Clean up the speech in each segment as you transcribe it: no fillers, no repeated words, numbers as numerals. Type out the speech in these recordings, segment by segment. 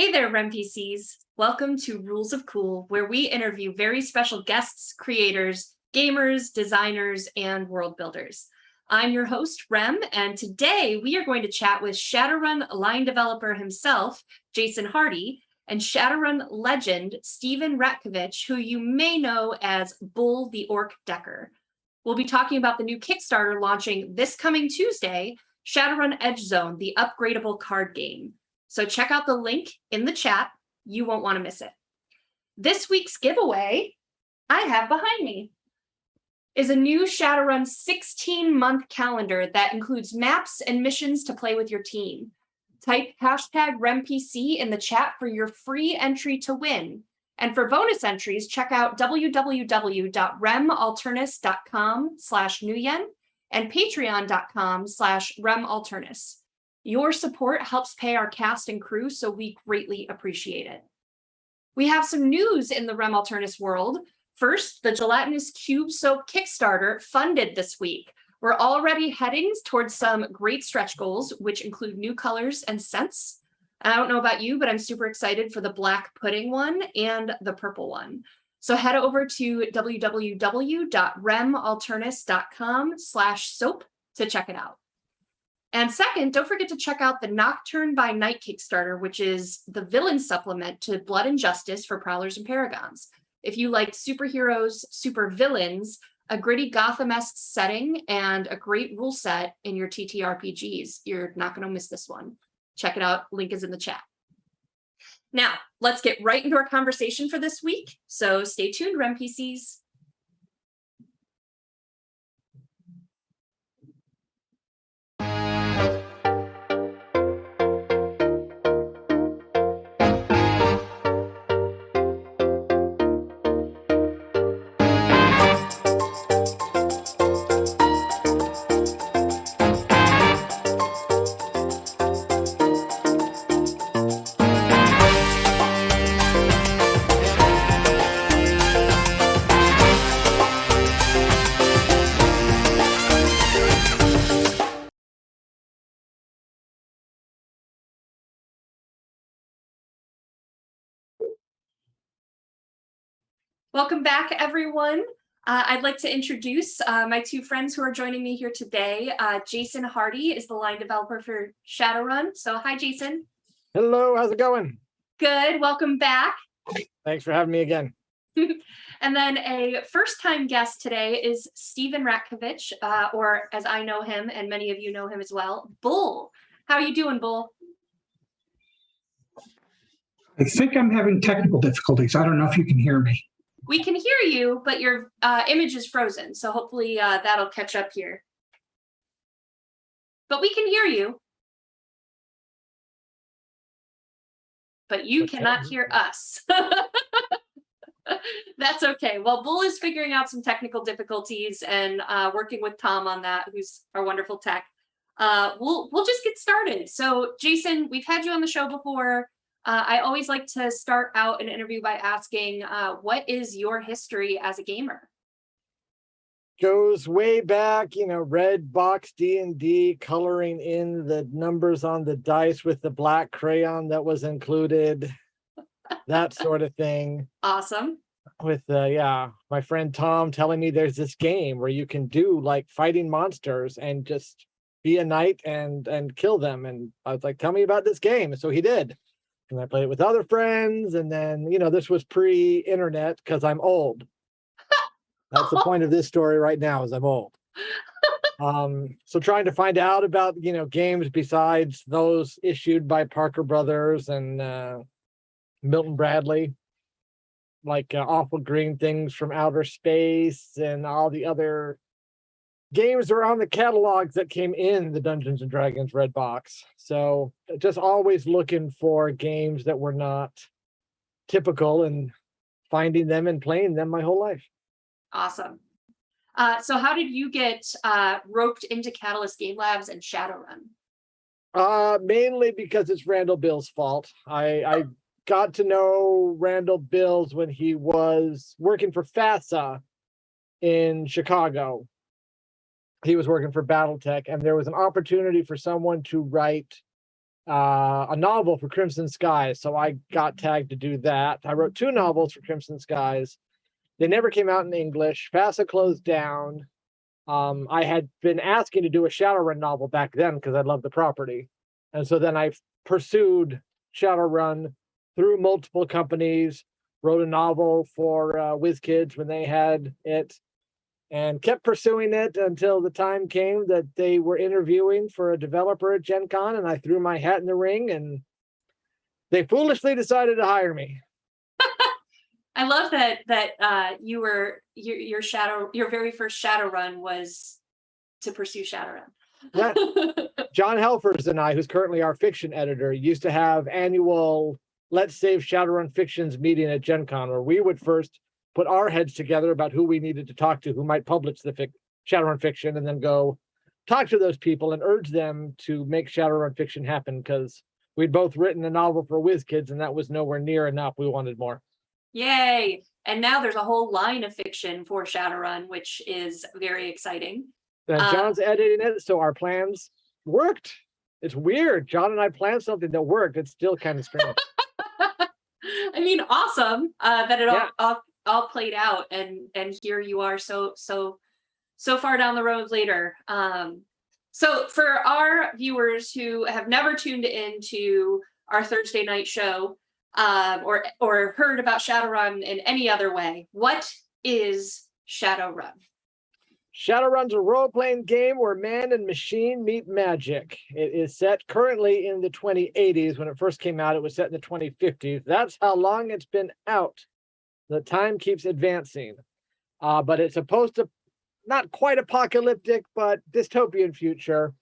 Hey there, RemPCs. Welcome to Rules of Cool, where we interview very special guests, creators, gamers, designers, and world builders. I'm your host, Rem, and today we are going to chat with Shadowrun line developer himself, Jason Hardy, and Shadowrun legend, Steven Ratkovich, who you may know as Bull the Orc Decker. We'll be talking about the new Kickstarter launching this coming Tuesday, Shadowrun Edgezone, the upgradable card game. So check out the link in the chat. You won't want to miss it. This week's giveaway I have behind me is a new Shadowrun 16-month calendar that includes maps and missions to play with your team. Type hashtag RemPC in the chat for your free entry to win. And for bonus entries, check out www.remalternis.com/nuyen and patreon.com/remalternis. Your support helps pay our cast and crew, so we greatly appreciate it. We have some news in the Rem Alternis world. First, the Gelatinous Cube Soap Kickstarter funded this week. We're already heading towards some great stretch goals, which include new colors and scents. I don't know about you, but I'm super excited for the black pudding one and the purple one. So head over to www.remalternis.com/soap to check it out. And second, don't forget to check out the Nocturne by Night Kickstarter, which is the villain supplement to Blood and Justice for Prowlers and Paragons. If you like superheroes, super villains, a gritty Gotham-esque setting, and a great rule set in your TTRPGs, you're not going to miss this one. Check it out. Link is in the chat. Now, let's get right into our conversation for this week. So stay tuned, RemPCs. Welcome back, everyone. I'd like to introduce my two friends who are joining me here today. Jason Hardy is the line developer for Shadowrun. So hi, Jason. Hello, how's it going? Good, welcome back. Thanks for having me again. And then a first-time guest today is Steven Ratkovich, or as I know him, and many of you know him as well, Bull. How are you doing, Bull? I think I'm having technical difficulties. I don't know if you can hear me. We can hear you, but your image is frozen, so hopefully that'll catch up here. But we can hear you. But you cannot hear us. That's okay. Well, Bull is figuring out some technical difficulties and working with Tom on that, who's our wonderful tech. We'll just get started. So, Jason, we've had you on the show before. I always like to start out an interview by asking, what is your history as a gamer? Goes way back, red box D&D, coloring in the numbers on the dice with the black crayon that was included, that sort of thing. Awesome. With, my friend Tom telling me there's this game where you can do like fighting monsters and just be a knight and kill them. And I was like, tell me about this game. So he did. And I played it with other friends. And then, this was pre-internet because I'm old. That's the point of this story right now is I'm old. So trying to find out about, games besides those issued by Parker Brothers and Milton Bradley, like Awful Green Things from Outer Space and all the other games are on the catalogs that came in the Dungeons and Dragons red box. So just always looking for games that were not typical and finding them and playing them my whole life. Awesome. So how did you get roped into Catalyst Game Labs and Shadowrun? Mainly because it's Randall Bill's fault. I got to know Randall Bills when he was working for FASA in Chicago. He was working for Battletech, and there was an opportunity for someone to write a novel for Crimson Skies. So I got tagged to do that. I wrote 2 novels for Crimson Skies. They never came out in English. FASA closed down. I had been asking to do a Shadowrun novel back then because I loved the property. And so then I pursued Shadowrun through multiple companies, wrote a novel for WizKids when they had it, and kept pursuing it until the time came that they were interviewing for a developer at Gen Con, and I threw my hat in the ring, and they foolishly decided to hire me. I love that you were your very first Shadowrun was to pursue Shadowrun. Yeah. John Helfers and I, who's currently our fiction editor, used to have annual Let's Save Shadowrun Fictions meeting at Gen Con, where we would first put our heads together about who we needed to talk to, who might publish the Shadowrun fiction, and then go talk to those people and urge them to make Shadowrun fiction happen, because we'd both written a novel for WizKids, and that was nowhere near enough. We wanted more. Yay! And now there's a whole line of fiction for Shadowrun, which is very exciting. And John's editing it, so our plans worked. It's weird. John and I planned something that worked. It's still kind of strange. I mean, awesome that it all played out, and here you are so far down the road later. So for our viewers who have never tuned into our Thursday night show, or heard about Shadowrun in any other way, what is Shadowrun? Shadowrun's a role-playing game where man and machine meet magic. It is set currently in the 2080s. When it first came out, it was set in the 2050s. That's how long it's been out. The time keeps advancing. But it's supposed to, not quite apocalyptic, but dystopian future,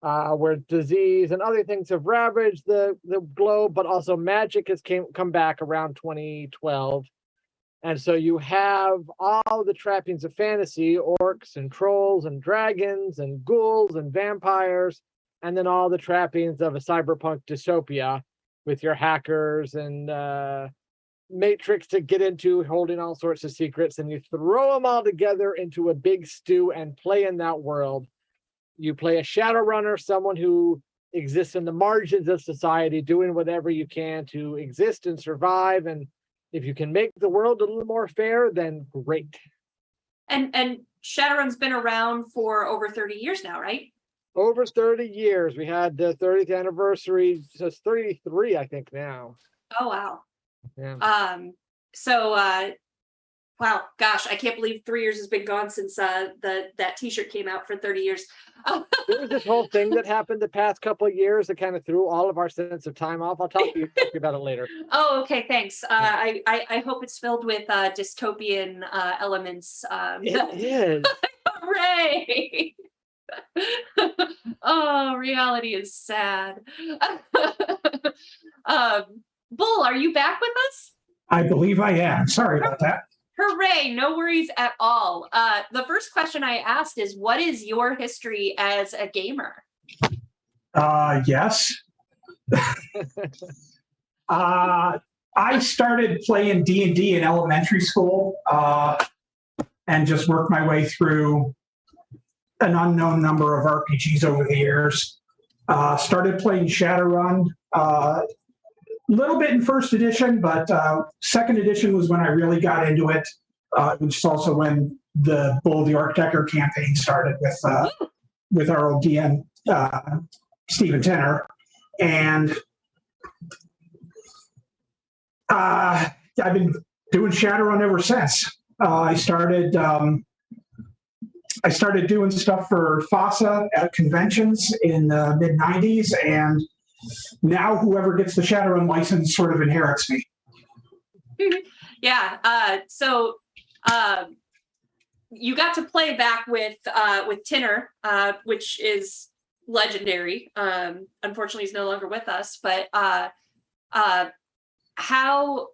where disease and other things have ravaged the globe, but also magic has come back around 2012. And so you have all the trappings of fantasy, orcs and trolls and dragons and ghouls and vampires, and then all the trappings of a cyberpunk dystopia with your hackers and matrix to get into, holding all sorts of secrets, and you throw them all together into a big stew and play in that world. You play a Shadowrunner, someone who exists in the margins of society, doing whatever you can to exist and survive, and if you can make the world a little more fair, then great. And Shadowrun's been around for over 30 years now, right? Over 30 years. We had the 30th anniversary. So it's 33, I think, now. Oh, wow. Yeah. Wow, gosh, I can't believe 3 years has been gone since that t-shirt came out for 30 years. There was this whole thing that happened the past couple of years that kind of threw all of our sense of time off. I'll talk to you about it later. Oh, okay, thanks. I hope it's filled with dystopian elements. It is. Hooray! Oh, reality is sad. Bull, are you back with us? I believe I am. Sorry about that. Hooray, no worries at all. The first question I asked is, what is your history as a gamer? Yes. I started playing D&D in elementary school and just worked my way through an unknown number of RPGs over the years. Started playing Shadowrun a little bit in first edition, but second edition was when I really got into it, which is also when the Bull the Archdecker campaign started with our old DM, Stephen Tenner. And I've been doing Shadowrun ever since. I started doing stuff for FASA at conventions in the mid-90s, and now whoever gets the Shadowrun license sort of inherits me. Yeah. So you got to play back with Tinner, which is legendary. Unfortunately, he's no longer with us. But how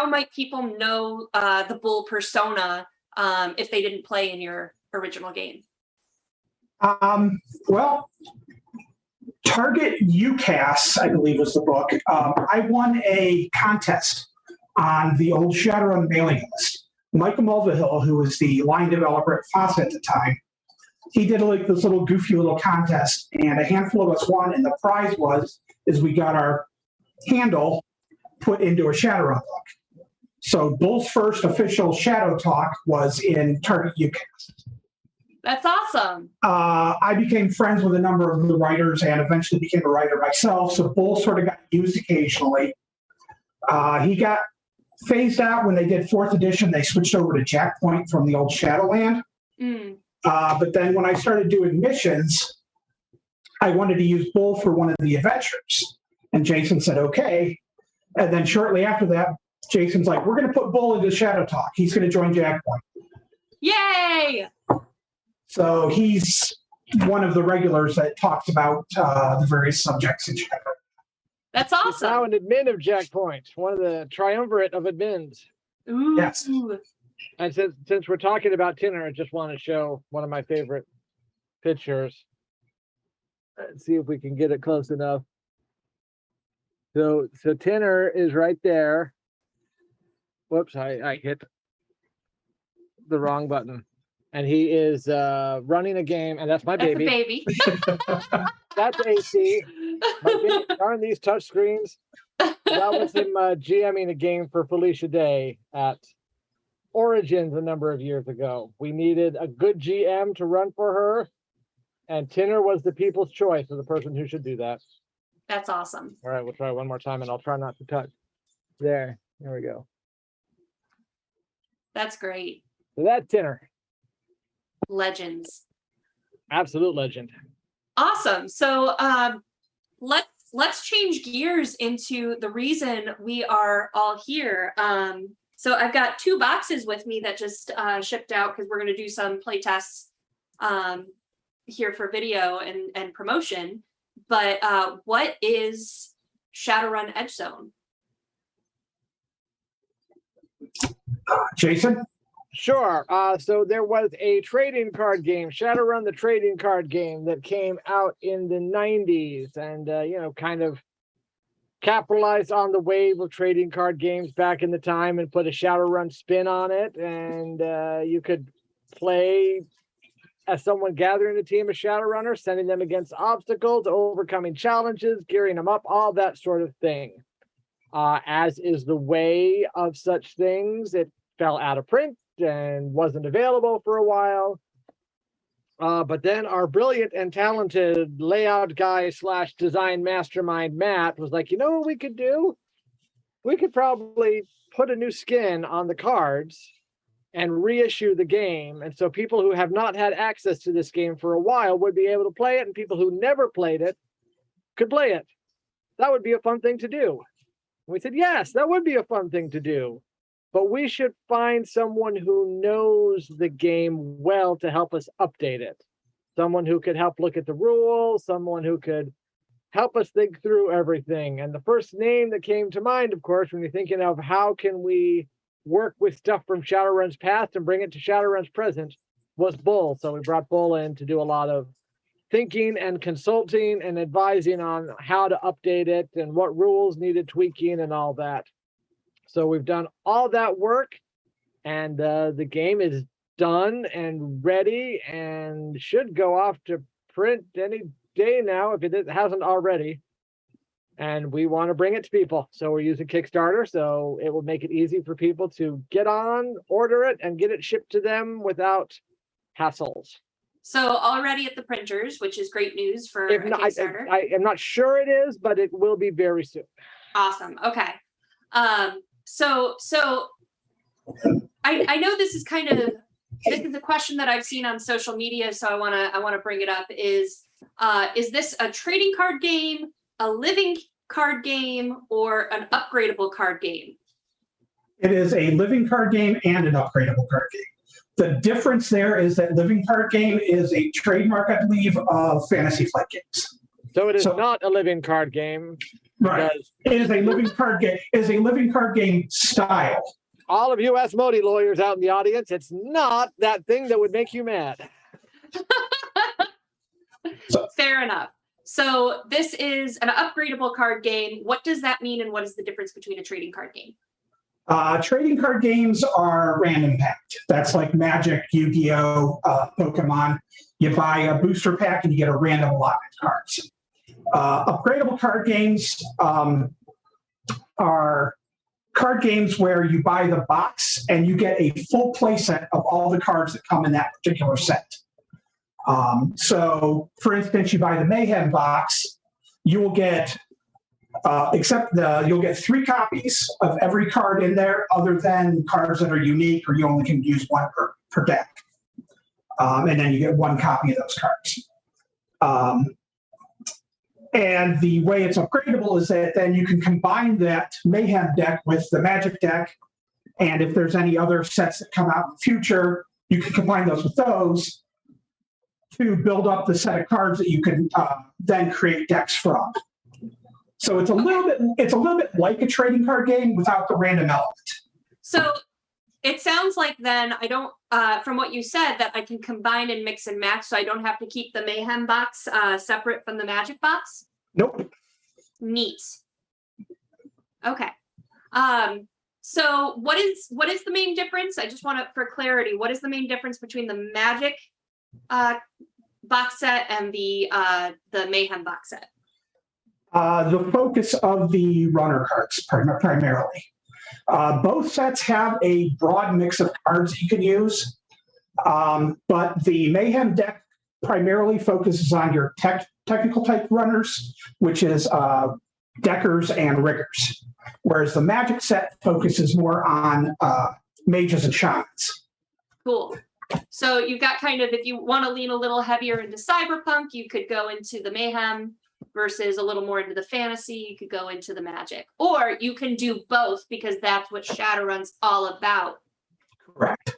might people know the Bull persona if they didn't play in your original game? Well, Target UCAS, I believe was the book. I won a contest on the old Shadowrun mailing list. Michael Mulvihill, who was the line developer at FASA at the time, he did like this little goofy little contest, and a handful of us won, and the prize is we got our handle put into a Shadowrun book. So Bull's first official Shadow Talk was in Target UCAS. That's awesome. I became friends with a number of the writers and eventually became a writer myself. So Bull sort of got used occasionally. He got phased out when they did 4th edition. They switched over to Jackpoint from the old Shadowland. But then when I started doing missions, I wanted to use Bull for one of the adventures. And Jason said, okay. And then shortly after that, Jason's like, we're going to put Bull into Shadow Talk. He's going to join Jackpoint. Yay! So he's one of the regulars that talks about the various subjects in Shadowrun. That's He's now awesome. an admin of Jackpoint, one of the triumvirate of admins. Ooh. Yes. And since we're talking about Tinner, I just want to show one of my favorite pictures. Let's see if we can get it close enough. So Tinner is right there. Whoops, I hit the wrong button. And he is running a game, and that's my That's baby. a baby. That's AC. My baby, darn these touch screens. That was him GMing a game for Felicia Day at Origins a number of years ago. We needed a good GM to run for her, and Tinner was the people's choice of the person who should do that. That's awesome. All right, we'll try one more time, and I'll try not to touch. There we go. That's great. So that's Tinner. Legends. Absolute legend. Awesome. So let's change gears into the reason we are all here. So I've got 2 boxes with me that just shipped out because we're going to do some play tests here for video and promotion. But what is Shadowrun Edgezone? Jason? Sure. So there was a trading card game, Shadowrun the trading card game, that came out in the 90s and, kind of capitalized on the wave of trading card games back in the time and put a Shadowrun spin on it. And you could play as someone gathering a team of Shadowrunners, sending them against obstacles, overcoming challenges, gearing them up, all that sort of thing. As is the way of such things, it fell out of print and wasn't available for a while. But then our brilliant and talented layout guy / design mastermind, Matt, was like, you know what we could do? We could probably put a new skin on the cards and reissue the game. And so people who have not had access to this game for a while would be able to play it, and people who never played it could play it. That would be a fun thing to do. And we said, yes, that would be a fun thing to do. But we should find someone who knows the game well to help us update it. Someone who could help look at the rules, someone who could help us think through everything. And the first name that came to mind, of course, when you're thinking of how can we work with stuff from Shadowrun's past and bring it to Shadowrun's present, was Bull. So we brought Bull in to do a lot of thinking and consulting and advising on how to update it and what rules needed tweaking and all that. So we've done all that work, and the game is done and ready and should go off to print any day now if it hasn't already. And we want to bring it to people. So we're using Kickstarter, so it will make it easy for people to get on, order it, and get it shipped to them without hassles. So already at the printers, which is great news for a Kickstarter. I am not sure it is, but it will be very soon. Awesome. Okay. So I know this is a question that I've seen on social media, so I want to bring it up. Is this a trading card game, a living card game, or an upgradable card game? It is a living card game and an upgradable card game. The difference there is that living card game is a trademark, I believe, of Fantasy Flight Games. So it is not a living card game. Right. It is a living card game. It is a living card game style. All of you Asmodee lawyers out in the audience, it's not that thing that would make you mad. Fair enough. So this is an upgradable card game. What does that mean, and what is the difference between a trading card game? Trading card games are random packed. That's like Magic, Yu-Gi-Oh, Pokemon. You buy a booster pack and you get a random allotment cards. Upgradable card games are card games where you buy the box and you get a full play set of all the cards that come in that particular set. So, for instance, you buy the Mayhem box, you will get, you'll get 3 copies of every card in there, other than cards that are unique or you only can use one per deck. And then you get 1 copy of those cards. And the way it's upgradable is that then you can combine that Mayhem deck with the Magic deck. And if there's any other sets that come out in the future, you can combine those with those to build up the set of cards that you can then create decks from. So it's a little bit like a trading card game without the random element. So it sounds like then I don't, from what you said, that I can combine and mix and match, so I don't have to keep the Mayhem box separate from the Magic box? Nope. Neat. Okay. So what is the main difference? I just want to, for clarity, what is the main difference between the Magic box set and the Mayhem box set? The focus of the runner cards primarily. Both sets have a broad mix of cards that you can use, but the Mayhem deck primarily focuses on your technical type runners, which is deckers and riggers, whereas the Magic set focuses more on mages and shamans. Cool. So you've got kind of, if you want to lean a little heavier into cyberpunk, you could go into the Mayhem, versus a little more into the fantasy, you could go into the Magic. Or you can do both, because that's what Shadowrun's all about. Correct.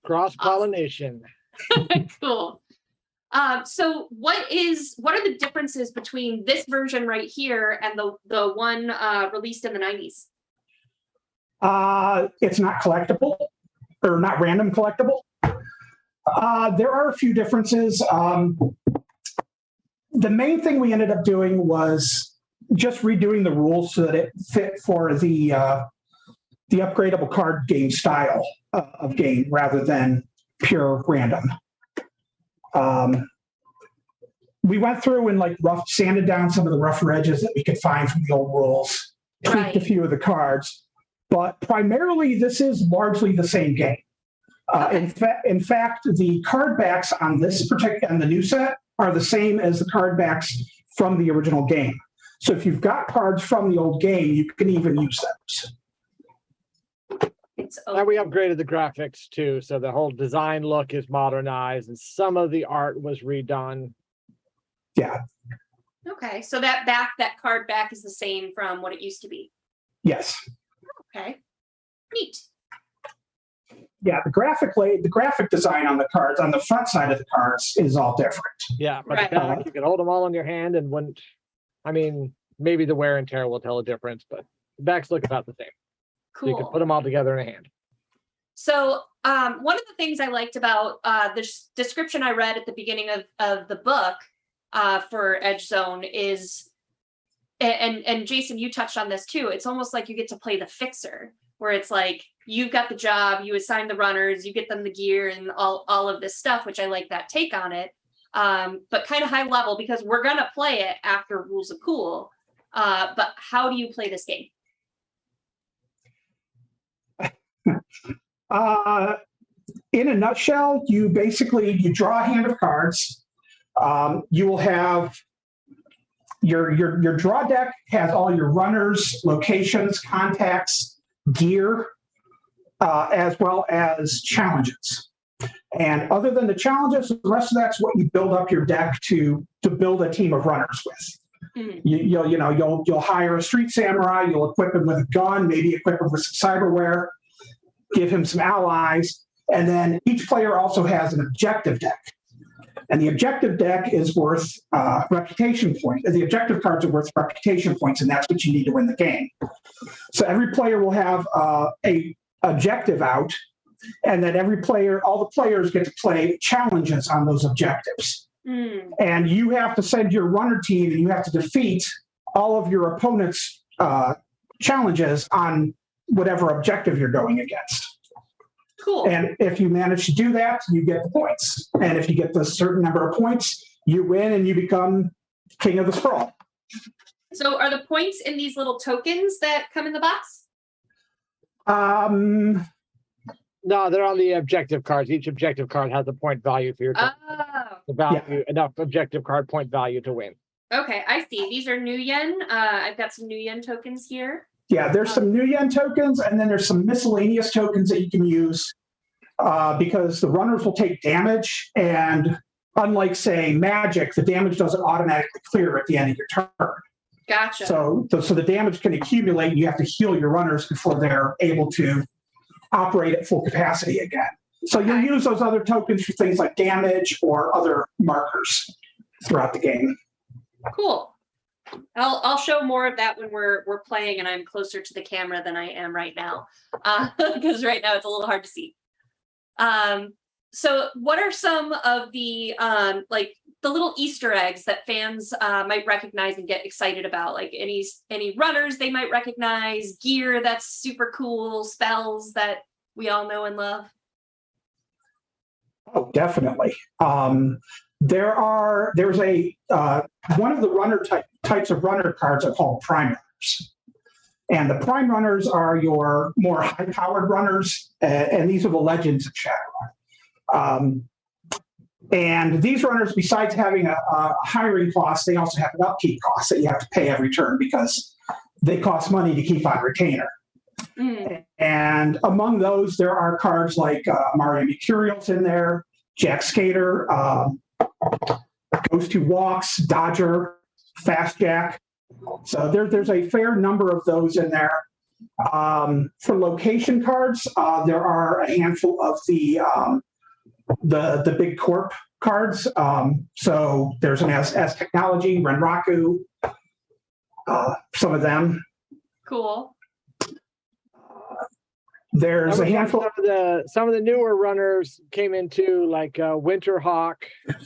Cross-pollination. Awesome. Cool. So what are the differences between this version right here and the one released in the 90s? It's not collectible, or not random collectible. There are a few differences. The main thing we ended up doing was just redoing the rules so that it fit for the upgradable card game style of game rather than pure random. We went through and sanded down some of the rougher edges that we could find from the old rules, tweaked a few of the cards, but primarily this is largely the same game. In fact, the card backs on the new set are the same as the card backs from the original game. So if you've got cards from the old game, you can even use those. And we upgraded the graphics too, so the whole design look is modernized and some of the art was redone. Yeah. Okay, so that card back is the same from what it used to be. Yes. Okay. Neat. Yeah, the graphic design on the cards, on the front side of the cards, is all different. Yeah, but the back, you can hold them all in your hand and maybe the wear and tear will tell a difference, but the backs look about the same. Cool. So you can put them all together in a hand. So one of the things I liked about the description I read at the beginning of the book for Edgezone is, and Jason, you touched on this too, it's almost like you get to play the fixer, where it's like, you've got the job, you assign the runners, you get them the gear and all of this stuff, which I like that take on it. But kind of high level, because we're going to play it after Rules of Cool. But how do you play this game? In a nutshell, you draw a hand of cards. You will have your draw deck has all your runners, locations, contacts, gear, as well as challenges. And other than the challenges, the rest of that's what you build up your deck to build a team of runners with. Mm-hmm. You'll hire a street samurai, you'll equip him with a gun, maybe equip him with some cyberware, give him some allies, and then each player also has an objective deck. And the objective deck is worth reputation points. The objective cards are worth reputation points, and that's what you need to win the game. So every player will have a objective out, and then all the players get to play challenges on those objectives. Mm. And you have to send your runner team, and you have to defeat all of your opponent's challenges on whatever objective you're going against. Cool. And if you manage to do that, you get the points. And if you get the certain number of points, you win and you become king of the sprawl. So are the points in these little tokens that come in the box? Um, No, they're on the objective cards. Each objective card has a point value for your Oh, the value enough objective card point value to win. okay. I see. These are new yen. I've got some new yen tokens here. yeah, there's some new yen tokens, and then there's some miscellaneous tokens that you can use because the runners will take damage. And unlike, say, magic, the damage doesn't automatically clear at the end of your turn. Gotcha. So the damage can accumulate, and you have to heal your runners before they're able to operate at full capacity again. So you'll use those other tokens for things like damage or other markers throughout the game. Cool. I'll show more of that when we're playing and I'm closer to the camera than I am right now, because right now it's a little hard to see. So what are some of the like the little Easter eggs that fans might recognize and get excited about? Like any runners they might recognize, gear that's super cool, spells that we all know and love? Oh, definitely. There's a one of the runner types of runner cards are called prime runners. And the prime runners are your more high-powered runners, and these are the legends of Shadowrun. And these runners, besides having a hiring cost, they also have an upkeep cost that you have to pay every turn because they cost money to keep on retainer. And among those, there are cards like Mario Mercurial's in there, Jack Skater, Ghost Who Walks, Dodger, Fast Jack. So there's a fair number of those in there. For location cards, there are a handful of the big corp cards. So there's an as Technology, Renraku, some of them. Cool. There's a handful. Some of the newer runners came into like Winterhawk,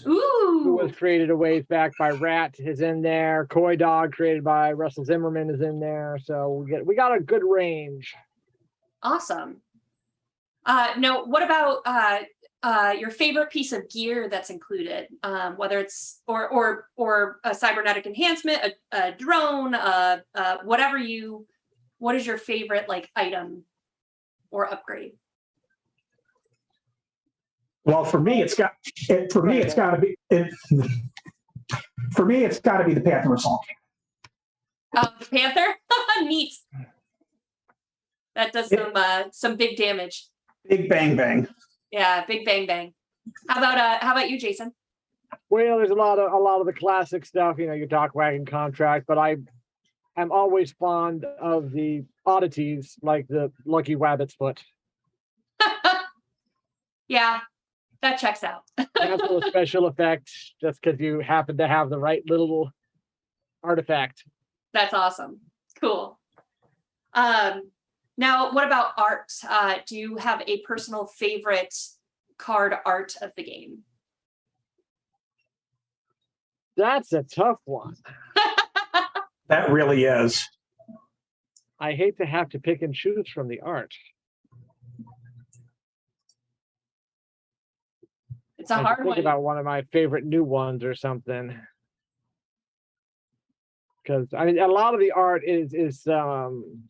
who was created a ways back by Rat, is in there. Koi Dog, created by Russell Zimmerman, is in there. So we got a good range. Awesome. Now, what about your favorite piece of gear that's included? Whether it's or a cybernetic enhancement, a drone, what is your favorite like item or upgrade? Well, for me, it's got to be the Panther Assault Cannon. The Panther? Neat. That does some big damage. Big bang bang. Yeah, big bang bang. How about you, Jason? Well, there's a lot of the classic stuff, your Dock Wagon contract, but I'm always fond of the oddities like the Lucky Wabbit's Foot. Yeah, that checks out. That's a little special effect just because you happen to have the right little artifact. That's awesome. Cool. Now, what about art? Do you have a personal favorite card art of the game? That's a tough one. That really is. I hate to have to pick and choose from the art. It's a hard one. Think about one of my favorite new ones or something. Because I mean, a lot of the art is some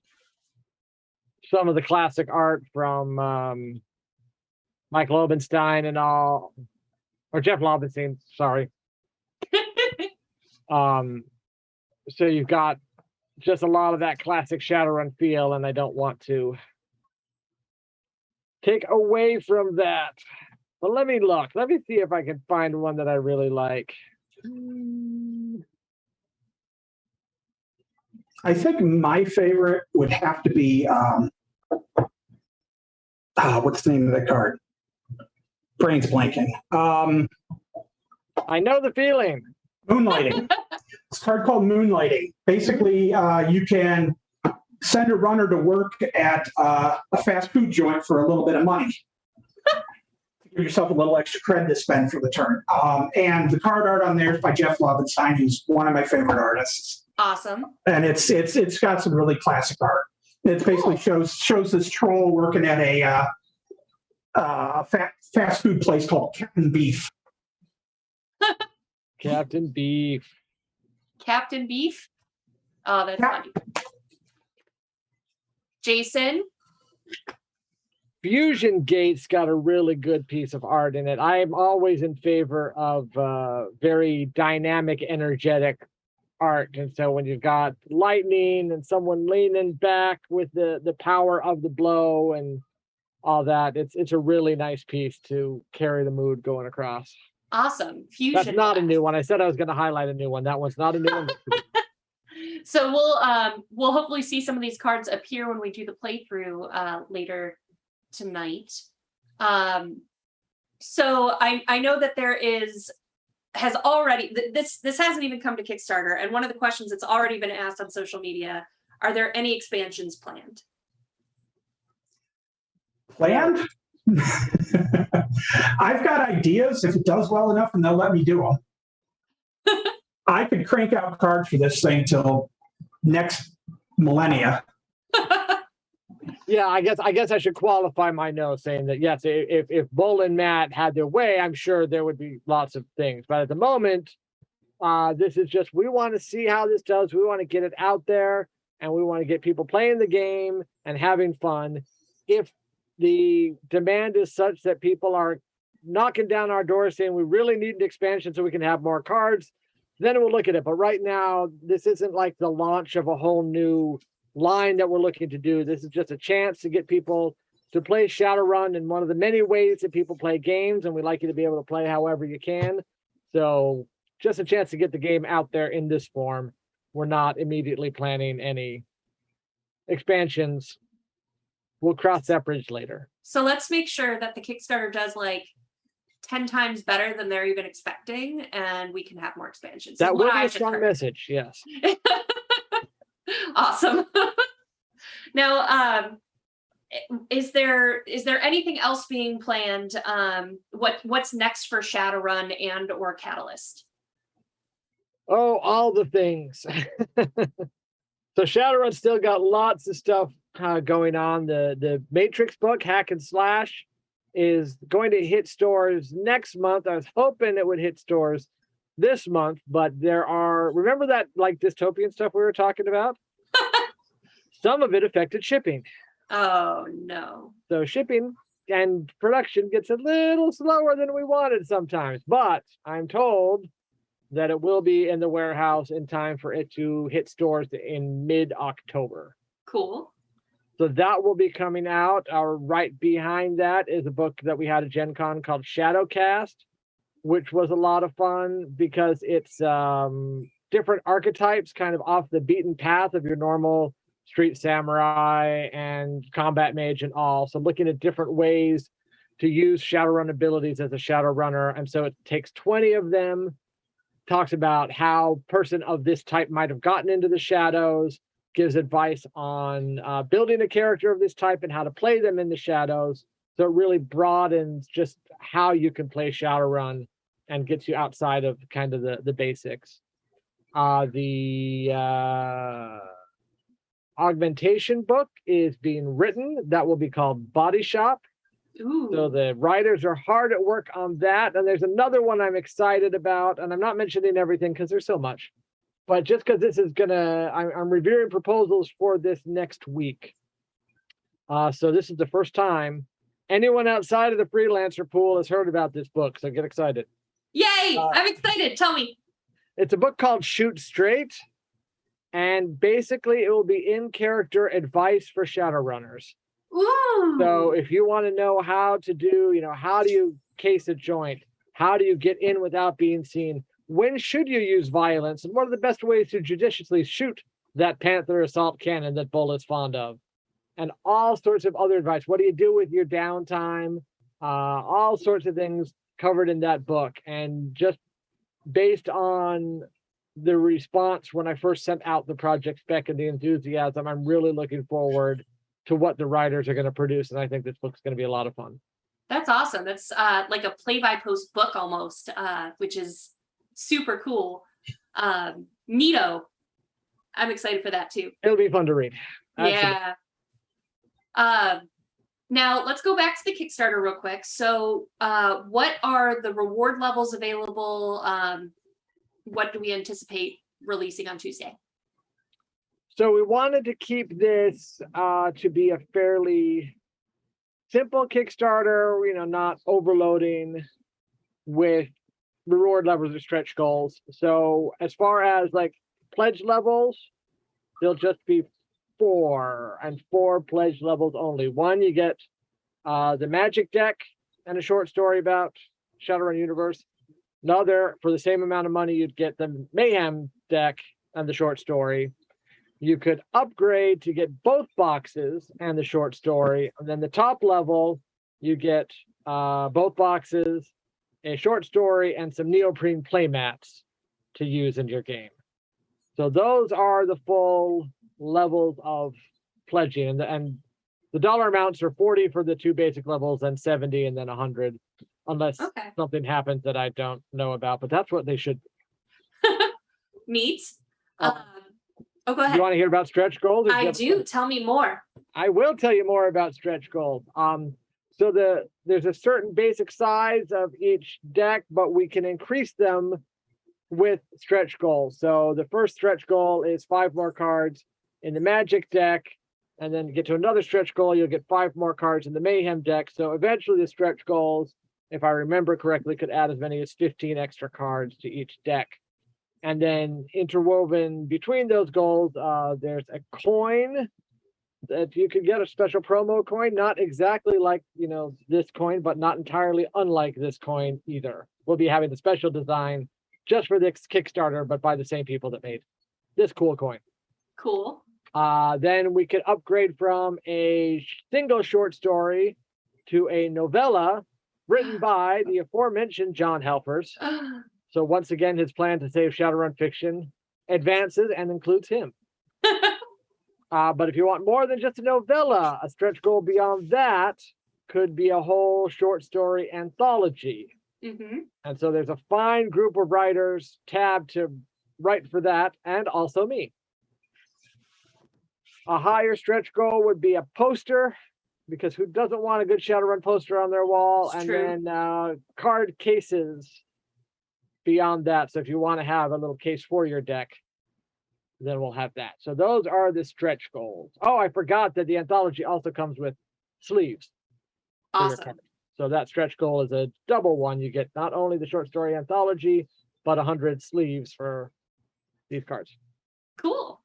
of the classic art from Mike Lobenstein and all, or Jeff Lobenstein. Sorry. So you've got just a lot of that classic Shadowrun feel, and I don't want to take away from that. But let me look. Let me see if I can find one that I really like. I think my favorite would have to be what's the name of that card? Brain's blanking. I know the feeling. Moonlighting. It's a card called Moonlighting. Basically, you can send a runner to work at a fast food joint for a little bit of money. Give yourself a little extra credit to spend for the turn. And the card art on there is by Jeff Lobenstein, who's one of my favorite artists. Awesome. And it's got some really classic art. It basically shows this troll working at fast food place called Captain Beef. Captain Beef. Captain Beef? Oh, that's funny. Jason? Fusion Gate's got a really good piece of art in it. I'm always in favor of very dynamic, energetic art. And so when you've got lightning and someone leaning back with the power of the blow and all that, it's a really nice piece to carry the mood going across. Awesome. Fusion. That's not a new one. I said I was going to highlight a new one. That one's not a new one. So we'll hopefully see some of these cards appear when we do the playthrough later tonight. So I know that has already this hasn't even come to Kickstarter, and one of the questions that's already been asked on social media: are there any expansions planned? Planned? I've got ideas if it does well enough, and they'll let me do them. I could crank out cards for this thing till next millennia. Yeah, I guess I should qualify my no, saying that yes, if Bull and Matt had their way, I'm sure there would be lots of things. But at the moment, this is just, we want to see how this does. We want to get it out there, and we want to get people playing the game and having fun. If the demand is such that people are knocking down our door saying we really need an expansion so we can have more cards, then we'll look at it. But right now, this isn't like the launch of a whole new line that we're looking to do. This is just a chance to get people to play Shadowrun in one of the many ways that people play games, and we'd like you to be able to play however you can. So just a chance to get the game out there in this form. We're not immediately planning any expansions. We'll cross that bridge later. So let's make sure that the Kickstarter does like 10 times better than they're even expecting, and we can have more expansions. That will be a strong message, yes. Awesome. Now, is there anything else being planned? What's next for Shadowrun and or Catalyst? Oh, all the things. So Shadowrun still got lots of stuff going on. The Matrix book, Hack and Slash, is going to hit stores next month. I was hoping it would hit stores this month, but remember that like dystopian stuff we were talking about? Some of it affected shipping. Oh no. So shipping and production gets a little slower than we wanted sometimes, but I'm told that it will be in the warehouse in time for it to hit stores in mid-October. Cool. So that will be coming out. Right behind that is a book that we had at Gen Con called Shadowcast, which was a lot of fun because it's different archetypes kind of off the beaten path of your normal street samurai and combat mage and all. So looking at different ways to use Shadowrun abilities as a Shadowrunner. And so it takes 20 of them, talks about how a person of this type might have gotten into the shadows, gives advice on building a character of this type and how to play them in the shadows. So it really broadens just how you can play Shadowrun and gets you outside of kind of the basics. The augmentation book is being written. That will be called Body Shop. Ooh. So the writers are hard at work on that. And there's another one I'm excited about, and I'm not mentioning everything because there's so much. But just because this is I'm reviewing proposals for this next week. So this is the first time anyone outside of the freelancer pool has heard about this book. So get excited. Yay! I'm excited. Tell me. It's a book called Shoot Straight. And basically it will be in-character advice for Shadowrunners. Ooh. So if you want to know how to do, how do you case a joint? How do you get in without being seen? When should you use violence? And what are the best ways to judiciously shoot that Panther assault cannon that Bull is fond of? And all sorts of other advice. What do you do with your downtime? All sorts of things covered in that book. And just based on the response when I first sent out the project spec and the enthusiasm, I'm really looking forward to what the writers are going to produce. And I think this book's going to be a lot of fun. That's awesome. That's like a play-by-post book almost, which is super cool. Neato. I'm excited for that too. It'll be fun to read. Absolutely. Yeah. Now let's go back to the Kickstarter real quick. So what are the reward levels available? What do we anticipate releasing on Tuesday? So we wanted to keep this to be a fairly simple Kickstarter, not overloading with reward levels or stretch goals. So as far as like pledge levels, there'll just be 4 pledge levels only. One, you get the Magic deck and a short story about Shadowrun universe. Another, for the same amount of money, you'd get the Mayhem deck and the short story. You could upgrade to get both boxes and the short story. And then the top level, you get both boxes, a short story, and some neoprene playmats to use in your game. So those are the full levels of pledging. And the dollar amounts are 40 for the 2 basic levels and 70 and then 100, unless something happens that I don't know about. But that's what they should. Neat. Go ahead. You want to hear about stretch goals? I do. Tell me more. I will tell you more about stretch goals. So there's a certain basic size of each deck, but we can increase them with stretch goals. So the first stretch goal is 5 more cards in the Magic deck, and then get to another stretch goal, you'll get 5 more cards in the Mayhem deck. So eventually the stretch goals, if I remember correctly, could add as many as 15 extra cards to each deck. And then interwoven between those goals, there's a coin that you could get, a special promo coin, not exactly like, this coin, but not entirely unlike this coin either. We'll be having the special design just for this Kickstarter, but by the same people that made this cool coin. Cool. Then we could upgrade from a single short story to a novella written by the aforementioned John Helfers. So once again, his plan to save Shadowrun fiction advances and includes him. But if you want more than just a novella, a stretch goal beyond that could be a whole short story anthology. Mm-hmm. And so there's a fine group of writers tabbed to write for that, and also me. A higher stretch goal would be a poster, because who doesn't want a good Shadowrun poster on their wall? It's and true. Then card cases beyond that. So if you want to have a little case for your deck, then we'll have that. So those are the stretch goals. Oh, I forgot that the anthology also comes with sleeves. Awesome. So that stretch goal is a double one. You get not only the short story anthology, but 100 sleeves for these cards. Cool.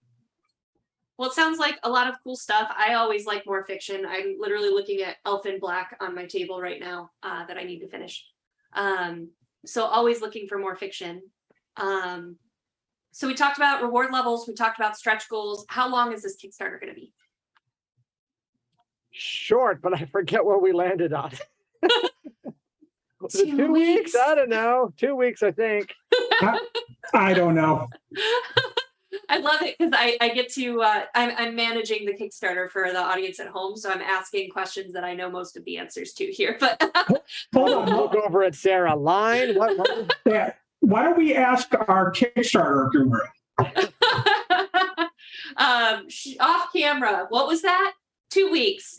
Well, it sounds like a lot of cool stuff. I always like more fiction. I'm literally looking at Elfin Black on my table right now that I need to finish. So always looking for more fiction. So we talked about reward levels. We talked about stretch goals. How long is this Kickstarter going to be? Short, but I forget what we landed on. Was it 2 2 weeks? I don't know. 2 weeks, I think. I don't know. I love it because I get to, I'm managing the Kickstarter for the audience at home. So I'm asking questions that I know most of the answers to here. But Hold on. Look over at Sarah. Line? What? Yeah. Why don't we ask our Kickstarter guru? Off camera. What was that? 2 weeks.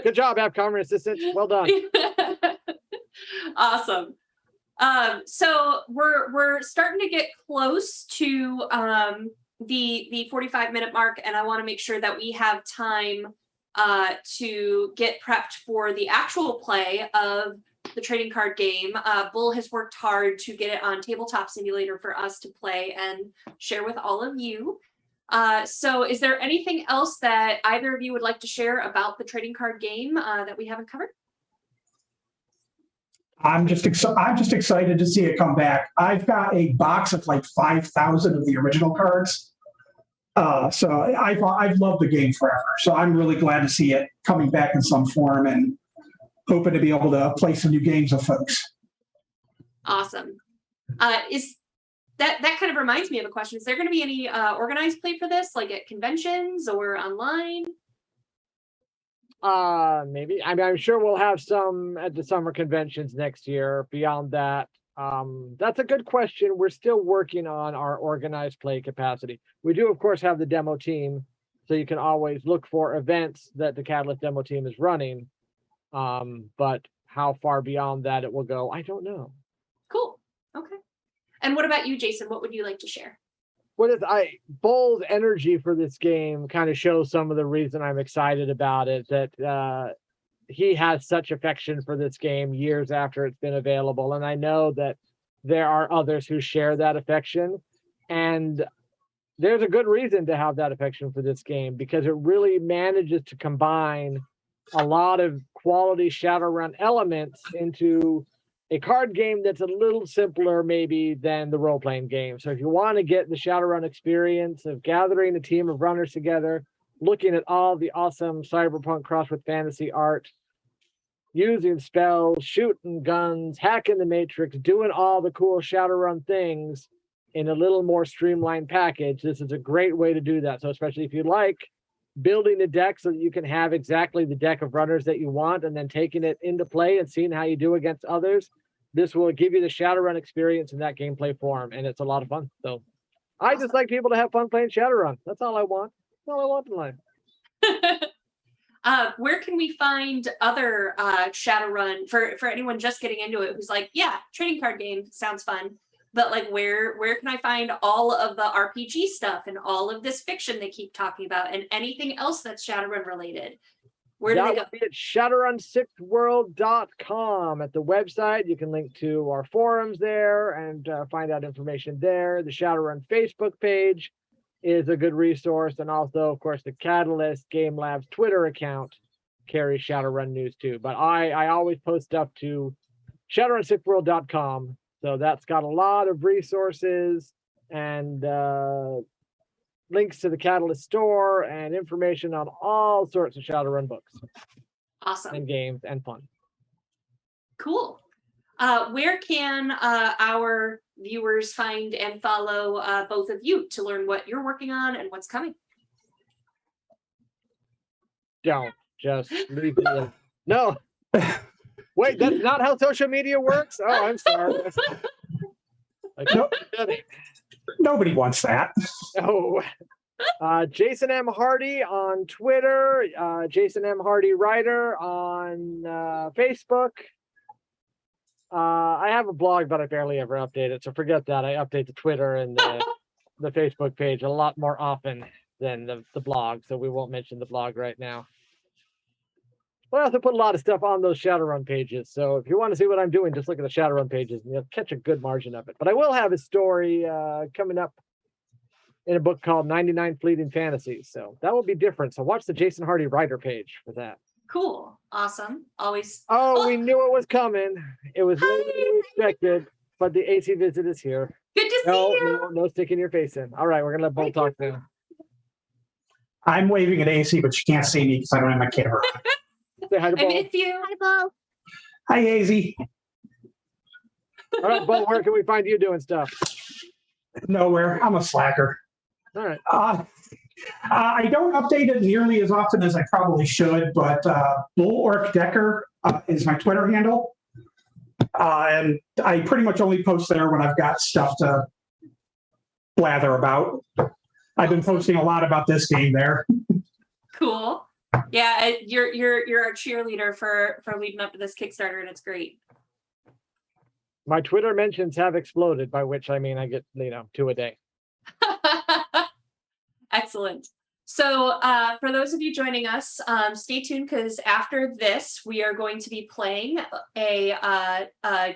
Good job, App Common Assistant. Well done. Awesome. So we're starting to get close to the 45-minute mark, and I want to make sure that we have time to get prepped for the actual play of the trading card game. Bull has worked hard to get it on Tabletop Simulator for us to play and share with all of you. So is there anything else that either of you would like to share about the trading card game that we haven't covered? I'm just excited to see it come back. I've got a box of like 5,000 of the original cards. So I've loved the game forever. So I'm really glad to see it coming back in some form and hoping to be able to play some new games with folks. Awesome. Is that kind of reminds me of a question. Is there going to be any organized play for this, like at conventions or online? Maybe. I mean, I'm sure we'll have some at the summer conventions next year. Beyond that, that's a good question. We're still working on our organized play capacity. We do, of course, have the demo team, So you can always look for events that the Catalyst demo team is running. But how far beyond that it will go, I don't know. Cool. Okay. And what about you, Jason? What would you like to share? Bull's energy for this game kind of shows some of the reason I'm excited about it, that he has such affection for this game years after it's been available. And I know that there are others who share that affection. And there's a good reason to have that affection for this game, because it really manages to combine a lot of quality Shadowrun elements into a card game that's a little simpler maybe than the role-playing game. So if you want to get the Shadowrun experience of gathering a team of runners together, looking at all the awesome cyberpunk cross with fantasy art, using spells, shooting guns, hacking the matrix, doing all the cool Shadowrun things in a little more streamlined package, this is a great way to do that. So especially if you like building a deck so that you can have exactly the deck of runners that you want and then taking it into play and seeing how you do against others, this will give you the Shadowrun experience in that gameplay form, and it's a lot of fun. So I just like people to have fun playing Shadowrun. That's all I want. That's all I want in life. Where can we find other Shadowrun for anyone just getting into it who's like, yeah, trading card game sounds fun, but like where can I find all of the RPG stuff and all of this fiction they keep talking about and anything else that's Shadowrun related? Where do they go? Be at shadowrun6thworld.com. At the website, you can link to our forums there and find out information there. The Shadowrun Facebook page is a good resource. And also, of course, the Catalyst Game Labs Twitter account carries Shadowrun news too. But I always post stuff to shadowrun6thworld.com. So that's got a lot of resources and links to the Catalyst store and information on all sorts of Shadowrun books. Awesome. And games and fun. Cool. Where can our viewers find and follow both of you to learn what you're working on and what's coming? Don't just leave it alone. No. Wait, that's not how social media works? Oh, I'm sorry. Nobody wants that. No. Jason M. Hardy on Twitter, Jason M. Hardy Writer on Facebook. I have a blog, but I barely ever update it, so forget that. I update the Twitter and the Facebook page a lot more often than the blog, so we won't mention the blog right now. But I also put a lot of stuff on those Shadowrun pages, so if you want to see what I'm doing, just look at the Shadowrun pages, and you'll catch a good margin of it. But I will have a story coming up in a book called 99 Fleeting Fantasies, so that will be different. So watch the Jason Hardy Writer page for that. Cool. Awesome. Always. Oh, we knew it was coming. It was later than we expected, but the AC visit is here. Good to see you. No sticking your face in. All right, we're going to let Bull talk now. I'm waving at AC, but you can't see me because I don't have my camera on. Say hi to I Bull. miss you. Hi, Bo. Hi, AC. All right, Bull, where can we find you doing stuff? Nowhere. I'm a slacker. All right. I don't update it nearly as often as I probably should, but Bull Orc Decker is my Twitter handle. And I pretty much only post there when I've got stuff to blather about. I've been posting a lot about this game there. Cool. Yeah, you're a cheerleader for leading up to this Kickstarter, and it's great. My Twitter mentions have exploded, by which I mean I get 2 a day. Excellent. So for those of you joining us, stay tuned because after this, we are going to be playing a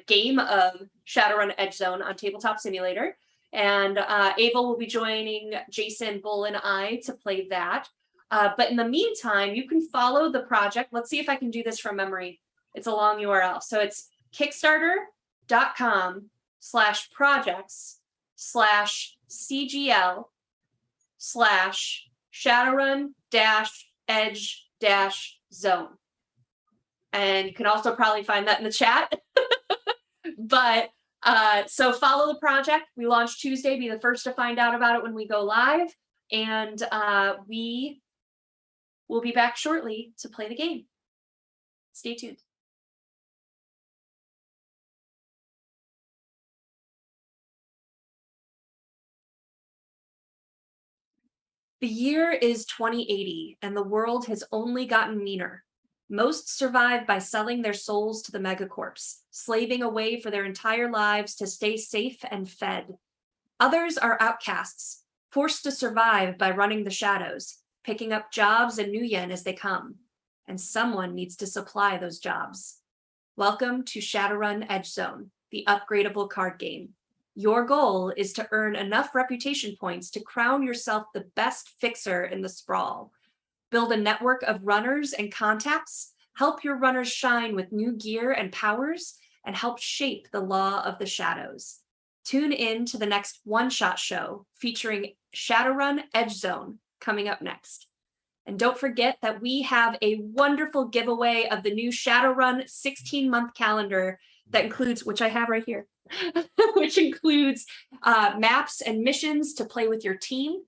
game of Shadowrun Edgezone on Tabletop Simulator. And Ava will be joining Jason, Bull, and I to play that. But in the meantime, you can follow the project. Let's see if I can do this from memory. It's a long URL. So it's kickstarter.com/projects/Shadowrun-Edge-Zone. And you can also probably find that in the chat. But so follow the project. We launch Tuesday. Be the first to find out about it when we go live. And we will be back shortly to play the game. Stay tuned. The year is 2080, and the world has only gotten meaner. Most survive by selling their souls to the megacorps, slaving away for their entire lives to stay safe and fed. Others are outcasts, forced to survive by running the shadows, picking up jobs in Nuyen as they come. And someone needs to supply those jobs. Welcome to Shadowrun Edgezone, the upgradable card game. Your goal is to earn enough reputation points to crown yourself the best fixer in the sprawl. Build a network of runners and contacts, help your runners shine with new gear and powers, and help shape the law of the shadows. Tune in to the next one-shot show featuring Shadowrun Edgezone coming up next. And don't forget that we have a wonderful giveaway of the new Shadowrun 16-month calendar that includes, which I have right here, which includes maps and missions to play with your team.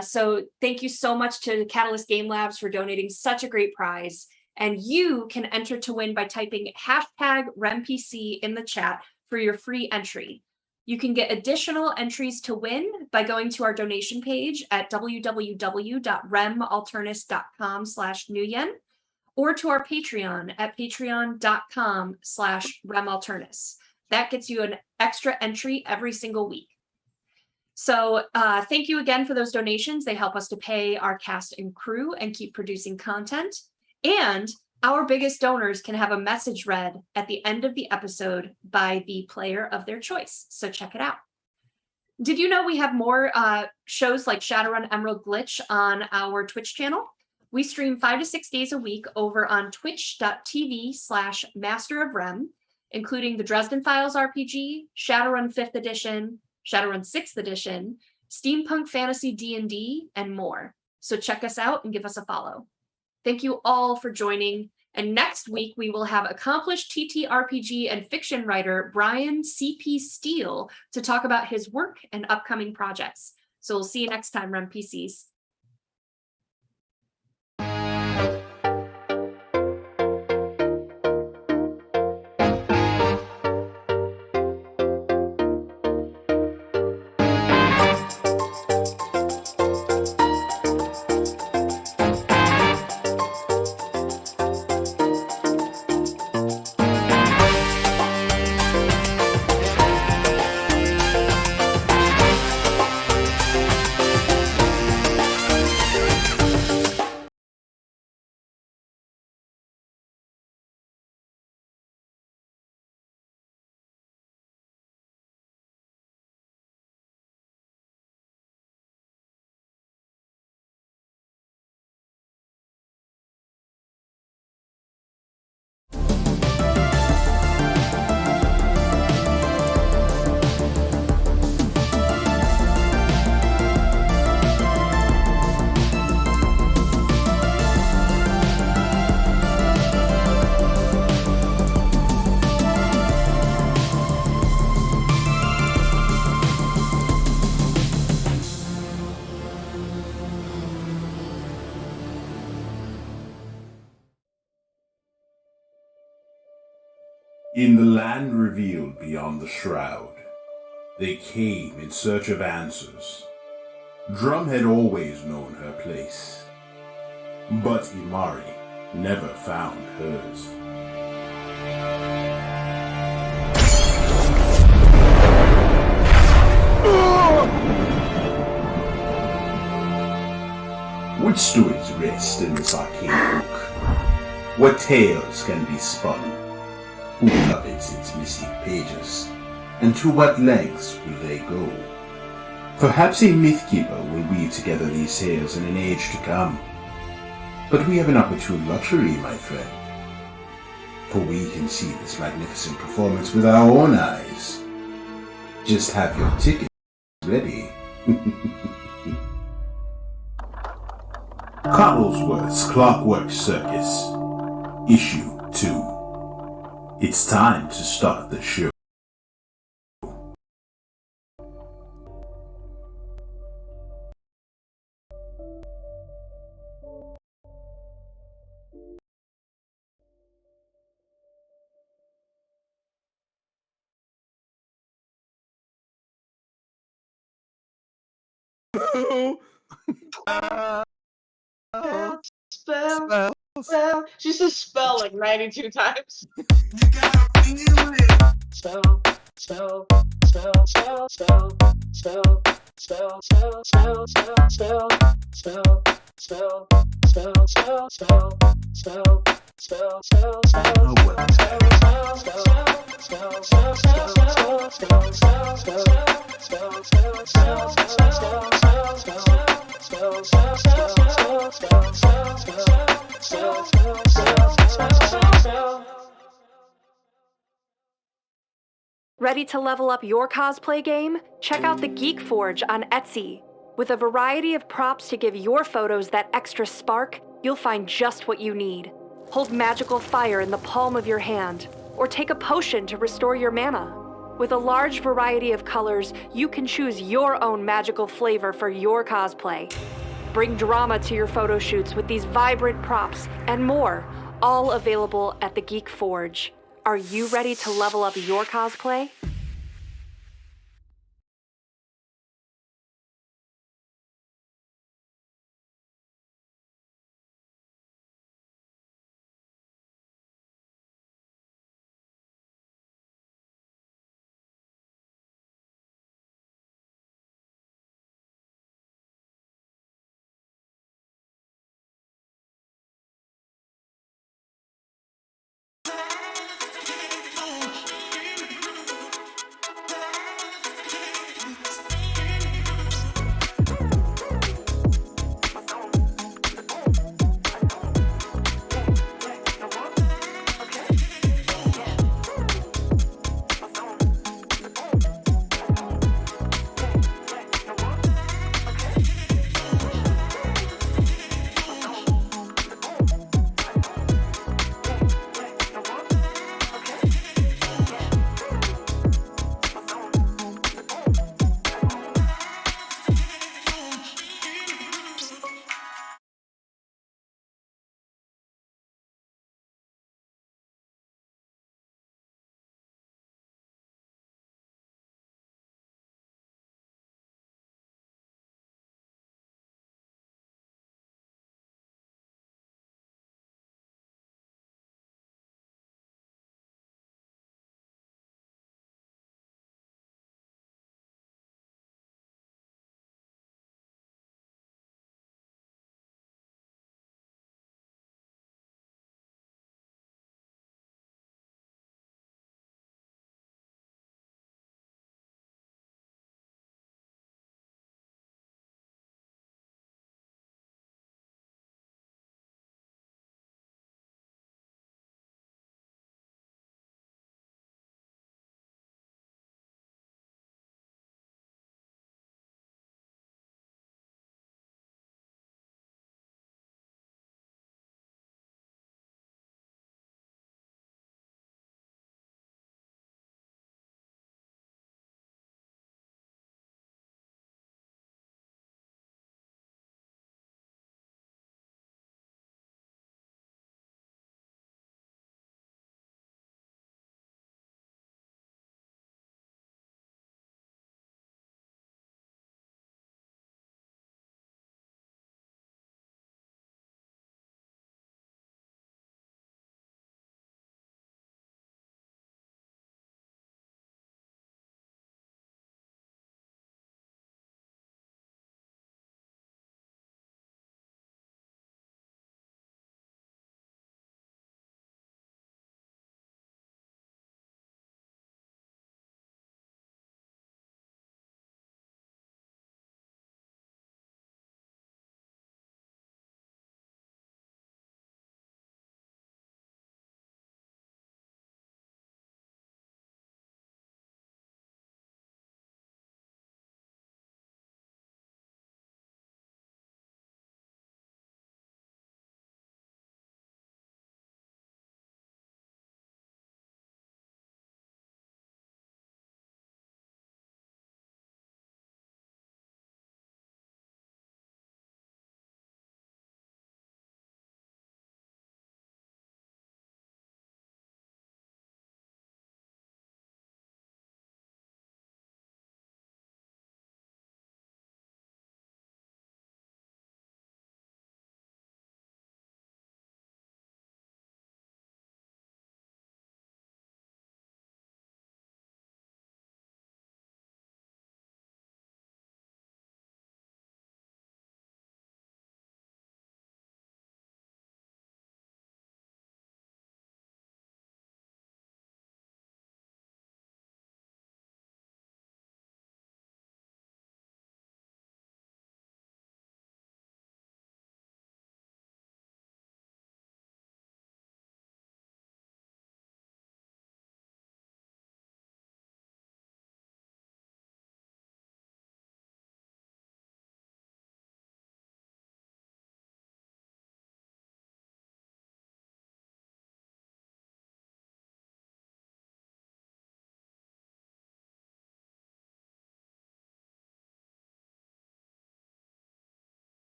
So thank you so much to Catalyst Game Labs for donating such a great prize. And you can enter to win by typing #RemPC in the chat for your free entry. You can get additional entries to win by going to our donation page at www.remalternis.com/Nuyen or to our Patreon at patreon.com/remalternis. That gets you an extra entry every single week. So thank you again for those donations. They help us to pay our cast and crew and keep producing content. And our biggest donors can have a message read at the end of the episode by the player of their choice. So check it out. Did you know we have more shows like Shadowrun Emerald Glitch on our Twitch channel? We stream 5 to 6 days a week over on twitch.tv/masterofrem, including the Dresden Files RPG, Shadowrun 5th edition, Shadowrun 6th edition, Steampunk Fantasy D&D, and more. So check us out and give us a follow. Thank you all for joining. And next week, we will have accomplished TTRPG and fiction writer Brian C.P. Steele to talk about his work and upcoming projects. So we'll see you next time, RemPCs. In the land revealed beyond the shroud, they came in search of answers. Drum had always known her place, but Imari never found hers. What stories rest in this arcane book? What tales can be spun? Who covets its mystic pages? And to what lengths will they go? Perhaps a mythkeeper will weave together these tales in an age to come. But we have an opportune luxury, my friend. For we can see this magnificent performance with our own eyes. Just have your tickets ready. Cottlesworth's Clockwork Circus, Issue 2. It's time to start the show. Spell. She says spell like 92 times. Spell. Spell. Spell. Spell. Spell. Spell. Spell. Spell. Spell. Spell. Spell. Spell. Spell. Spell. Spell. Spell. Spell. Spell. Spell. Oh, what the heck? Ready to level up your cosplay game? Check out the Geek Forge on Etsy. With a variety of props to give your photos that extra spark, you'll find just what you need. Hold magical fire in the palm of your hand, or take a potion to restore your mana. With a large variety of colors, you can choose your own magical flavor for your cosplay. Bring drama to your photo shoots with these vibrant props and more, all available at the Geek Forge. Are you ready to level up your cosplay?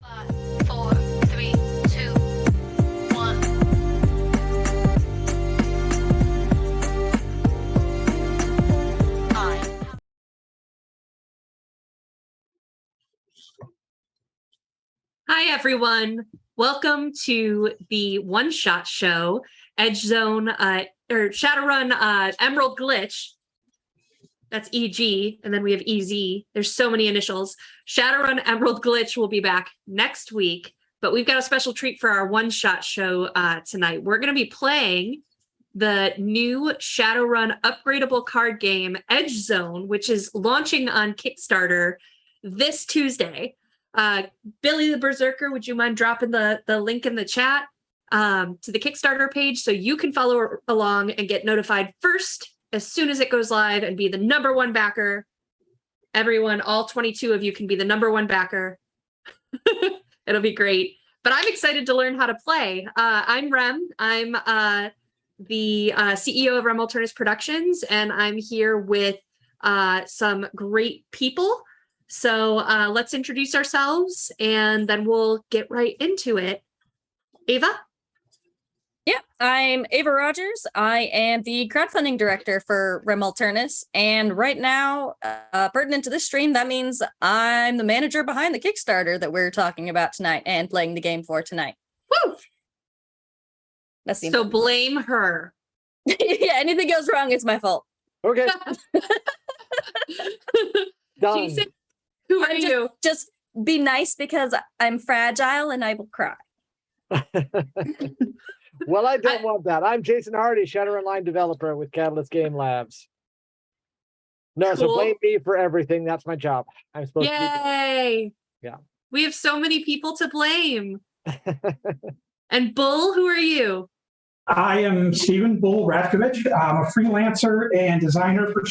5, 4, 3, 2, 1. Hi, everyone. Welcome to the one-shot show, Edgezone, or Shadowrun Emerald Glitch. That's EG, and then we have EZ. There's so many initials. Shadowrun Emerald Glitch will be back next week, but we've got a special treat for our one-shot show tonight. We're going to be playing the new Shadowrun upgradable card game, Edgezone, which is launching on Kickstarter this Tuesday. Billy the Berserker, would you mind dropping the link in the chat to the Kickstarter page so you can follow along and get notified first as soon as it goes live and be the #1 backer. Everyone, all 22 of you can be the #1 backer. It'll be great. But I'm excited to learn how to play. I'm Rem. I'm the CEO of Rem Alternis Productions, and I'm here with some great people. So let's introduce ourselves, and then we'll get right into it. Ava? Yeah, I'm Ava Rogers. I am the crowdfunding director for Rem Alternis, and right now, pertinent to this stream, that means I'm the manager behind the Kickstarter that we're talking about tonight and playing the game for tonight. Woo! That's the So blame her. yeah, anything goes wrong, it's my fault. Okay. Done. Jason, who are you? Just be nice because I'm fragile and I will cry. Well, I don't want that. I'm Jason Hardy, Shadowrun line developer with Catalyst Game Labs. No, so Cool. blame me for everything. That's my job. I'm supposed to Yay! Yeah. We have so many people to blame. And Bull, who are you? I am Stephen Bull Ratkovich. I'm a freelancer and designer for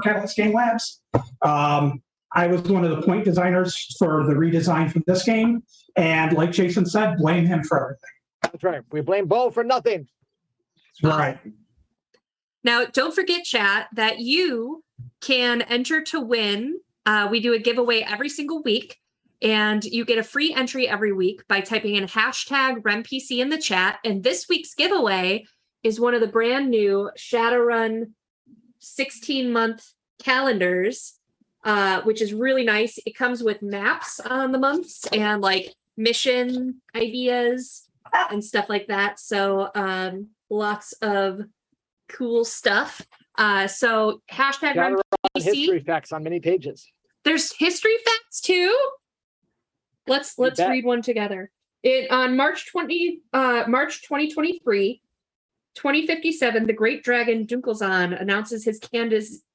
Catalyst Game Labs. I was one of the point designers for the redesign for this game. And like Jason said, blame him for everything. That's right. We blame Bo for nothing. Right. Now, don't forget, chat, that you can enter to win. We do a giveaway every single week, and you get a free entry every week by typing in #RemPC in the chat. And this week's giveaway is one of the brand new Shadowrun 16-month calendars, which is really nice. It comes with maps on the months and like mission ideas and stuff like that. So lots of cool stuff. So Shadowrun history #RemPC. facts on many pages. There's history facts too. Let's bet. read one together. On March 2023, 2057, the Great Dragon Dunkelzahn announces his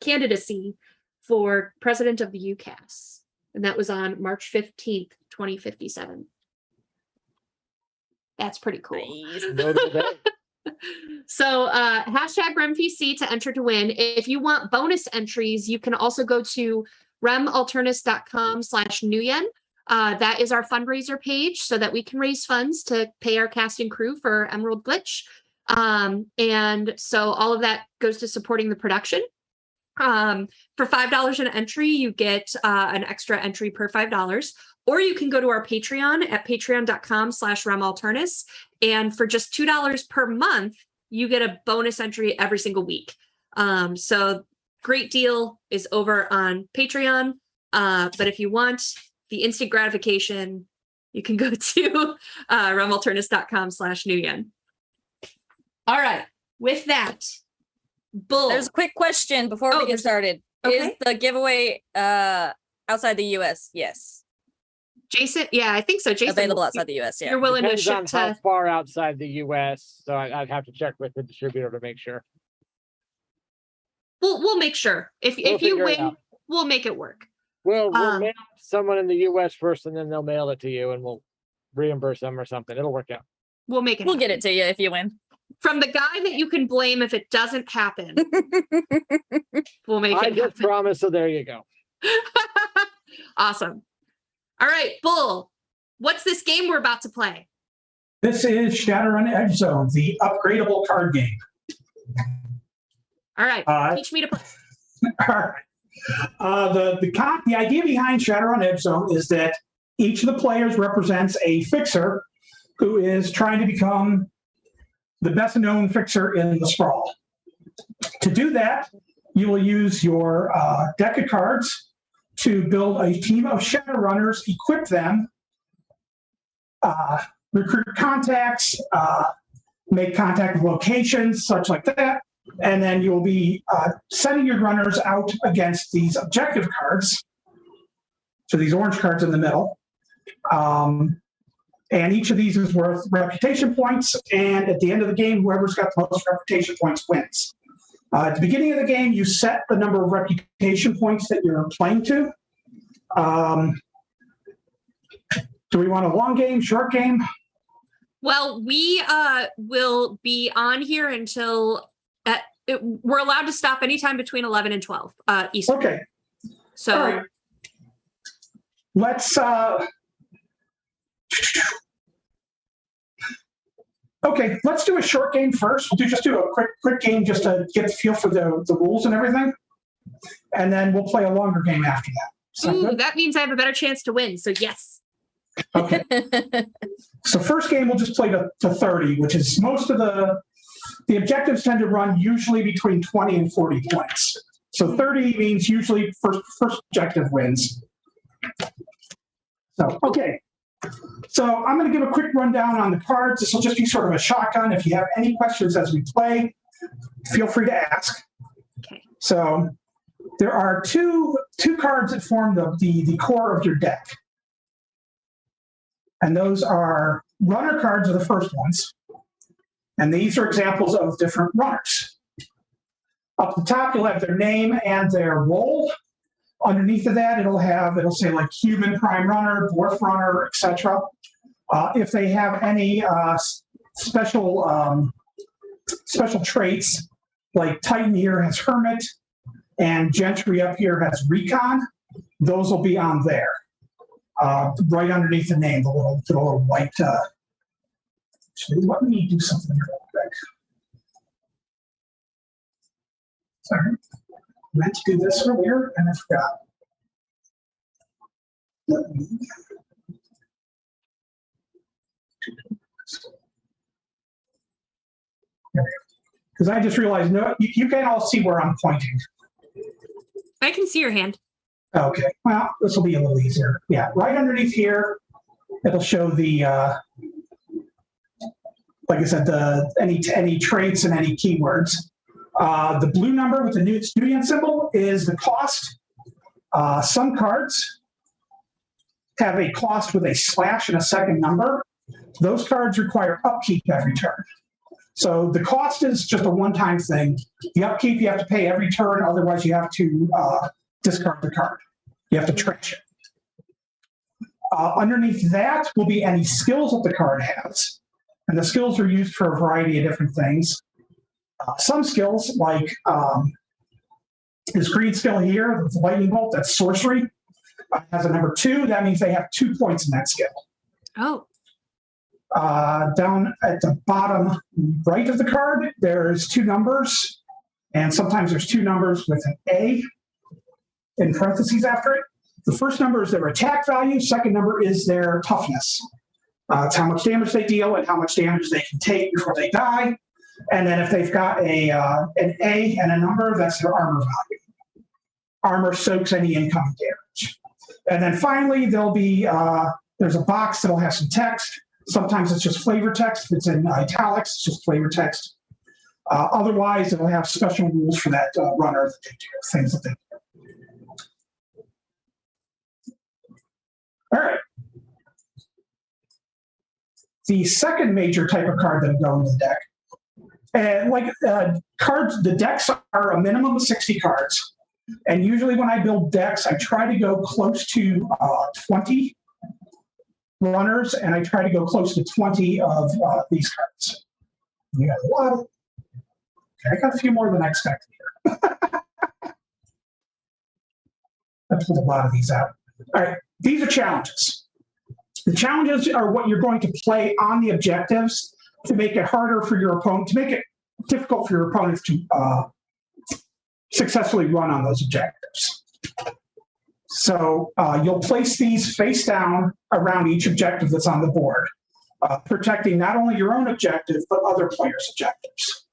candidacy for president of the UCAS. And that was on March 15th, 2057. That's pretty cool. Nice. Notable day. So #RemPC to enter to win. If you want bonus entries, you can also go to remalternis.com/nuyen. That is our fundraiser page so that we can raise funds to pay our cast and crew for Emerald Glitch. And so all of that goes to supporting the production. For $5 an entry, you get an extra entry per $5. Or you can go to our Patreon at patreon.com/remalternis. And for just $2 per month, you get a bonus entry every single week. So great deal is over on Patreon. But if you want the instant gratification, you can go to remalternis.com/nuyen. All right. With that, Bull. There's a quick question before we get started. okay. Is the giveaway outside the US? Yes. Jason, yeah, I think so. Jason, Available outside the US, yeah. you're willing to Depends on ship how to. far outside the U.S., so I'd have to check with the distributor to make sure. We'll make sure. If We'll you figure it win, out. we'll make it work. We'll Um, mail someone in the U.S. first, and then they'll mail it to you, and we'll reimburse them or something. It'll work out. We'll make it. We'll get happen. it to you if you win. From the guy that you can blame if it doesn't happen. We'll make I it just happen. promised, so there you go. Awesome. All right, Bull. What's this game we're about to play? This is Shadowrun Edgezone, the upgradable card game. All right, teach me to play. All right. The idea behind Shadowrun Edgezone is that each of the players represents a fixer who is trying to become the best known fixer in the sprawl. To do that, you will use your deck of cards to build a team of Shadowrunners, equip them, recruit contacts, make contact with locations, such like that. And then you'll be sending your runners out against these objective cards. So these orange cards in the middle. And each of these is worth reputation points. And at the end of the game, whoever's got the most reputation points wins. At the beginning of the game, you set the number of reputation points that you're playing to. Do we want a long game, short game? Well, we will be on here until we're allowed to stop anytime between 11 and 12 Eastern. Okay. So all right. Let's okay, let's do a short game first. We'll just do a quick game just to get the feel for the rules and everything. And then we'll play a longer game after that. ooh, that means I have a better chance to win. So yes. Okay. So first game we'll just play to 30, which is most of the objectives tend to run usually between 20 and 40 points. So 30 means usually first objective wins. So, okay. So I'm going to give a quick rundown on the cards. This will just be sort of a shotgun. If you have any questions as we play, feel free to ask. Okay. So there are two cards that form the core of your deck. And those are runner cards are the first ones. And these are examples of different runners. Up the top, you'll have their name and their role. Underneath of that, it'll say like human prime runner, dwarf runner, etc. If they have any special traits, like Titan here has hermit, and Gentry up here has recon, those will be on there. Right underneath the name, the little white. Actually, let me do something here real quick. Sorry, I meant to do this earlier and I forgot. Let me. Because I just realized, no, you can all see where I'm pointing. I can see your hand. Okay, well, this will be a little easier. Yeah, right underneath here, it'll show the, like I said, any traits and any keywords. The blue number with the new student symbol is the cost. Some cards have a cost with a slash and a second number. Those cards require upkeep every turn. So the cost is just a one-time thing. The upkeep you have to pay every turn, otherwise you have to discard the card. You have to trash it. Underneath that will be any skills that the card has. And the skills are used for a variety of different things. Some skills, like this green skill here, the lightning bolt, that's sorcery, has a number 2. That means they have 2 points in that skill. Oh. Down at the bottom right of the card, there's 2 numbers, and sometimes there's 2 numbers with an A in parentheses after it. The first number is their attack value. Second number is their toughness. It's how much damage they deal and how much damage they can take before they die. And then if they've got an A and a number, that's their armor value. Armor soaks any incoming damage. And then finally, there'll be there's a box that'll have some text. Sometimes it's just flavor text. If it's in italics, it's just flavor text. Otherwise, it'll have special rules for that runner that they do, things that they do. All right. The second major type of card that will go in the deck, cards, the decks are a minimum of 60 cards. And usually when I build decks, I try to go close to 20 runners, and I try to go close to 20 of these cards. You got a lot of, okay, I got a few more than I expected here. I pulled a lot of these out. All right, these are challenges. The challenges are what you're going to play on the objectives to make it harder for your opponent, to make it difficult for your opponents to successfully run on those objectives. So you'll place these face down around each objective that's on the board, protecting not only your own objective, but other players' objectives.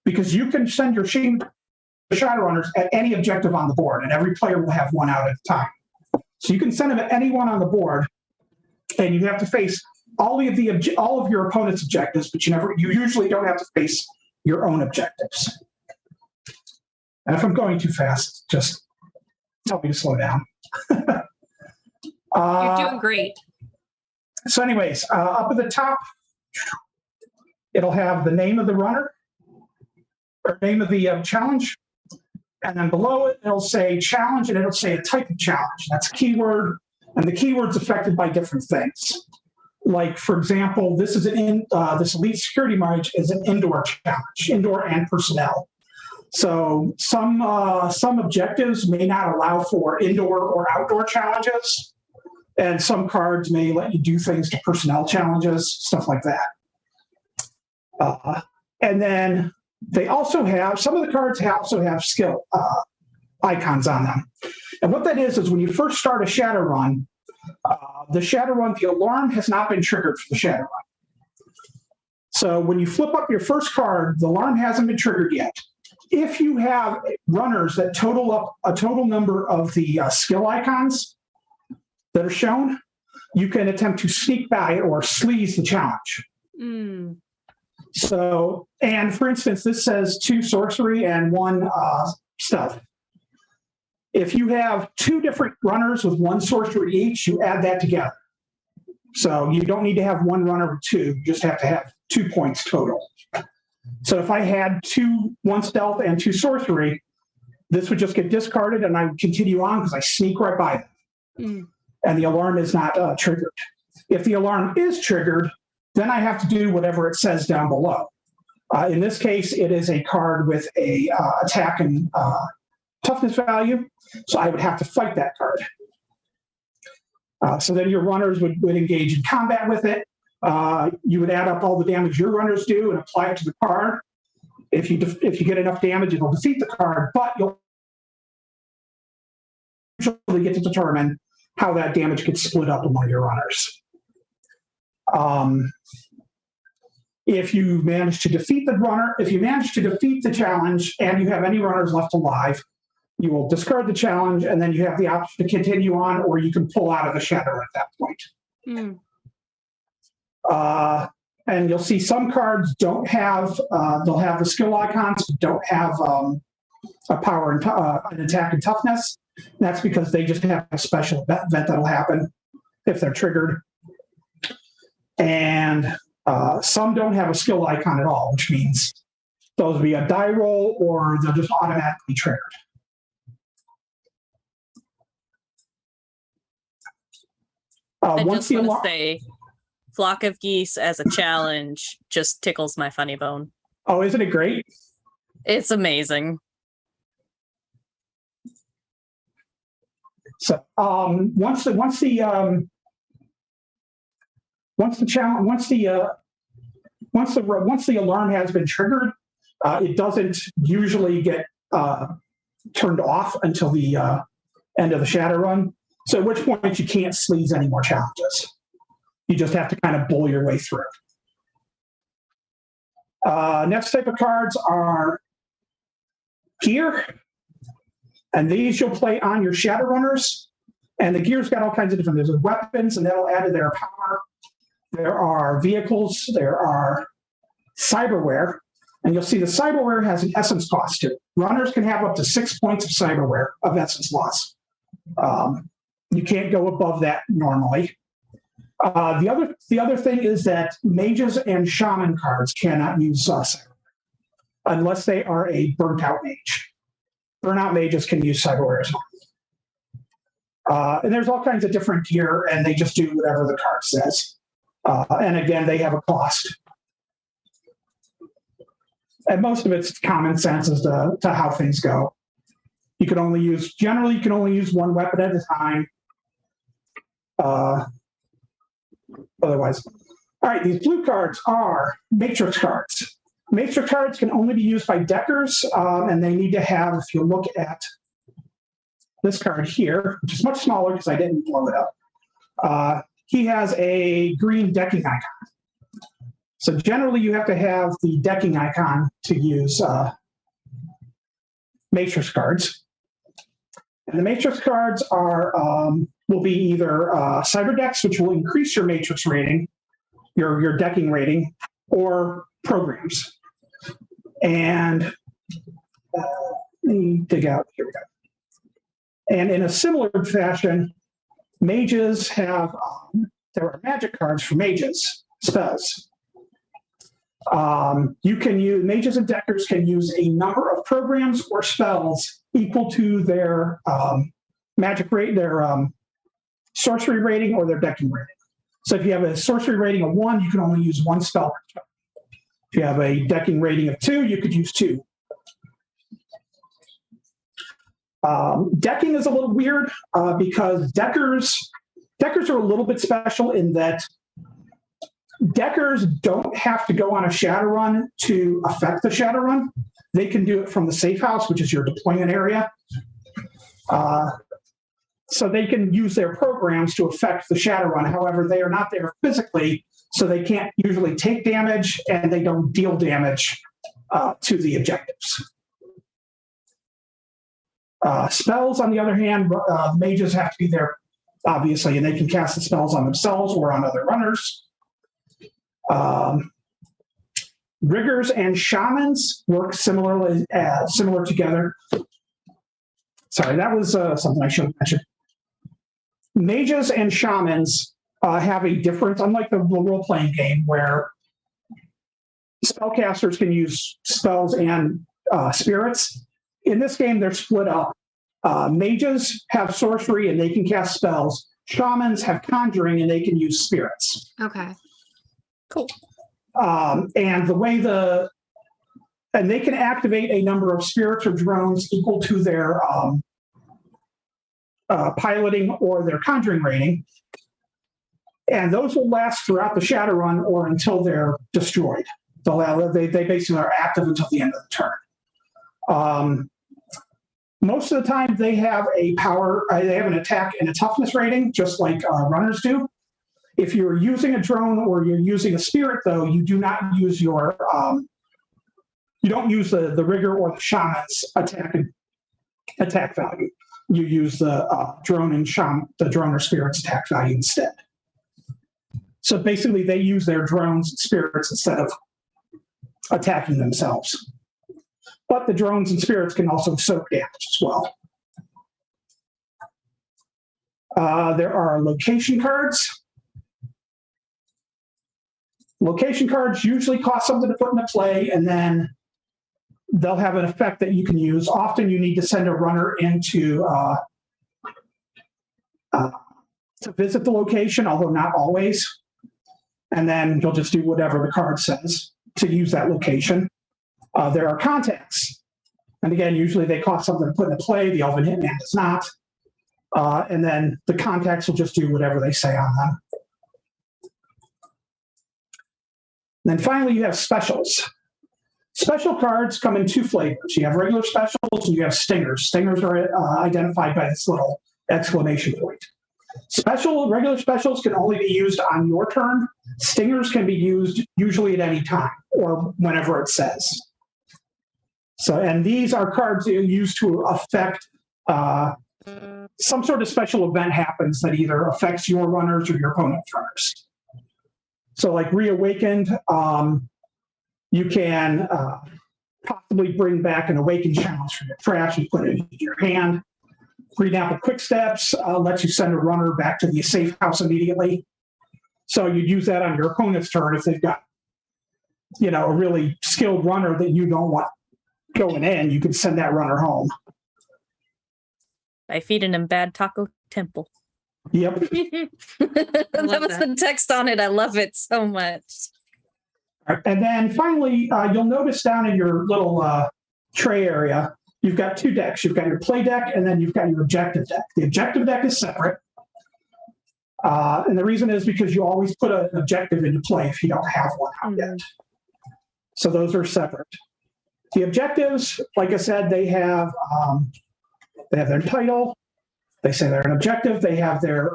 Because you can send your Shadowrunners at any objective on the board, and every player will have one out at a time. So you can send them at anyone on the board, and you have to face all of your opponent's objectives, but you usually don't have to face your own objectives. And if I'm going too fast, just tell me to slow down. You're doing great. So anyways, up at the top, it'll have the name of the runner, or name of the challenge. And then below it, it'll say challenge, and it'll say a type of challenge. That's a keyword, and the keyword's affected by different things. Like, for example, this elite security march is an indoor challenge, indoor and personnel. So some objectives may not allow for indoor or outdoor challenges, and some cards may let you do things to personnel challenges, stuff like that. And then they also have, some of the cards also have skill icons on them. And what that is when you first start a Shadowrun, the alarm has not been triggered for the Shadowrun. So when you flip up your first card, the alarm hasn't been triggered yet. If you have runners that total up a total number of the skill icons that are shown, you can attempt to sneak by or sleaze the challenge. Mm. So, and for instance, this says 2 sorcery and 1 stealth. If you have 2 different runners with 1 sorcery each, you add that together. So you don't need to have 1 runner with 2, you just have to have 2 points total. So if I had 1 stealth and 2 sorcery, this would just get discarded and I would continue on because I sneak right by them. Mm. And the alarm is not triggered. If the alarm is triggered, then I have to do whatever it says down below. In this case, it is a card with a attack and toughness value, so I would have to fight that card. So then your runners would engage in combat with it. You would add up all the damage your runners do and apply it to the card. If you get enough damage, it'll defeat the card, but you'll usually get to determine how that damage gets split up among your runners. If you manage to defeat the challenge and you have any runners left alive, you will discard the challenge, and then you have the option to continue on, or you can pull out of the Shadowrun at that point. Mm. And you'll see some cards don't have, they'll have the skill icons, but don't have a power and an attack and toughness. That's because they just have a special event that'll happen if they're triggered. And some don't have a skill icon at all, which means those will be a die roll or they're just automatically triggered. I just want to say, Flock of Geese as a challenge just tickles my funny bone. Oh, isn't it great? It's amazing. So once the alarm has been triggered, it doesn't usually get turned off until the end of the Shadowrun. So at which point you can't sleaze any more challenges. You just have to kind of bull your way through. Next type of cards are gear. And these you'll play on your Shadowrunners. And the gear's got all kinds of different, there's weapons, and that'll add to their power. There are vehicles, there are cyberware. And you'll see the cyberware has an essence cost to it. Runners can have up to 6 points of cyberware of essence loss. You can't go above that normally. The other thing is that mages and shaman cards cannot use unless they are a burnt out mage. Burnout mages can use cyberware as well. And there's all kinds of different gear, and they just do whatever the card says. And again, they have a cost. And most of it's common sense as to how things go. Generally, you can only use 1 weapon at a time. Otherwise. All right, these blue cards are matrix cards. Matrix cards can only be used by deckers, and they need to have, if you look at this card here, which is much smaller because I didn't blow it up. He has a green decking icon. So generally you have to have the decking icon to use matrix cards. And the matrix cards are will be either cyber decks, which will increase your matrix rating, your decking rating, or programs. And let me dig out, here we go. And in a similar fashion, mages have, there are magic cards for mages, spells. You can use, mages and deckers can use a number of programs or spells equal to their magic rate, their sorcery rating or their decking rating. So if you have a sorcery rating of 1, you can only use 1 spell per spell. If you have a decking rating of 2, you could use 2. Decking is a little weird because deckers are a little bit special in that deckers don't have to go on a Shadowrun to affect the Shadowrun. They can do it from the safe house, which is your deployment area. So they can use their programs to affect the Shadowrun. However, they are not there physically, so they can't usually take damage and they don't deal damage to the objectives. Spells, on the other hand, mages have to be there, obviously, and they can cast the spells on themselves or on other runners. Riggers and shamans work similar together. Sorry, that was something I should have mentioned. Mages and shamans have a difference, unlike the role-playing game where spellcasters can use spells and spirits. In this game, they're split up. Mages have sorcery and they can cast spells. Shamans have conjuring and they can use spirits. Okay. Cool. And the way and they can activate a number of spirits or drones equal to their piloting or their conjuring rating. And those will last throughout the Shadowrun or until they're destroyed. They basically are active until the end of the turn. Most of the time they have they have an attack and a toughness rating, just like runners do. If you're using a drone or you're using a spirit, though, you do not use your, you don't use the rigger or the shaman's attack value. You use the drone or spirit's attack value instead. So basically they use their drones and spirits instead of attacking themselves. But the drones and spirits can also soak damage as well. There are location cards. Location cards usually cost something to put into play, and then they'll have an effect that you can use. Often you need to send a runner into to visit the location, although not always. And then you'll just do whatever the card says to use that location. There are contacts. And again, usually they cost something to put into play. The Elven Hitman does not. And then the contacts will just do whatever they say on them. And then finally, you have specials. Special cards come in 2 flavors. You have regular specials and you have stingers. Stingers are identified by this little exclamation point. Regular specials can only be used on your turn. Stingers can be used usually at any time or whenever it says. So, and these are cards that are used to affect some sort of special event happens that either affects your runners or your opponent's runners. So like Reawakened, you can possibly bring back an Awakened challenge from your trash and put it in your hand. Green Apple Quick Steps lets you send a runner back to the safe house immediately. So you'd use that on your opponent's turn if they've got, a really skilled runner that you don't want going in, you can send that runner home. By feeding him bad Taco Temple. Yep. That was the text on it. I love it so much. And then finally, you'll notice down in your little tray area, you've got 2 decks. You've got your play deck, and then you've got your objective deck. The objective deck is separate. And the reason is because you always put an objective into play if you don't have one out yet. So those are separate. The objectives, like I said, they have their title, They say they're an objective. They have their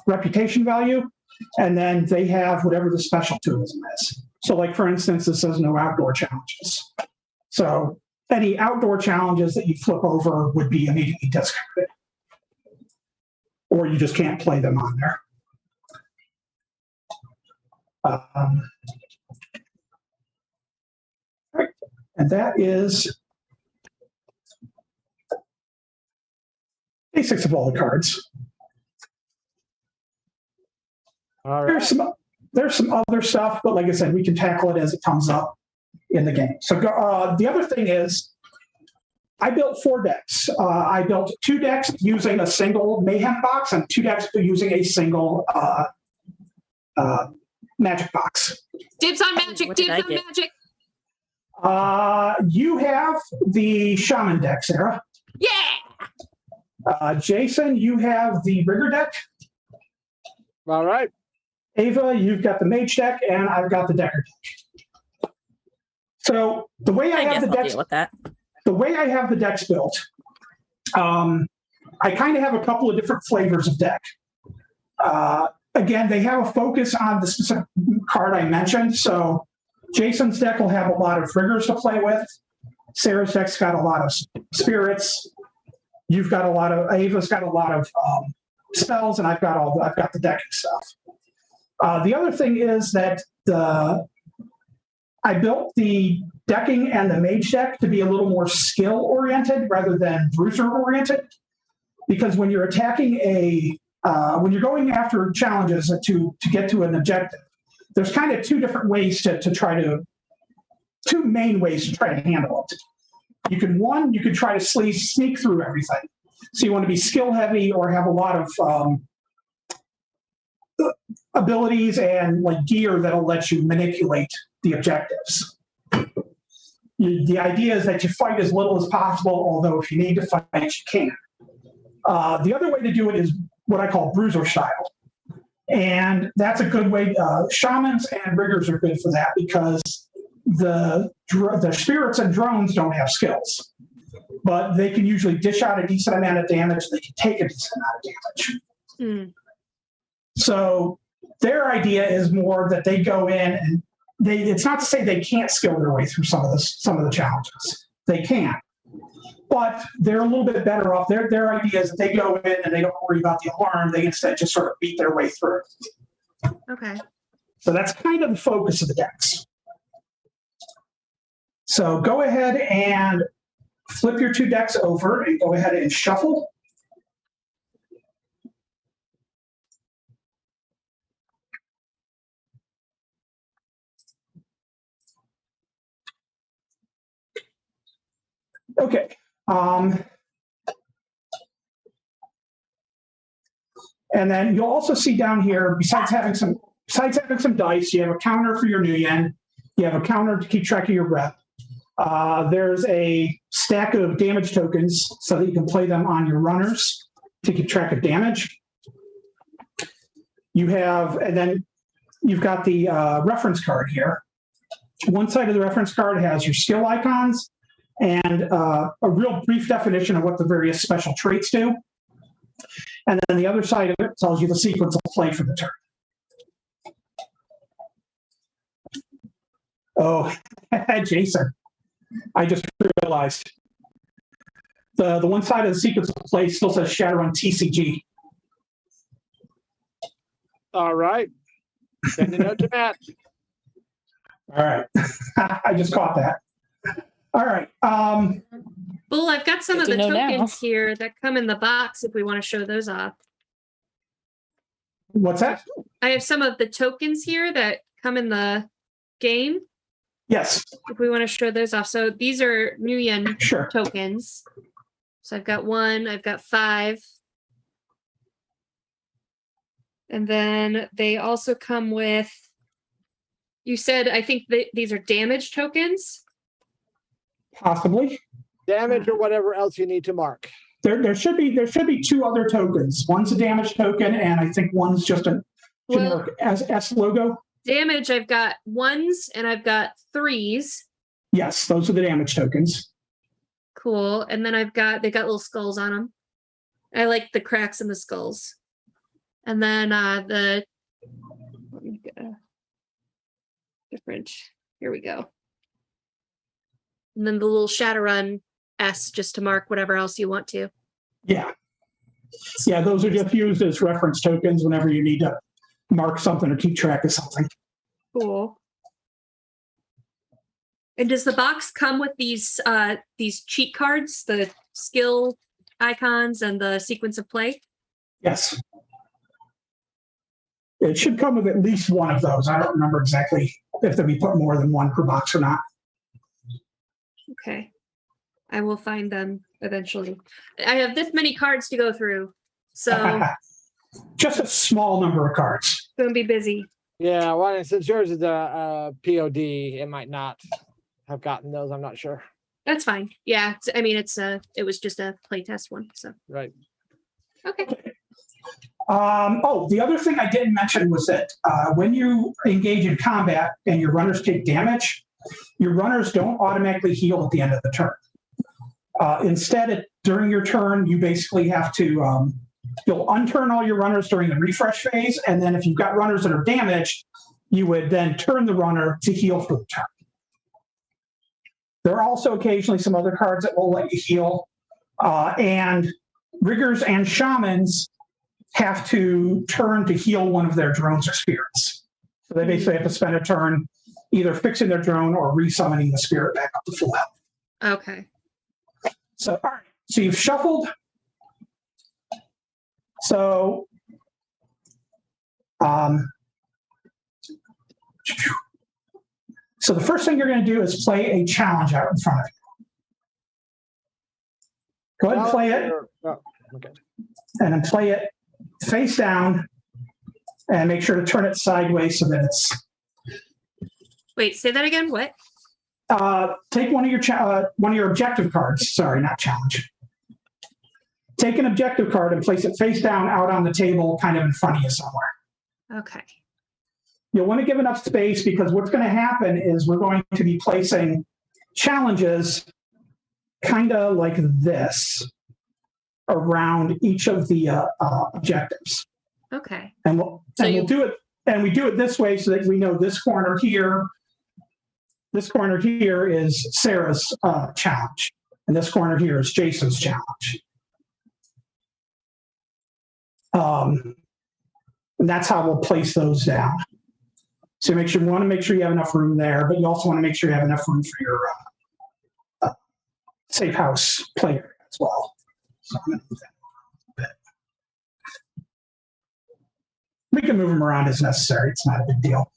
reputation value, and then they have whatever the special tourism is. So, like for instance, this says no outdoor challenges. So any outdoor challenges that you flip over would be immediately discarded, or you just can't play them on there. Right. And that is basics of all the cards. All right. There's some other stuff, but like I said, we can tackle it as it comes up in the game. So the other thing is, I built 4 decks. I built 2 decks using a single Mayhem box and 2 decks using a single Magic box. Dibs on magic. What did Dibs I on get? magic. You have the Shaman deck, Sarah. Yeah. Jason, you have the Rigger deck. All right. Ava, you've got the Mage deck, and I've got the Decker deck. So the way I have guess the I'll decks, deal with that. the way I have the decks built, I kind of have a couple of different flavors of deck. Again, they have a focus on the specific card I mentioned. So Jason's deck will have a lot of Riggers to play with. Sarah's deck's got a lot of spirits. You've got a lot of, Ava's got a lot of spells, and I've got the decking stuff. The other thing is that I built the decking and the mage deck to be a little more skill oriented rather than bruiser oriented, because when you're attacking when you're going after challenges to get to an objective, there's kind of 2 different ways to try to, 2 main ways to try to handle it. You could try to sneak through everything. So you want to be skill heavy or have a lot of abilities and like gear that'll let you manipulate the objectives. The idea is that you fight as little as possible, although if you need to fight, you can. The other way to do it is what I call bruiser style. And that's a good way. Shamans and Riggers are good for that because the spirits and drones don't have skills, but they can usually dish out a decent amount of damage. They can take a decent amount of damage. So their idea is more that they go in and it's not to say they can't skill their way through some of the challenges. They can, but they're a little bit better off. Their idea is that they go in and they don't worry about the alarm. They instead just sort of beat their way through. Okay. So that's kind of the focus of the decks. So go ahead and flip your 2 decks over and go ahead and shuffle. Okay. And then you'll also see down here, besides having some dice, you have a counter for your new yen. You have a counter to keep track of your rep. There's a stack of damage tokens so that you can play them on your runners to keep track of damage. And then you've got the reference card here. One side of the reference card has your skill icons and a real brief definition of what the various special traits do. And then the other side of it tells you the sequence of play for the turn. Oh, Jason, I just realized the one side of the sequence of play still says Shadowrun TCG. All right. Send a note to Matt. All right. I just caught that. All right. Bull, I've got some Good of to the know tokens now. here that come in the box if we want to show those off. What's that? I have some of the tokens here that come in the game Yes, if we want to show those off. So these are Nguyen sure. tokens. So I've got 1, I've got 5. And then they also come with, you said, I think these are damage tokens. Possibly. Damage or whatever else you need to mark. There should be 2 other tokens. One's a damage token, and I think one's just a generic S logo. Damage, I've got 1s and I've got 3s. Yes, those are the damage tokens. Cool. And then they got little skulls on them. I like the cracks in the skulls. And then let me get a different. Here we go. And then the little Shadowrun S just to mark whatever else you want to. Yeah. Yeah, those are just used as reference tokens whenever you need to mark something or keep track of something. Cool. And does the box come with these cheat cards, the skill icons and the sequence of play? Yes. It should come with at least one of those. I don't remember exactly if we put more than one per box or not. Okay. I will find them eventually. I have this many cards to go through, so just a small number of cards. it's gonna be busy. Yeah, well, since yours is a POD, it might not have gotten those. I'm not sure. That's fine. Yeah, I mean, it was just a playtest one, so Right. okay. The other thing I didn't mention was that when you engage in combat and your runners take damage, your runners don't automatically heal at the end of the turn. Instead, during your turn, you basically have to, you'll unturn all your runners during the refresh phase, and then if you've got runners that are damaged, you would then turn the runner to heal for the turn. There are also occasionally some other cards that will let you heal, and riggers and shamans have to turn to heal one of their drones or spirits. So they basically have to spend a turn either fixing their drone or resummoning the spirit back up to full health. Okay. So, all right. So you've shuffled. So, so the first thing you're going to do is play a challenge out in front of you. Go ahead and play it. Oh, okay. And then play it face down and make sure to turn it sideways so that it's. Wait, say that again. What? Take one of your objective cards. Sorry, not challenge. Take an objective card and place it face down out on the table, kind of in front of you somewhere. Okay. You'll want to give enough space because what's going to happen is we're going to be placing challenges kind of like this around each of the objectives. Okay. And we'll do it. And we do it this way so that we know this corner here. This corner here is Sarah's challenge, and this corner here is Jason's challenge. And that's how we'll place those down. So you want to make sure you have enough room there, but you also want to make sure you have enough room for your safe house player as well. So I'm going to move that a bit. We can move them around as necessary. It's not a big deal.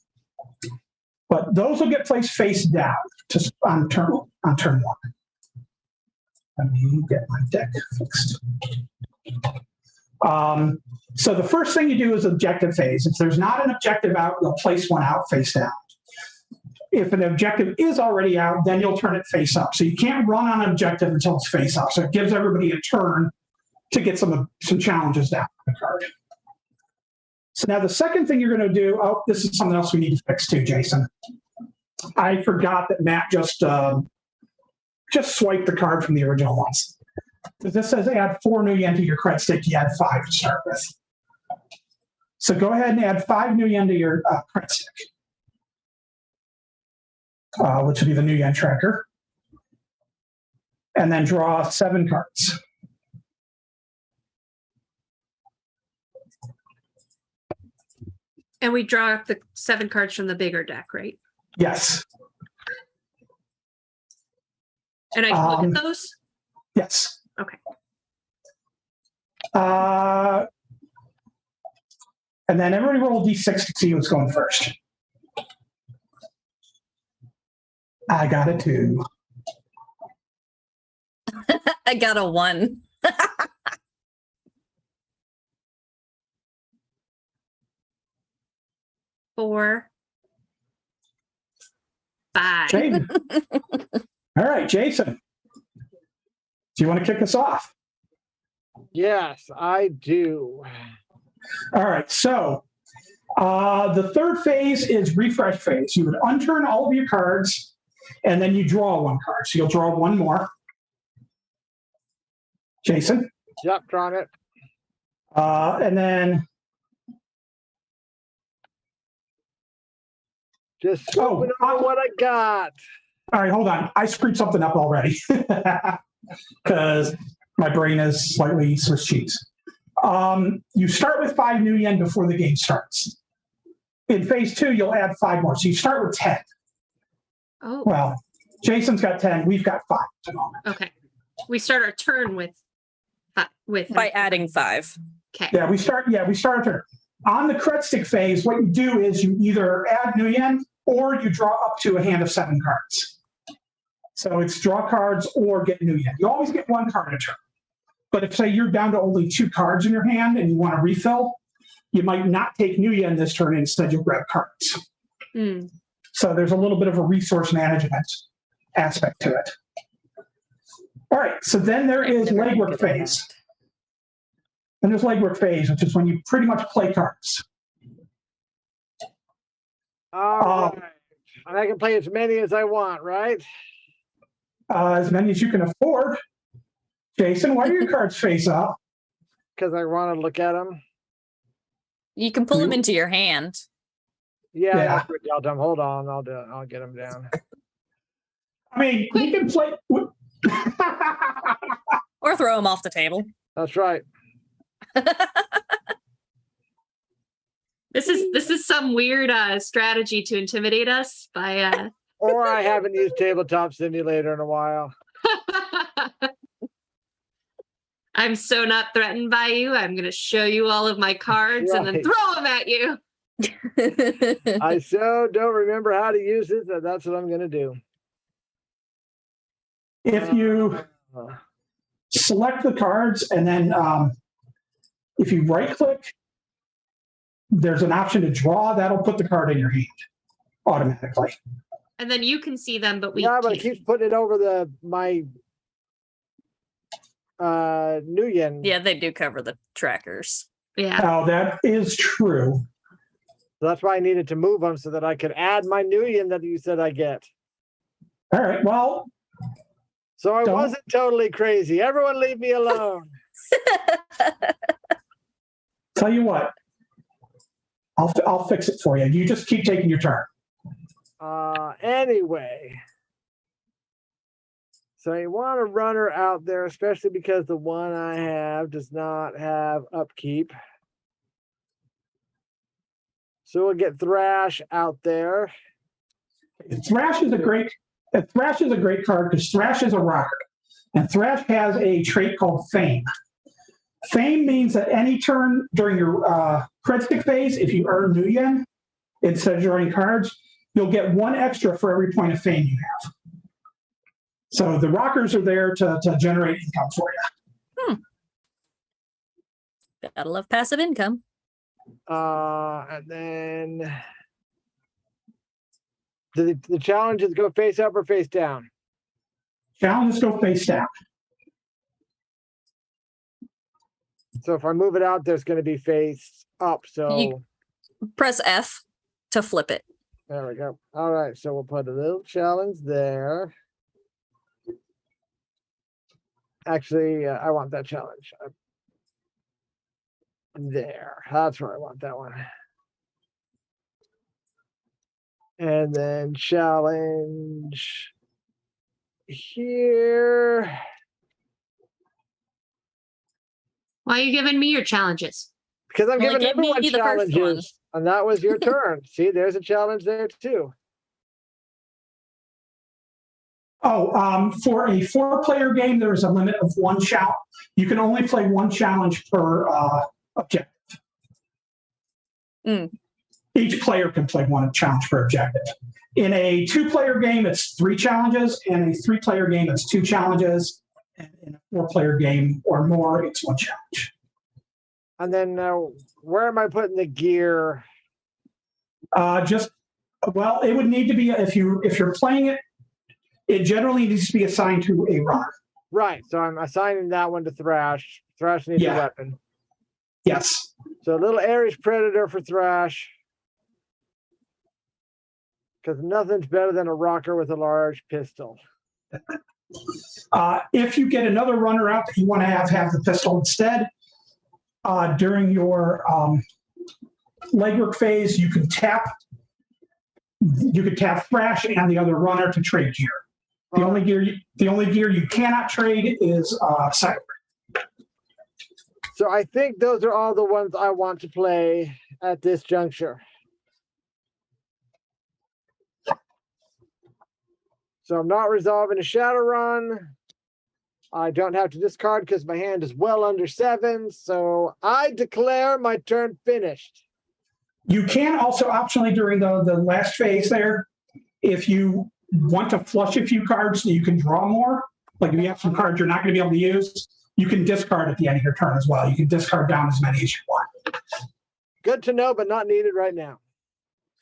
But those will get placed face down just on turn one. Let me get my deck fixed. So the first thing you do is objective phase. If there's not an objective out, you'll place one out face down. If an objective is already out, then you'll turn it face up. So you can't run on an objective until it's face up. So it gives everybody a turn to get some challenges down on the card. So now the second thing you're going to do, this is something else we need to fix too, Jason. I forgot that Matt just swiped the card from the original ones. This says add 4 new yen to your credit stick. You add 5 to start with. So go ahead and add 5 new yen to your credit stick, which will be the new yen tracker. And then draw 7 cards. And we draw the 7 cards from the bigger deck, right? Yes. And I can look at those? Yes. Okay. And then everybody roll D6 to see who's going first. I got a 2. I got a 1. 4, 5. Jaden. All right, Jason. Do you want to kick us off? Yes, I do. All right, so the third phase is refresh phase. You would unturn all of your cards, and then you draw 1 card. So you'll draw 1 more. Jason? Yep, drawn it. And then, Just swooping over what I got. all right, hold on. I screwed something up already because my brain is slightly Swiss cheese. You start with 5 new yen before the game starts. In phase 2, you'll add 5 more. So you start with 10. Oh, Well, Jason's got 10. We've got 5 at the moment. okay. We start our turn with By adding 5. Okay. Yeah, we start our turn. On the cred stick phase, what you do is you either add new yen or you draw up to a hand of 7 cards. So it's draw cards or get new yen. You always get 1 card a turn. But if, say, you're down to only 2 cards in your hand and you want to refill, you might not take new yen this turn. Instead, you'll grab cards. Mm. So there's a little bit of a resource management aspect to it. All right, so then there is legwork phase. And there's legwork phase, which is when you pretty much play cards. All right. And I can play as many as I want, right? As many as you can afford. Jason, why do your cards face up? Because I want to look at them. You can pull them into your hand. Yeah. Yeah. That's what y'all done. Hold on. I'll do it. I'll get them down. I mean, you can play. Or throw them off the table. That's right. This is some weird strategy to intimidate us by. Or I haven't used Tabletop Simulator in a while. I'm so not threatened by you. I'm going to show you all of my cards and then Right. throw them at you. I so don't remember how to use it, but that's what I'm going to do. If you select the cards and then if you right click, there's an option to draw. That'll put the card in your hand automatically. And then you can see them, but we Yeah, but it can't. keeps putting it over my new yen. Yeah, they do cover the trackers. Yeah. Now, that is true. So that's why I needed to move them so that I could add my new yen that you said I get. All right, well, So I Don't- wasn't totally crazy. Everyone leave me alone. tell you what. I'll fix it for you. You just keep taking your turn. Anyway. So you want a runner out there, especially because the one I have does not have upkeep. So we'll get Thrash out there. Thrash is a great card because Thrash is a rocker. And Thrash has a trait called Fame. Fame means that any turn during your cred stick phase, if you earn new yen instead of drawing cards, you'll get 1 extra for every point of fame you have. So the rockers are there to generate income for you. Gotta love passive income. And then the challenges go face up or face down. Challenges go face down. So if I move it out, there's going to be face up. So Press F to flip it. there we go. All right. So we'll put a little challenge there. Actually, I want that challenge. There. That's where I want that one. And then challenge here. Why are you giving me your challenges? Because I'm Well, it giving gave me everyone the first one. challenges. And that was your turn. See, there's a challenge there too. Oh, for a 4-player game, there is a limit of 1 challenge. You can only play 1 challenge per objective. Each player can play 1 challenge per objective. In a 2-player game, it's 3 challenges. In a 3-player game, it's 2 challenges. And in a 4-player game or more, it's 1 challenge. And then where am I putting the gear? Well, it would need to be if you're playing it. It generally needs to be assigned to a runner. Right. So I'm assigning that one to Thrash. Thrash needs a Yeah. weapon. Yes. So a little Aries Predator for Thrash. Because nothing's better than a rocker with a large pistol. If you get another runner out that you want to have the pistol instead, during your legwork phase, you can tap Thrash and the other runner to trade gear. The only gear you cannot trade is Cyber. So I think those are all the ones I want to play at this juncture. So I'm not resolving a Shadowrun. I don't have to discard because my hand is well under 7. So I declare my turn finished. You can also optionally during the last phase there, if you want to flush a few cards so you can draw more, like if you have some cards you're not going to be able to use, you can discard at the end of your turn as well. You can discard down as many as you want. Good to know, but not needed right now.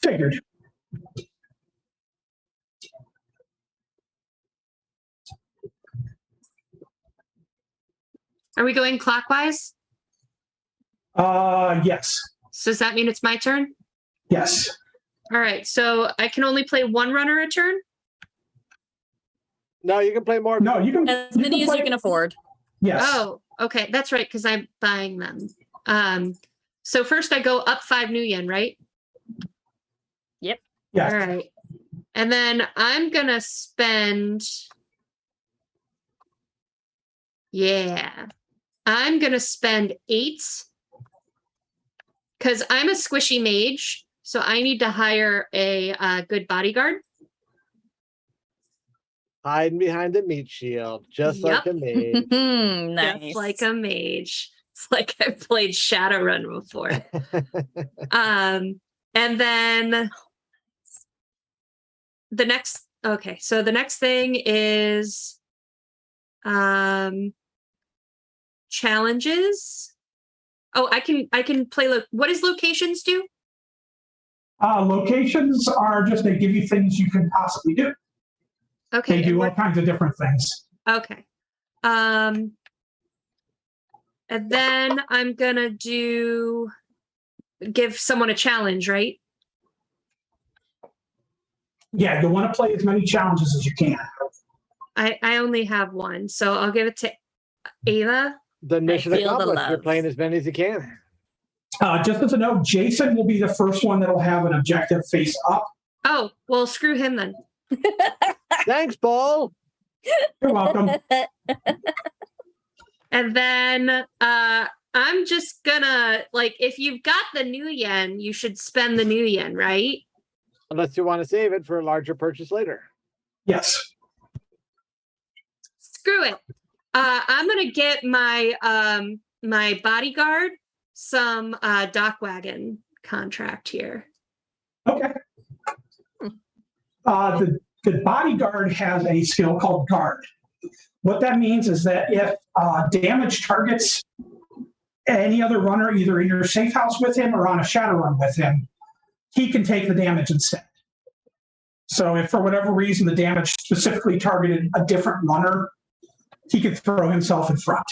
Figured. Are we going clockwise? Yes. So does that mean it's my turn? Yes. All right. So I can only play one runner a turn? No, you can play more. No, you can. As many as you can afford. Yes. Oh, okay. That's right, because I'm buying them. So first I go up 5 new yen, right? Yep. Yes. All right. And then I'm going to spend... Yeah. I'm going to spend 8 because I'm a squishy mage. So I need to hire a good bodyguard. Hiding behind the meat shield, just like a mage. Nice. Just like a mage. It's like I've played Shadowrun before. And then the next, okay, so the next thing is challenges. Oh, I can play, what does locations do? Locations are just, they give you things you can possibly do. Okay. They do all kinds of different things. Okay. And then I'm gonna give someone a challenge, right? Yeah, you want to play as many challenges as you can. I only have one, so I'll give it to Ava. The mission feel the accomplished. You're love. playing as many as you can. Just as a note, Jason will be the first one that'll have an objective face up. Oh, well, screw him then. Thanks, Paul. You're welcome. And then I'm just gonna, like, if you've got the new yen, you should spend the new yen, right? Unless you want to save it for a larger purchase later. Yes. Screw it. I'm gonna get my my bodyguard some dock wagon contract here. Okay. The bodyguard has a skill called guard. What that means is that if damage targets any other runner, either in your safe house with him or on a Shadowrun with him, he can take the damage instead. So if for whatever reason the damage specifically targeted a different runner, he could throw himself in front.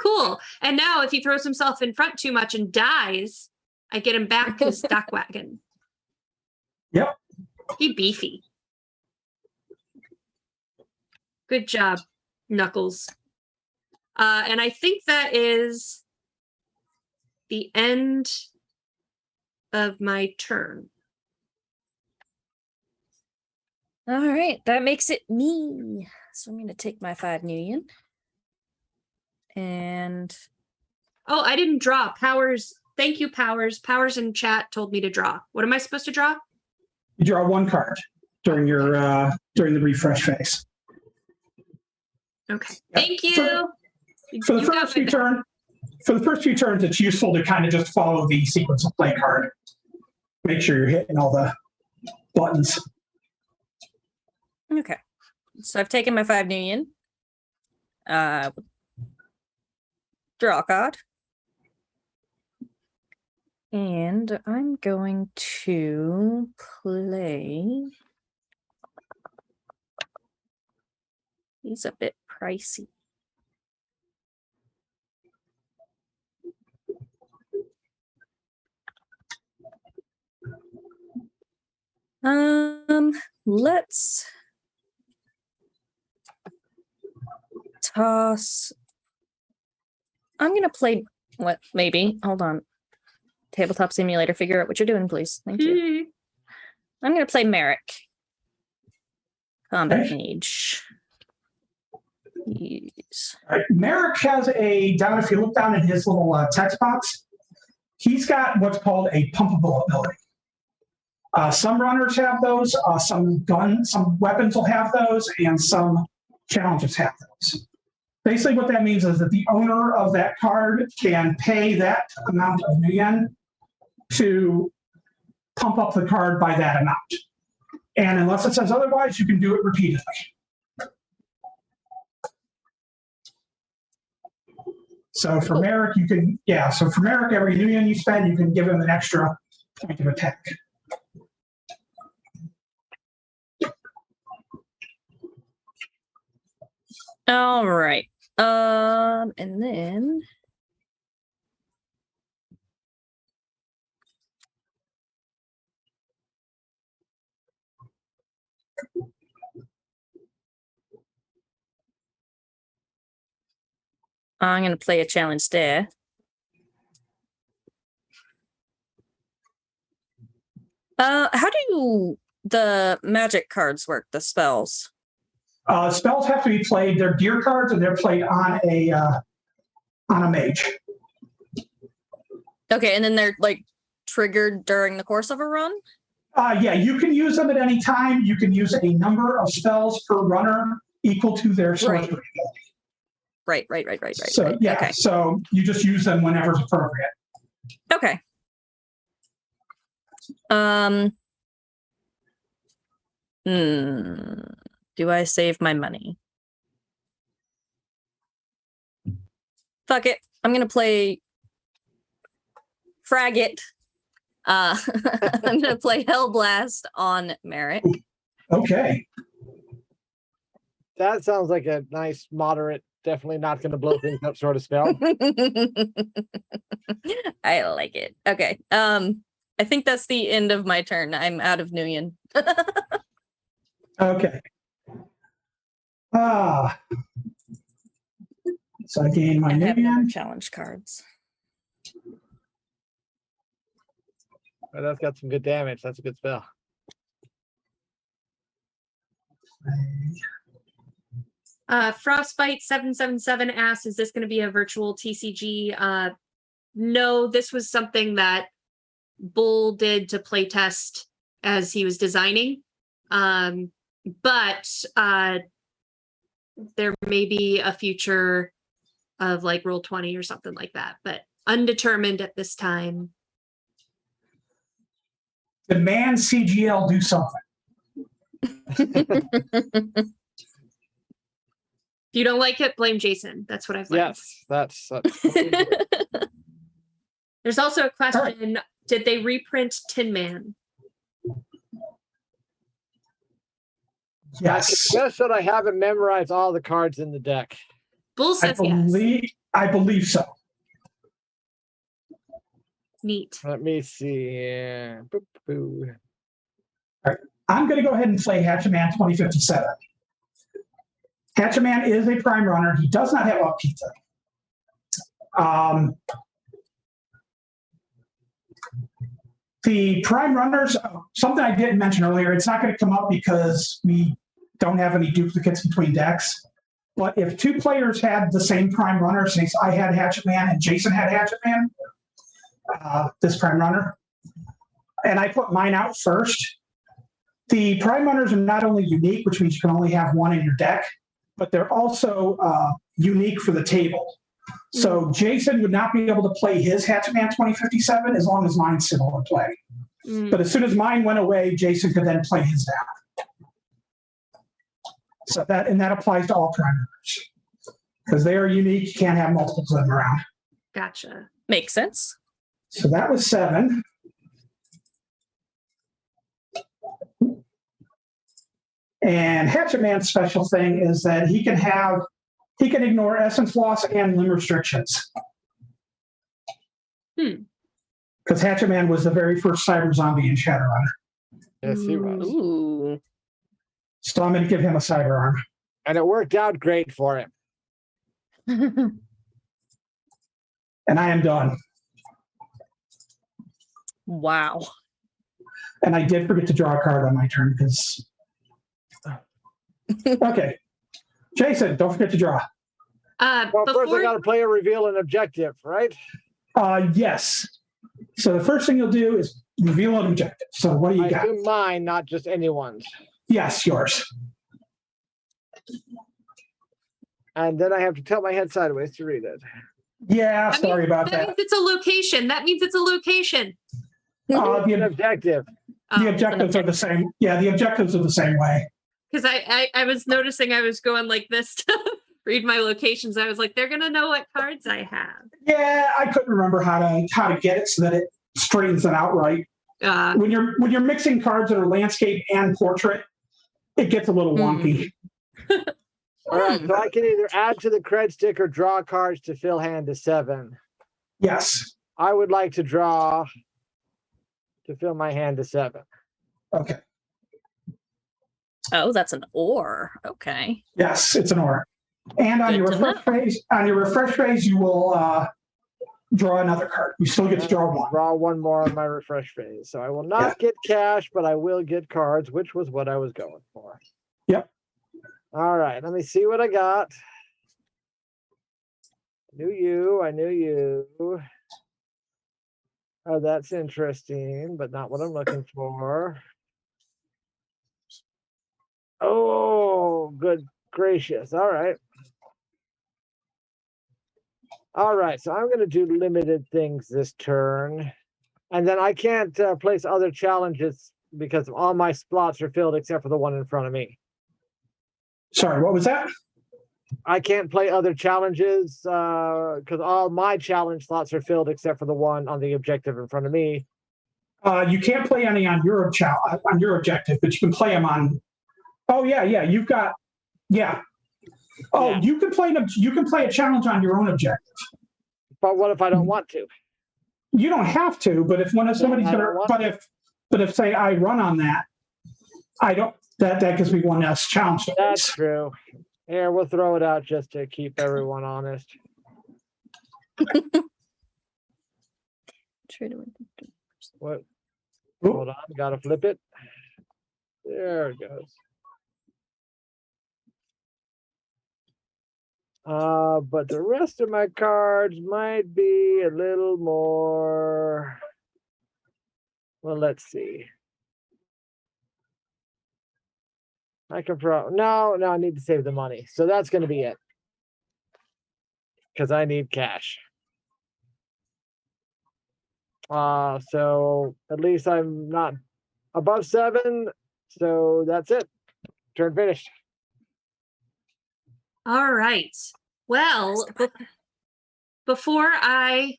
Cool. And now if he throws himself in front too much and dies, I get him back his dock wagon. Yep. He beefy. Good job, Knuckles. And I think that is the end of my turn. All right, that makes it me. So I'm going to take my 5 new yen. And Oh, I didn't draw. Powers. Thank you, Powers. Powers in chat told me to draw. What am I supposed to draw? You draw 1 card during your during the refresh phase. Okay. Yep. Thank you. For the You first got few my- turns, it's useful to kind of just follow the sequence of play card. Make sure you're hitting all the buttons. okay. So I've taken my 5 new yen. Draw a card. And I'm going to play. He's a bit pricey. Let's toss. I'm gonna play What? Maybe. Hold on. Tabletop simulator. Figure out what you're doing, please. Thank you. I'm going to play Merrick. Combat mage. Yes. All right. Merrick has if you look down in his little text box, he's got what's called a pumpable ability. Some runners have those, some weapons will have those, and some challenges have those. Basically what that means is that the owner of that card can pay that amount of yen to pump up the card by that amount. And unless it says otherwise, you can do it repeatedly. So for Merrick, for Merrick, every new yen you spend, you can give him an extra point of attack. All right. And then I'm going to play a challenge there. How do the magic cards work, the spells? Spells have to be played. They're gear cards, and they're played on a mage. Okay, and then they're like triggered during the course of a run? Yeah, you can use them at any time. You can use a number of spells per runner equal to their sorcery ability. Right. So Okay. So you just use them whenever it's appropriate. Okay. Do I save my money? Fuck it. I'm gonna play Fragget. I'm gonna play Hellblast on Merrick. Okay. That sounds like a nice, moderate, definitely not going to blow things up sort of spell. I like it. Okay. I think that's the end of my turn. I'm out of Nuyen. Okay. So I gain my I have another Nuyen. challenge cards. Well, that's got some good damage. That's a good spell. Frostbite 777 asks, is this going to be a virtual TCG? No, this was something that Bull did to playtest as he was designing. But there may be a future of like Roll20 or something like that, but undetermined at this time. Demand CGL do something. If you don't like it, blame Jason. That's what I've learned. Yes, that's There's also a question, did they reprint Tin Man? Yes. Just that I haven't memorized all the cards in the deck. Bull says yes. I believe so. Neat. Let me see. All right. I'm going to go ahead and play Hatchaman 2057. Hatchaman is a prime runner. He does not have upkeep. The prime runners, something I didn't mention earlier, it's not going to come up because we don't have any duplicates between decks. But if two players had the same prime runner, say I had Hatchetman and Jason had Hatchetman, this prime runner, and I put mine out first, the prime runners are not only unique, which means you can only have one in your deck, but they're also unique for the table. So Jason would not be able to play his Hatchetman 2057 as long as mine's still in play. But as soon as mine went away, Jason could then play his down. So that applies to all prime runners. Because they are unique, you can't have multiples of them around. Gotcha. Makes sense. So that was 7. And Hatchetman's special thing is that he can ignore essence loss and limb restrictions. Because Hatchetman was the very first cyber zombie in Shadowrun. Yes, he was. Ooh. So I'm going to give him a cyber arm. And it worked out great for him. And I am done. Wow. And I did forget to draw a card on my turn because. Okay. Jason, don't forget to draw. Well, first I got to play a reveal an objective, right? Yes. So the first thing you'll do is reveal an objective. So what do you I got? assume mine, not just anyone's. Yes, yours. And then I have to tilt my head sideways to read it. Yeah, sorry about That that. means it's a location. That means it's a location. An objective. The objectives are the same. Yeah, the objectives are the same way. Because I was noticing I was going like this to read my locations. I was like, they're gonna know what cards I have. Yeah, I couldn't remember how to get it so that it straightens it out right. When you're mixing cards that are landscape and portrait, it gets a little wonky. All right, so I can either add to the cred stick or draw cards to fill hand to 7. Yes. I would like to draw to fill my hand to 7. Okay. Oh, that's an or. Okay. Yes, it's an or. And on Good your to refresh phase, you will draw another card. You still get to draw one. Draw one more on my refresh phase. So I will not get cash, but I will get cards, which was what I was going for. Yep. All right, let me see what I got. I knew you. Oh, that's interesting, but not what I'm looking for. Oh, good gracious. All right. All right, so I'm going to do limited things this turn. And then I can't place other challenges because all my slots are filled except for the one in front of me. Sorry, what was that? I can't play other challenges because all my challenge slots are filled except for the one on the objective in front of me. You can't play any on your objective, but you can play them on. Oh yeah, you've got. Yeah. Oh, yeah. You can play a challenge on your own objective. But what if I don't want to? You don't have to, but if somebody's gonna, but if say I run on that, I don't. That gives me one less challenge. That's true. Here, we'll throw it out just to keep everyone honest. What? Hold on, gotta flip it. There it goes. But the rest of my cards might be a little more. Well, let's see. I can no, I need to save the money. So that's going to be it. Because I need cash. So at least I'm not above 7. So that's it. Turn finished. All right. Well, before I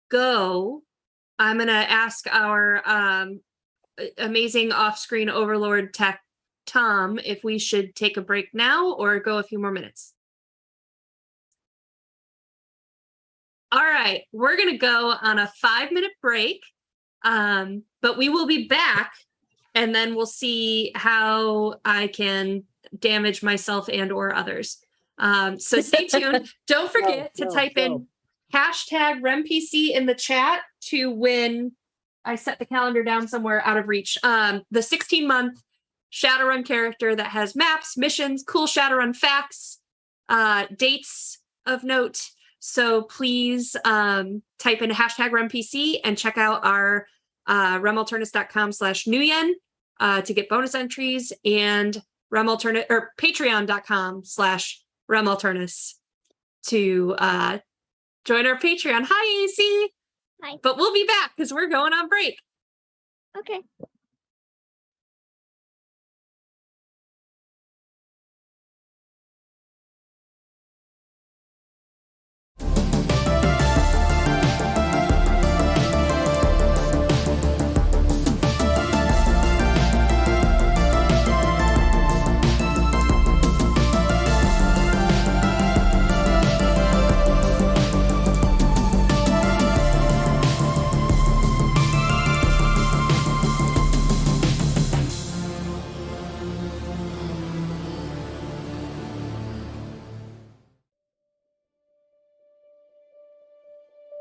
go, I'm going to ask our amazing off-screen overlord tech, Tom, if we should take a break now or go a few more minutes. All right, we're going to go on a 5-minute break, but we will be back, and then we'll see how I can damage myself and or others. So stay tuned. Don't forget to type in hashtag RemPC in the chat to win. I set the calendar down somewhere out of reach. The 16-month Shadowrun character that has maps, missions, cool Shadowrun facts, dates of note. So please type in hashtag RemPC and check out our remalternis.com/Nuyen to get bonus entries, and patreon.com/remalternis to join our Patreon. Hi, AC. Hi. But we'll be back because we're going on break. Okay.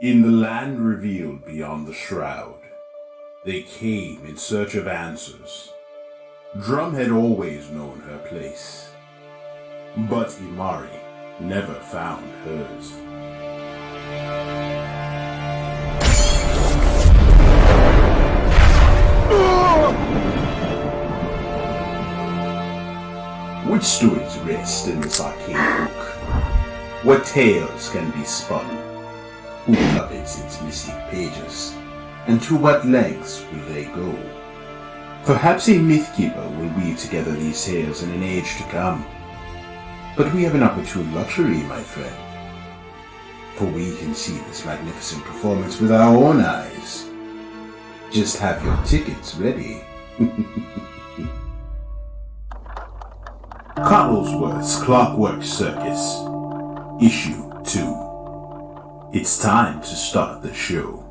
In the land revealed beyond the shroud, they came in search of answers. Drum had always known her place, but Imari never found hers. Which stories rest in this arcane book? What tales can be spun? Who covets its mystic pages? And to what lengths will they go? Perhaps a mythkeeper will weave together these tales in an age to come. But we have an opportune luxury, my friend. For we can see this magnificent performance with our own eyes. Just have your tickets ready. Cobblesworth's Clockwork Circus, Issue 2. It's time to start the show.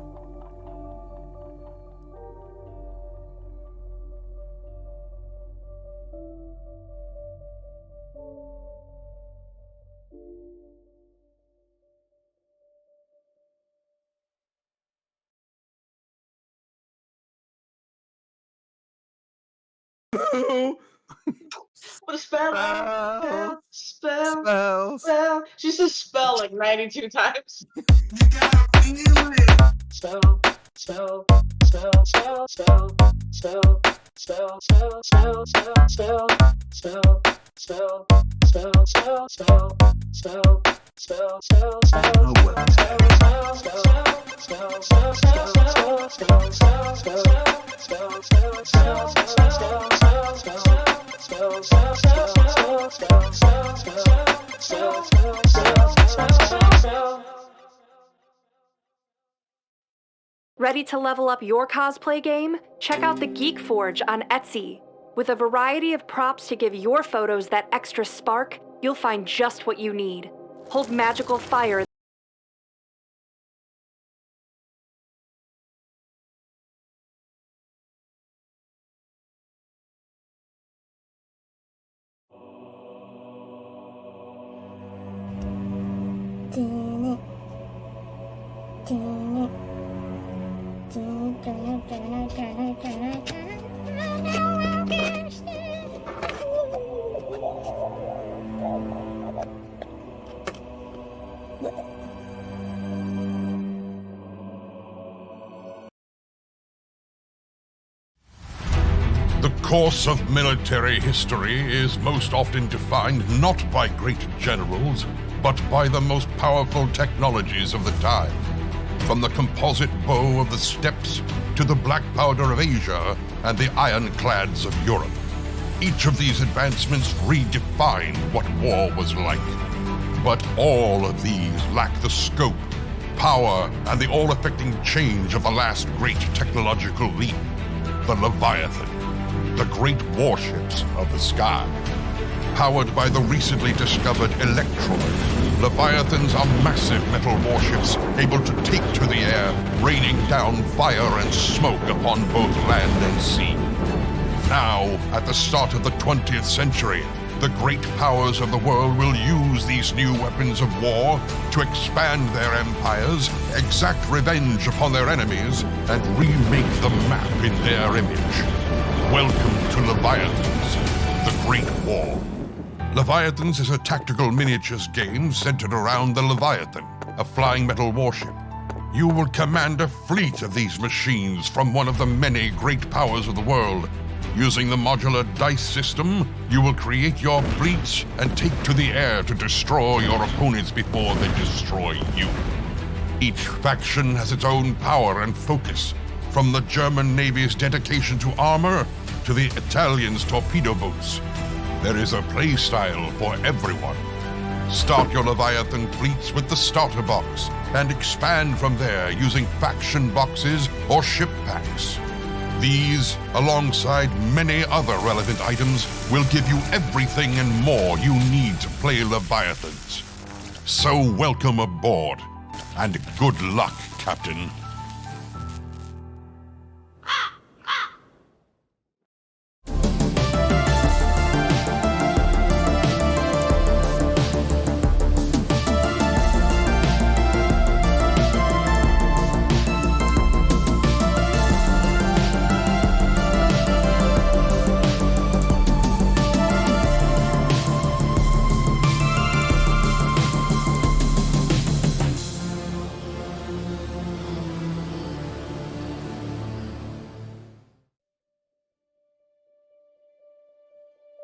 What a spell. She says spell like 92 times. Spell. Ready to level up your cosplay game? Check out the Geek Forge on Etsy. With a variety of props to give your photos that extra spark, you'll find just what you need. Hold magical fire. The course of military history is most often defined not by great generals, but by the most powerful technologies of the time. From the composite bow of the steppes to the black powder of Asia and the ironclads of Europe. Each of these advancements redefined what war was like. But all of these lack the scope, power, and the all-affecting change of the last great technological leap, the Leviathan, the great warships of the sky. Powered by the recently discovered electroids, Leviathans are massive metal warships able to take to the air, raining down fire and smoke upon both land and sea. Now, at the start of the 20th century, the great powers of the world will use these new weapons of war to expand their empires, exact revenge upon their enemies, and remake the map in their image. Welcome to Leviathans, the Great War. Leviathans is a tactical miniatures game centered around the Leviathan, a flying metal warship. You will command a fleet of these machines from one of the many great powers of the world. Using the modular dice system, you will create your fleets and take to the air to destroy your opponents before they destroy you. Each faction has its own power and focus, from the German Navy's dedication to armor to the Italians' torpedo boats. There is a playstyle for everyone. Start your Leviathan fleets with the starter box and expand from there using faction boxes or ship packs. These, alongside many other relevant items, will give you everything and more you need to play Leviathans. So welcome aboard, and good luck, Captain.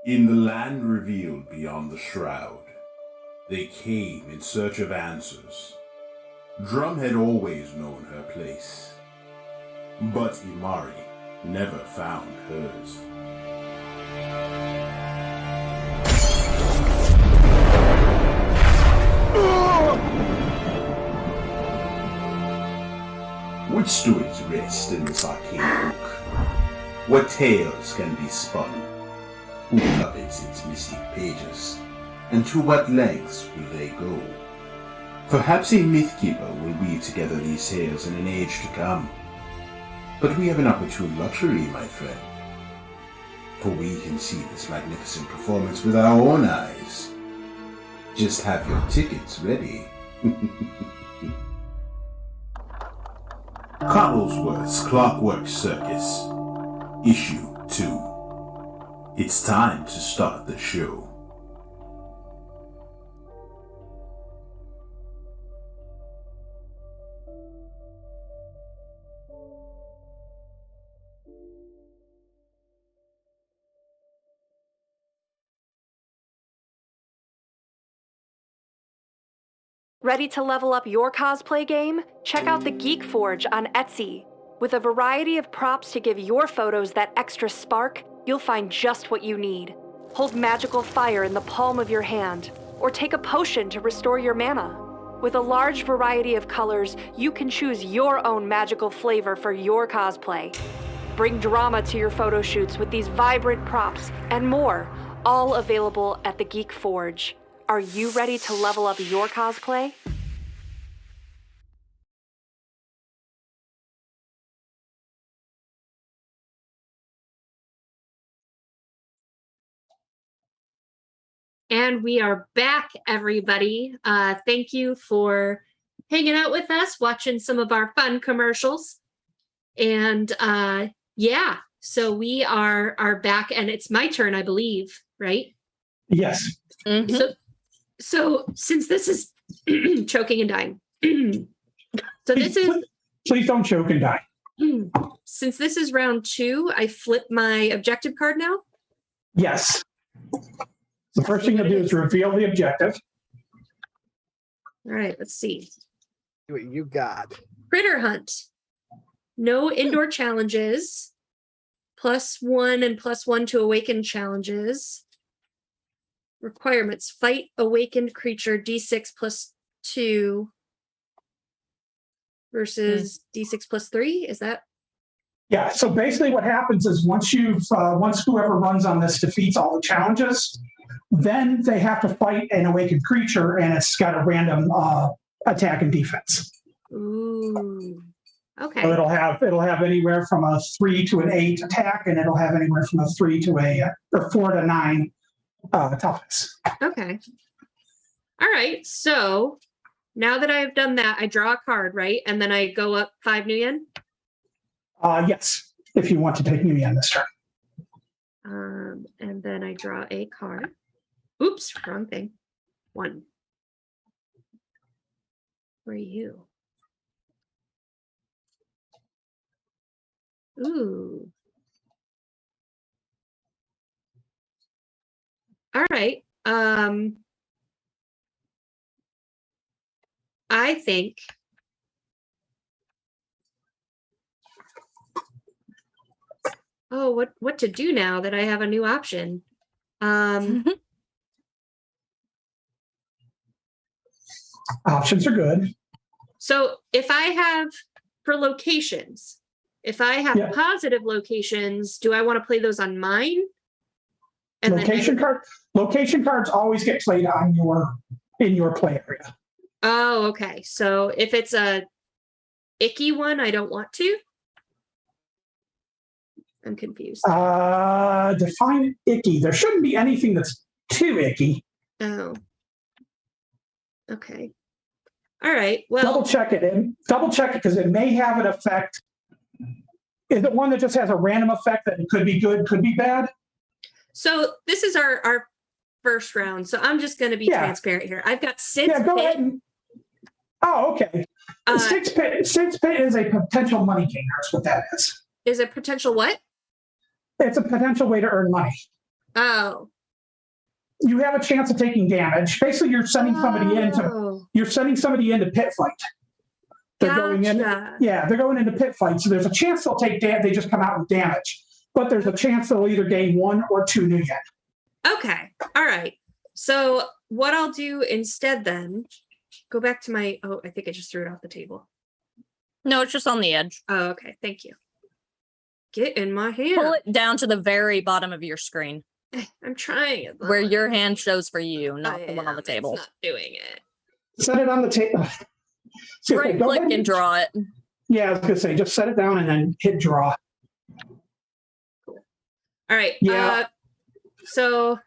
In the land revealed beyond the shroud, they came in search of answers. Drum had always known her place, but Imari never found hers. What stories rest in this arcane book? What tales can be spun? Who covets its mystic pages? And to what lengths will they go? Perhaps a mythkeeper will weave together these tales in an age to come. But we have an opportune luxury, my friend. For we can see this magnificent performance with our own eyes. Just have your tickets ready. Cobblesworth's Clockwork Circus, Issue 2. It's time to start the show. Ready to level up your cosplay game? Check out the Geek Forge on Etsy. With a variety of props to give your photos that extra spark, you'll find just what you need. Hold magical fire in the palm of your hand, or take a potion to restore your mana. With a large variety of colors, you can choose your own magical flavor for your cosplay. Bring drama to your photo shoots with these vibrant props and more, all available at the Geek Forge. Are you ready to level up your cosplay? And we are back, everybody. Thank you for hanging out with us, watching some of our fun commercials. And yeah, so we are back, and it's my turn, I believe, right? Yes. Mhm. So since this is choking and dying, so this is Please don't choke and die. since this is round 2, I flip my objective card now. Yes. The first thing you'll do is reveal the objective. All right, let's see. See what you got. Critter hunt. No indoor challenges. +1 and +1 to awaken challenges. Requirements: fight awakened creature D6 +2 versus D6 +3. Is that? Yeah. So basically, what happens is once whoever runs on this defeats all the challenges, then they have to fight an awakened creature, and it's got a random attack and defense. Ooh. Okay. So it'll have anywhere from a 3 to an 8 attack, and it'll have anywhere from a 4 to 9 toughness. Okay. All right. So now that I've done that, I draw a card, right? And then I go up 5 new yen. Yes, if you want to take new yen this turn. And then I draw a card. Oops, wrong thing. 1. Where are you? Ooh. All right. I think what to do now that I have a new option. Options are good. So if I have for locations, if I have positive locations, do I want to play those on mine? And location cards always get played on in your play area. Oh, okay. So if it's a icky one, I don't want to. I'm confused. Define icky. There shouldn't be anything that's too icky. Oh. Okay. All right. Well, double check it because it may have an effect. Is it one that just has a random effect that it could be good, could be bad? So this is our first round. So I'm just going to be transparent here. I've got 6. Yeah, go ahead. Oh, okay. 6 pit is a potential money gainer. That's what that is. Is a potential what? It's a potential way to earn money. Oh, you have a chance of taking damage. Basically, you're sending somebody into pit fight. They're going in. Yeah, they're going into pit fight. So there's a chance they'll take damage. They just come out with damage, but there's a chance they'll either gain 1 or 2 new yen. Okay. All right. So what I'll do instead then, go back to my, I think I just threw it off the table. No, it's just on the edge. Oh, okay. Thank you. Get in my hand. Pull it down to the very bottom of your screen. I'm trying it. Where your hand shows for you, not the one on the table. It's not doing it. Set it on the table. Right click and draw it. Yeah, I was gonna say, just set it down and then hit draw. Cool. All right. Yeah. So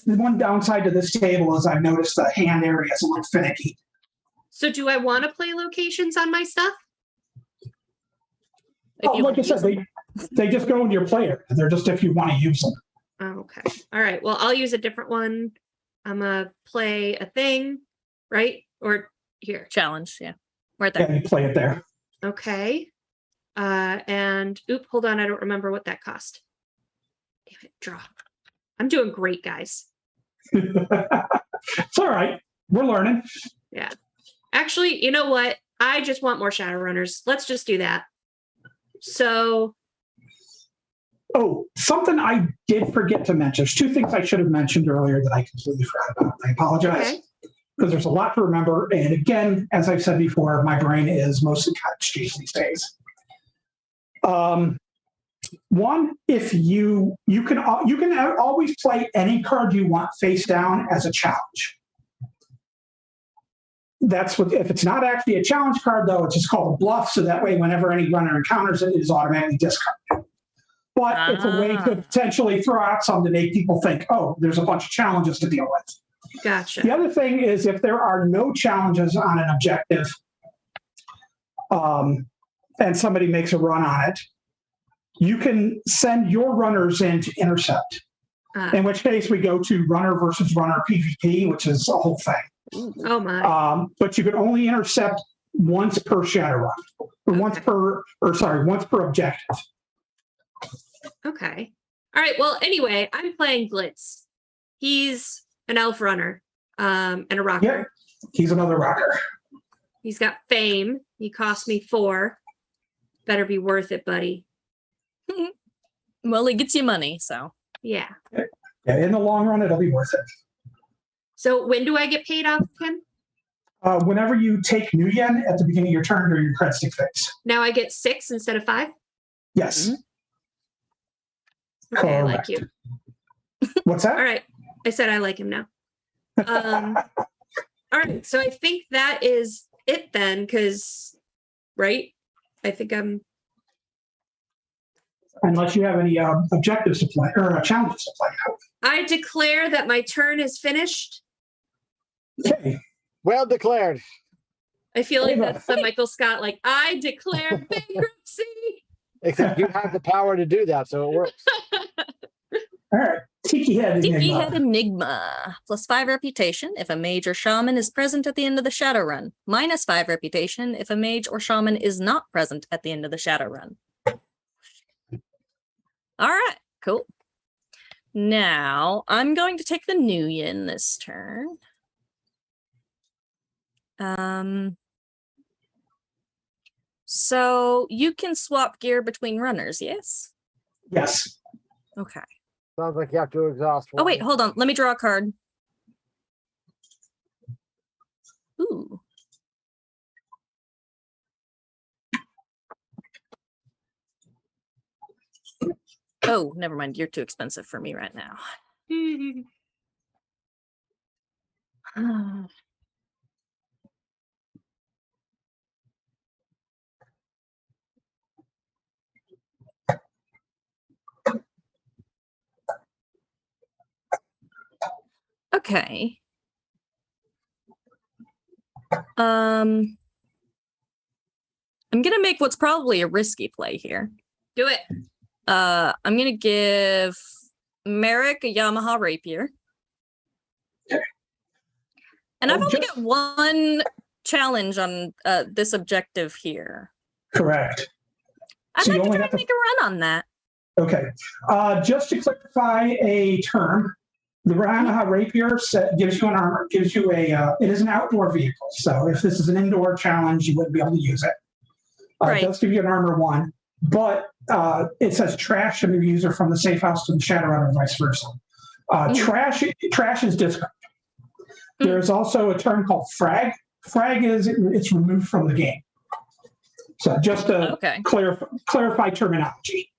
the one downside to this table is I've noticed the hand area is a little finicky. So do I want to play locations on my stuff? Like I said, they just go into your player. They're just if you want to use them. Oh, okay. All right. Well, I'll use a different one. I'm gonna play a thing, right? Or here. Challenge, yeah. Right there. Yeah, you play it there. Okay. And hold on, I don't remember what that cost. Damn it, draw. I'm doing great, guys. It's all right. We're learning. Yeah. Actually, you know what? I just want more Shadowrunners. Let's just do that. So. Oh, something I did forget to mention. There's 2 things I should have mentioned earlier that I completely forgot about. I apologize. Because there's a lot to remember. And again, as I've said before, my brain is mostly cottage cheese these days. One, if you can always play any card you want face down as a challenge. That's what, if it's not actually a challenge card, though, it's just called a bluff. So that way, whenever any runner encounters it, it is automatically discarded. But it's a way to potentially throw out some to make people think, oh, there's a bunch of challenges to deal with. Gotcha. The other thing is if there are no challenges on an objective and somebody makes a run on it, you can send your runners in to intercept. In which case we go to runner versus runner PvP, which is a whole thing. Oh my. But you can only intercept once per Shadowrun, or once per objective. Okay. All right. Well, anyway, I'm playing Glitz. He's an elf runner and a rocker. Yeah, he's another rocker. He's got fame. He cost me 4. Better be worth it, buddy. Well, it gets you money, so. Yeah. Yeah, in the long run, it'll be worth it. So when do I get paid off him? Whenever you take new yen at the beginning of your turn during your credit stick phase. Now I get 6 instead of 5? Yes. Mm-hmm. Okay, I like you. What's that? All right. I said I like him now. All right. So I think that is it then, because, right? I think I'm. Unless you have any objectives to play or challenges to play out. I declare that my turn is finished. Okay. Well declared. I feel like that's the Michael Scott, like, I declare bankruptcy. Except you have the power to do that, so it works. All right. Tiki Head Enigma. +5 reputation if a mage or shaman is present at the end of the Shadowrun. -5 reputation if a mage or shaman is not present at the end of the Shadowrun. All right, cool. Now, I'm going to take the new yin this turn. So you can swap gear between runners, yes? Yes. Okay. Sounds like you have to exhaust one. Oh, wait, hold on. Let me draw a card. Ooh. Oh, never mind. You're too expensive for me right now. Okay. I'm gonna make what's probably a risky play here. Do it. I'm gonna give Merrick a Yamaha rapier. And I've only got one challenge on this objective here. Correct. I'd like to try and make a run on that. Okay. Just to clarify a term, The Yamaha Rapier gives you an armor, gives you it is an outdoor vehicle. So if this is an indoor challenge, you wouldn't be able to use it. Right. It does give you an armor 1, but it says trash and user from the safe house to the Shadowrun or vice versa. Trash is discard. There's also a term called frag. Frag is it's removed from the game. So just to clarify terminology.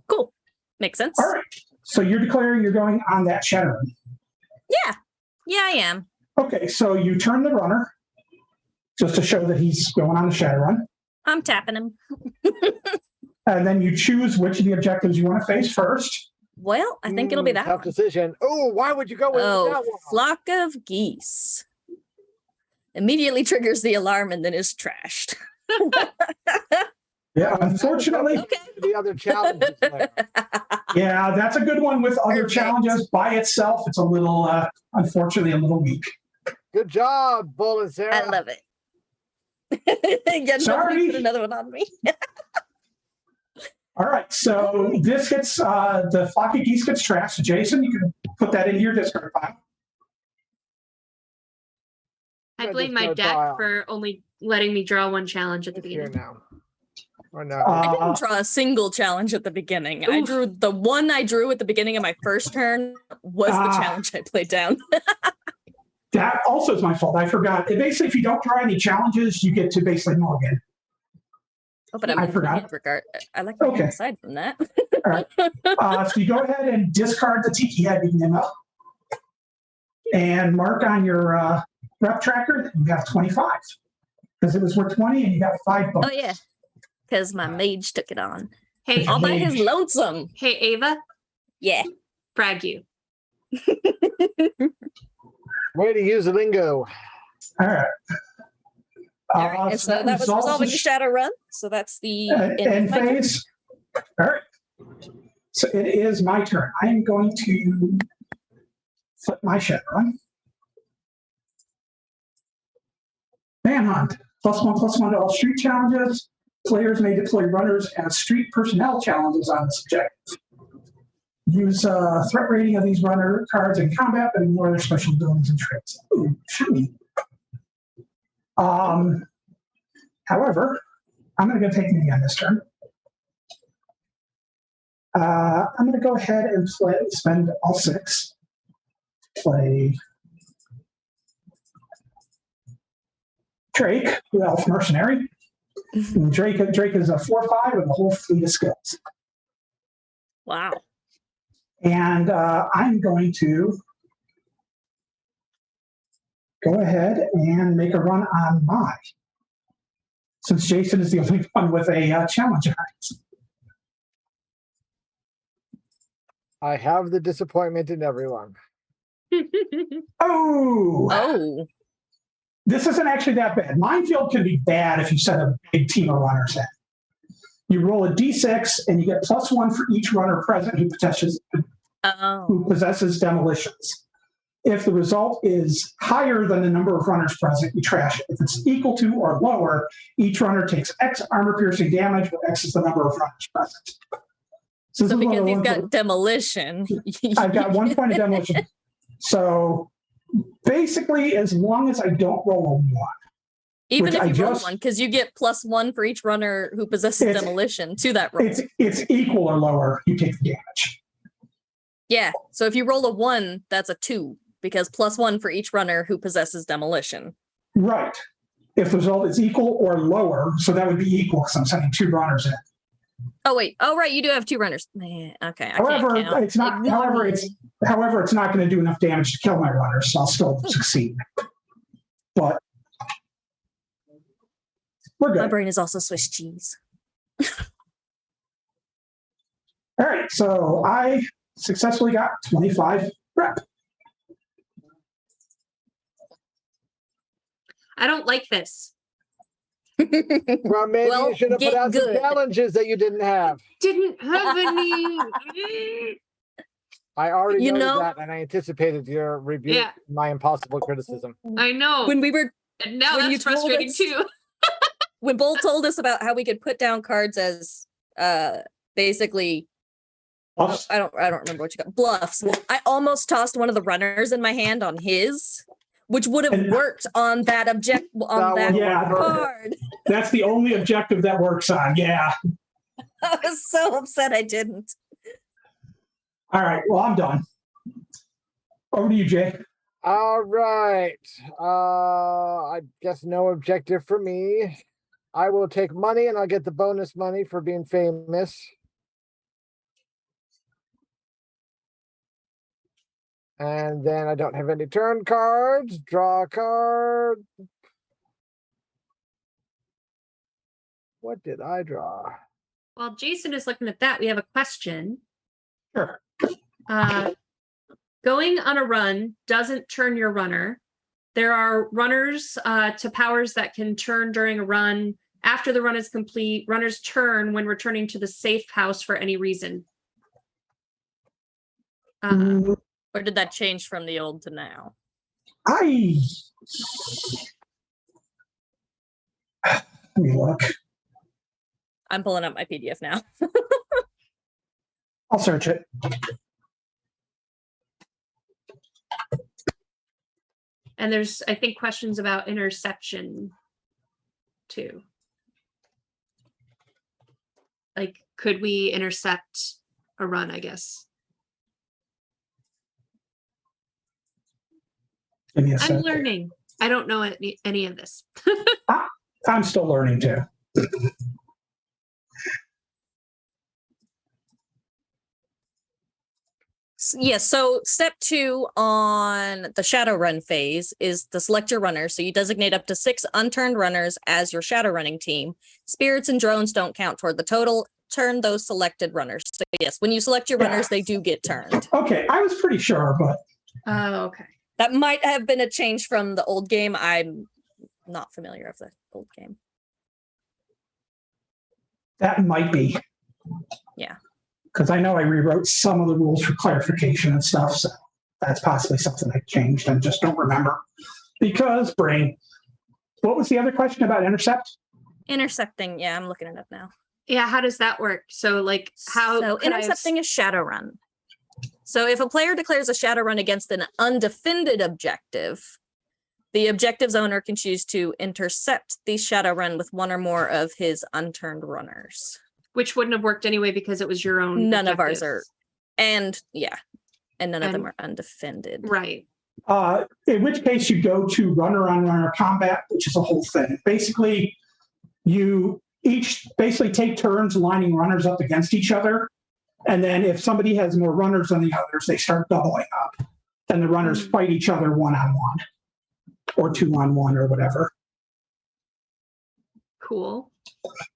Cool. Makes sense. All right. So you're declaring you're going on that Shadowrun. Yeah, I am. Okay, so you turn the runner just to show that he's going on the Shadowrun. I'm tapping him. And then you choose which of the objectives you want to face first. Well, I think it'll be that tough one. decision. Oh, why would you go with that one? Flock of geese. Immediately triggers the alarm and then is trashed. Yeah, unfortunately. The other challenges there. Yeah, that's a good one with other challenges. By itself, it's a little, unfortunately, a little weak. Good job, Bull and Sarah. I love it. Sorry. Put another one on me. All right, so this gets, the flock of geese gets trashed. Jason, you can put that into your discard pile. I blame my deck for only letting me draw one challenge at the beginning. Now. Or no. I didn't draw a single challenge at the beginning. I drew the one I drew at the beginning of my first turn was the challenge I played down. That also is my fault. I forgot. Basically, if you don't draw any challenges, you get to basically mulligan. Oh, but I forgot. I like to aside from that. All right. So you go ahead and discard the tiki head Enigma and mark on your rep tracker that you have 25 because it was worth 20 and you got 5 bucks. Oh, yeah. Because my mage took it on. Hey, all by his lonesome. Hey, Ava. Yeah. Brag you. Way to use the lingo. All right. And so that was resolving the Shadowrun. So that's the end phase. All right. So it is my turn. I am going to flip my Shadowrun. Manhunt. +1/+1 to all street challenges. Players may deploy runners as street personnel challenges on this objective. Use threat rating of these runner cards in combat, but ignore their special abilities and traits. Ooh, shiny. However, I'm going to go take me on this turn. I'm going to go ahead and spend all 6. Play Drake, the Elf Mercenary. And Drake is a 4/5 with a whole fleet of skills. Wow. And I'm going to go ahead and make a run on my, since Jason is the only one with a challenge. I have the disappointment in everyone. Oh. This isn't actually that bad. Minefield can be bad if you set a big team of runners in. You roll a d6 and you get +1 for each runner present who possesses demolitions. If the result is higher than the number of runners present, you trash it. If it's equal to or lower, each runner takes X armor-piercing damage, where X is the number of runners present. So because he's got demolition. I've got 1 point of demolition. So basically, as long as I don't roll a 1. Even if you roll 1, because you get +1 for each runner who possesses demolition to that roll. It's equal or lower, you take the damage. Yeah. So if you roll a 1, that's a 2, because +1 for each runner who possesses demolition. Right. If the result is equal or lower, so that would be equal because I'm sending 2 runners in. Oh wait. Oh right, you do have 2 runners. Okay. However, it's not. However, it's not going to do enough damage to kill my runners, so I'll still succeed. But we're good. My brain is also Swiss cheese. All right, so I successfully got 25 rep. I don't like this. Well, maybe you should have put out some challenges that you didn't have. Didn't have any. I already know that, and I anticipated your review, my impossible criticism. I know. When we were, and now that's frustrating too. When Bull told us about how we could put down cards as basically I don't remember what you got. Bluffs. I almost tossed one of the runners in my hand on his, which would have worked on that card. That's the only objective that works on. Yeah. I was so upset I didn't. All right. Well, I'm done. Over to you, Jay. All right. I guess no objective for me. I will take money and I'll get the bonus money for being famous. And then I don't have any turn cards. Draw a card. What did I draw? While Jason is looking at that, we have a question. Sure. Going on a run doesn't turn your runner. There are runners to powers that can turn during a run. After the run is complete, runners turn when returning to the safe house for any reason. Or did that change from the old to now? Let me look. I'm pulling up my PDF now. I'll search it. And there's, I think, questions about interception too. Like, could we intercept a run, I guess? Give me a I'm second. learning. I don't know any of this. I'm still learning too. Yes, so step 2 on the Shadowrun phase is to select your runner. So you designate up to 6 unturned runners as your Shadowrunning team. Spirits and drones don't count toward the total. Turn those selected runners. So yes, when you select your runners, they do get turned. Okay, I was pretty sure, but Oh, okay. That might have been a change from the old game. I'm not familiar with the old game. that might be. Yeah. Because I know I rewrote some of the rules for clarification and stuff, so that's possibly something I changed and just don't remember. Because brain. What was the other question about intercept? Intercepting, yeah, I'm looking it up now. Yeah, how does that work? So, like, how? So intercepting is Shadowrun. So if a player declares a Shadowrun against an undefended objective, the objective's owner can choose to intercept the Shadowrun with one or more of his unturned runners. Which wouldn't have worked anyway because it was your own. None of ours are, objectives. and yeah, and none of them are undefended. Right. In which case you go to runner on runner combat, which is a whole thing. Basically, you each basically take turns lining runners up against each other. And then if somebody has more runners than the others, they start doubling up. And the runners fight each other 1-on-1 or 2-on-1 or whatever. Cool.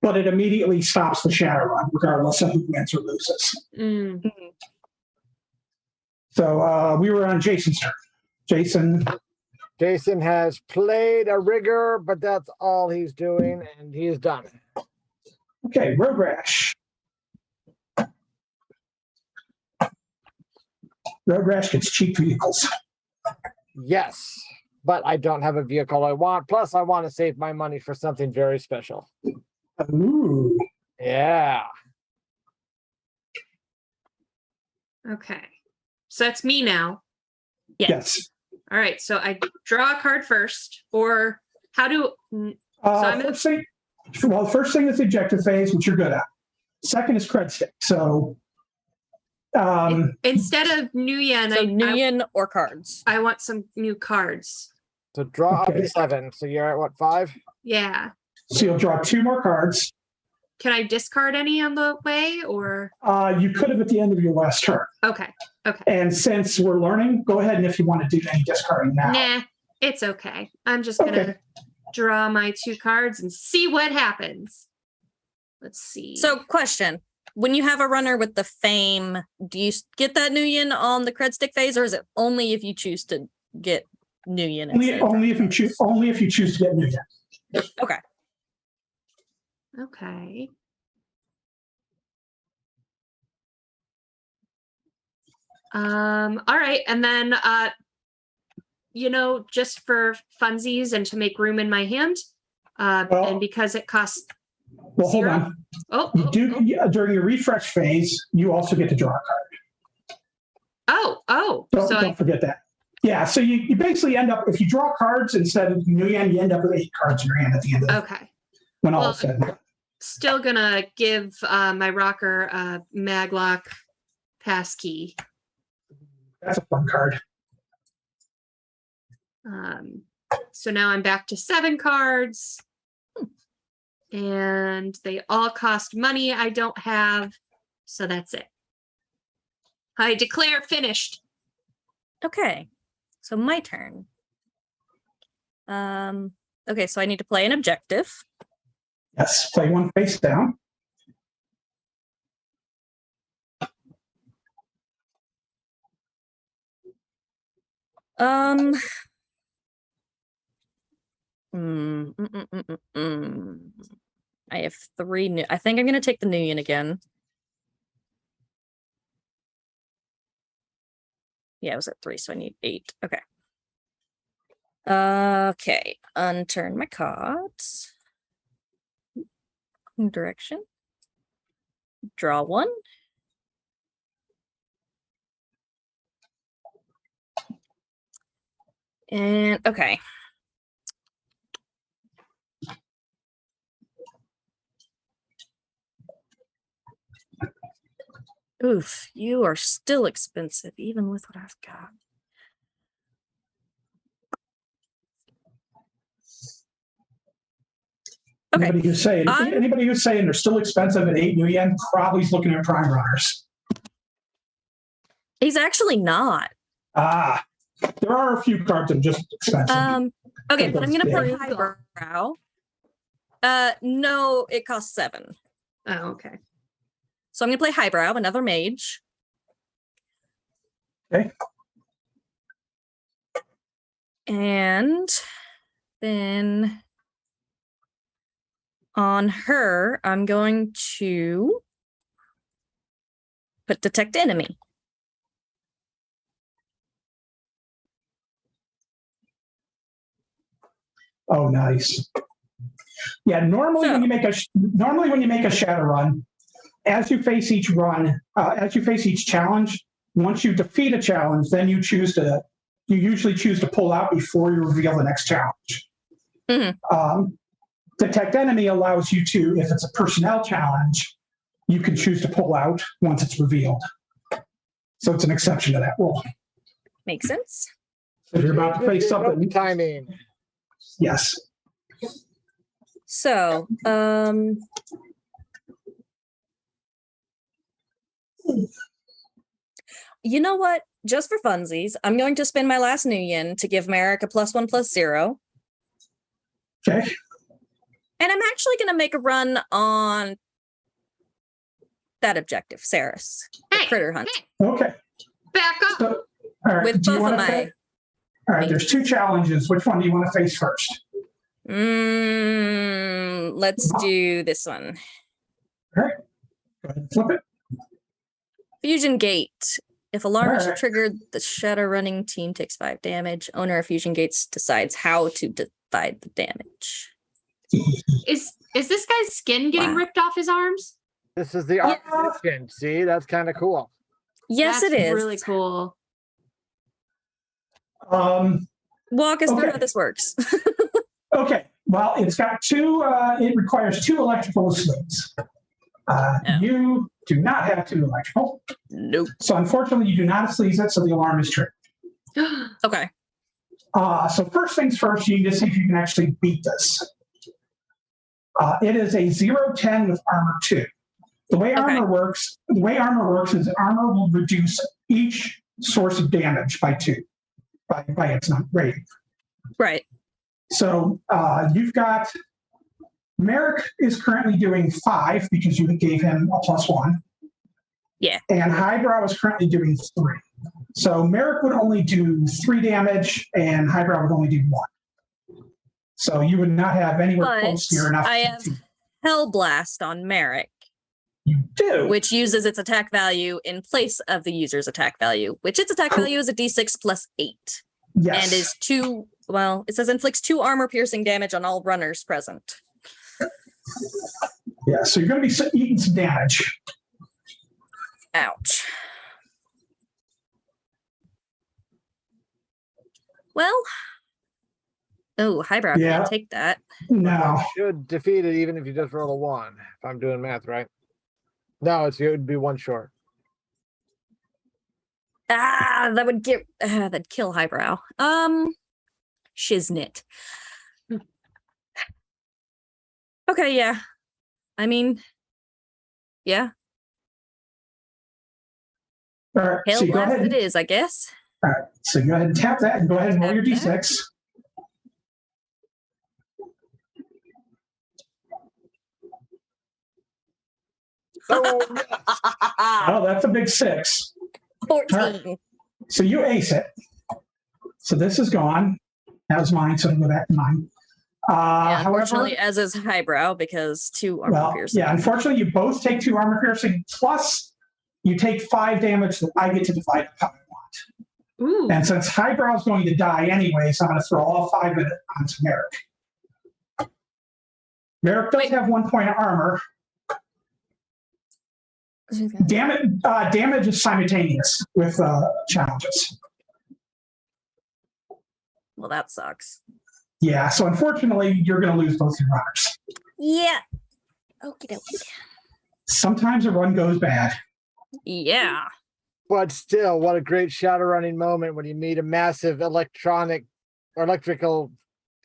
But it immediately stops the Shadowrun, regardless of who wins or loses. Mm. So we were on Jason's turn. Jason has played a rigger, but that's all he's doing, and he is done. Okay, Road Rash. Road Rash gets cheap vehicles. Yes, but I don't have a vehicle I want. Plus, I want to save my money for something very special. Ooh. Yeah. Okay. So that's me now. Yes. All right. So I draw a card first, or how do? First thing, well, the first thing is the objective phase, which you're good at. Second is cred stick. So instead of new yen, So new yen or cards. I want some new cards. So draw up Okay. to 7. So you're at what, 5? Yeah. so you'll draw 2 more cards. Can I discard any on the way, or? You could have at the end of your last turn. Okay. Okay. And since we're learning, go ahead and if you want to do any discarding now. Nah, it's okay. I'm just gonna Okay. draw my 2 cards and see what happens. Let's see. So question, when you have a runner with the fame, do you get that new yen on the cred stick phase, or is it only if you choose to get new yen? Only if you choose to get new yen. Okay. Okay. All right. And then, just for funsies and to make room in my hand, Well- and because it costs Well, hold 0? on. Oh, You do during your refresh phase. You also get to draw a card. oh. Don't forget that. Yeah. So you basically end up, if you draw cards instead of Nguyen, you end up with 8 cards in your hand at the end of it. Okay. When all is said and done. Still gonna give my rocker a Maglock passkey. That's a fun card. So now I'm back to 7 cards. And they all cost money I don't have. So that's it. I declare finished. Okay. So my turn. Okay, so I need to play an objective. Yes. Play one face down. I have 3 new. I think I'm gonna take the Nuyen again. Yeah, I was at 3, so I need 8. Okay. Okay. Unturn my cards. Direction. Draw 1. And okay. Oof, you are still expensive, even with what I've got. Okay. Anybody who's saying they're still expensive at 8 Nguyen probably is looking at prime runners. He's actually not. There are a few cards that are just expensive. Okay, but I'm gonna play highbrow. No, it costs 7. Oh, okay. So I'm gonna play highbrow, another mage. Okay. And then on her, I'm going to put detect enemy. Oh, nice. Yeah, normally when you make a Shadowrun, as you face each challenge, once you defeat a challenge, then you usually choose to pull out before you reveal the next challenge. Mm-hmm. Detect enemy allows you to, if it's a personnel challenge, you can choose to pull out once it's revealed. So it's an exception to that rule. Makes sense. If you're about to face something. Timing. Yes. So, you know what? Just for funsies, I'm going to spend my last Nuyen to give Merrick a +1/+0. Okay. And I'm actually going to make a run on that objective, Saris, the critter hunt. Okay. Back up. So, all right. With both of my. All right. There's 2 challenges. Which one do you want to face first? Let's do this one. All right. Go ahead and flip it. Fusion Gate. If alarms are Alright. triggered, the Shadowrunning team takes 5 damage. Owner of Fusion Gates decides how to divide the damage. Is this guy's skin getting ripped off his arms? This is the art skin. See, that's kind of cool. Yes, That's it is. really cool. Walk us through Okay. how this works. Okay. Well, it's got 2. It requires 2 electrical sleeves. You do not have 2 electrical. Nope. So unfortunately, you do not sleeve it, so the alarm is triggered. Okay. So first things first, you need to see if you can actually beat this. It is a 0-10 with armor 2. The way armor works is armor will reduce each source of damage by 2, by its rating. Right. So you've got Merrick is currently doing 5 because you gave him a +1. Yeah. And Highbrow is currently doing 3. So Merrick would only do 3 damage and Highbrow would only do 1. So you would not have anywhere close near enough. I have Hellblast on Merrick. You do. Which uses its attack value in place of the user's attack value, which its attack value is a d6 + 8. Yes. And is 2, well, it says inflicts 2 armor piercing damage on all runners present. Yeah, so you're going to be eating some damage. Ouch. Well, oh, highbrow Yeah. can't take that. No. You should defeat it even if you just roll a 1, if I'm doing math right. No, it would be 1 short. Ah, that would get that'd kill highbrow. Shiznit. Okay, yeah. I mean, yeah. All right, Hail so you go blast ahead. it is, I guess. All right, so go ahead and tap that and go ahead and roll your Tap that. d6. Oh, that's a big 6. 14. So you ace it. So this is gone. That was mine, so I'll go back to mine. Yeah, However, unfortunately, as is highbrow, because 2 armor well, piercing. yeah, unfortunately, you both take 2 armor piercing, plus you take 5 damage that I get to divide up how I want. Ooh. And since Highbrow's going to die anyway, so I'm going to throw all 5 of it onto Merrick. Merrick does have 1 point of armor. Damage is simultaneous with challenges. Well, that sucks. Yeah, so unfortunately, you're going to lose both your runners. Yeah. Okie dokie. Sometimes a run goes bad. Yeah. But still, what a great Shadowrunning moment when you meet a massive electrical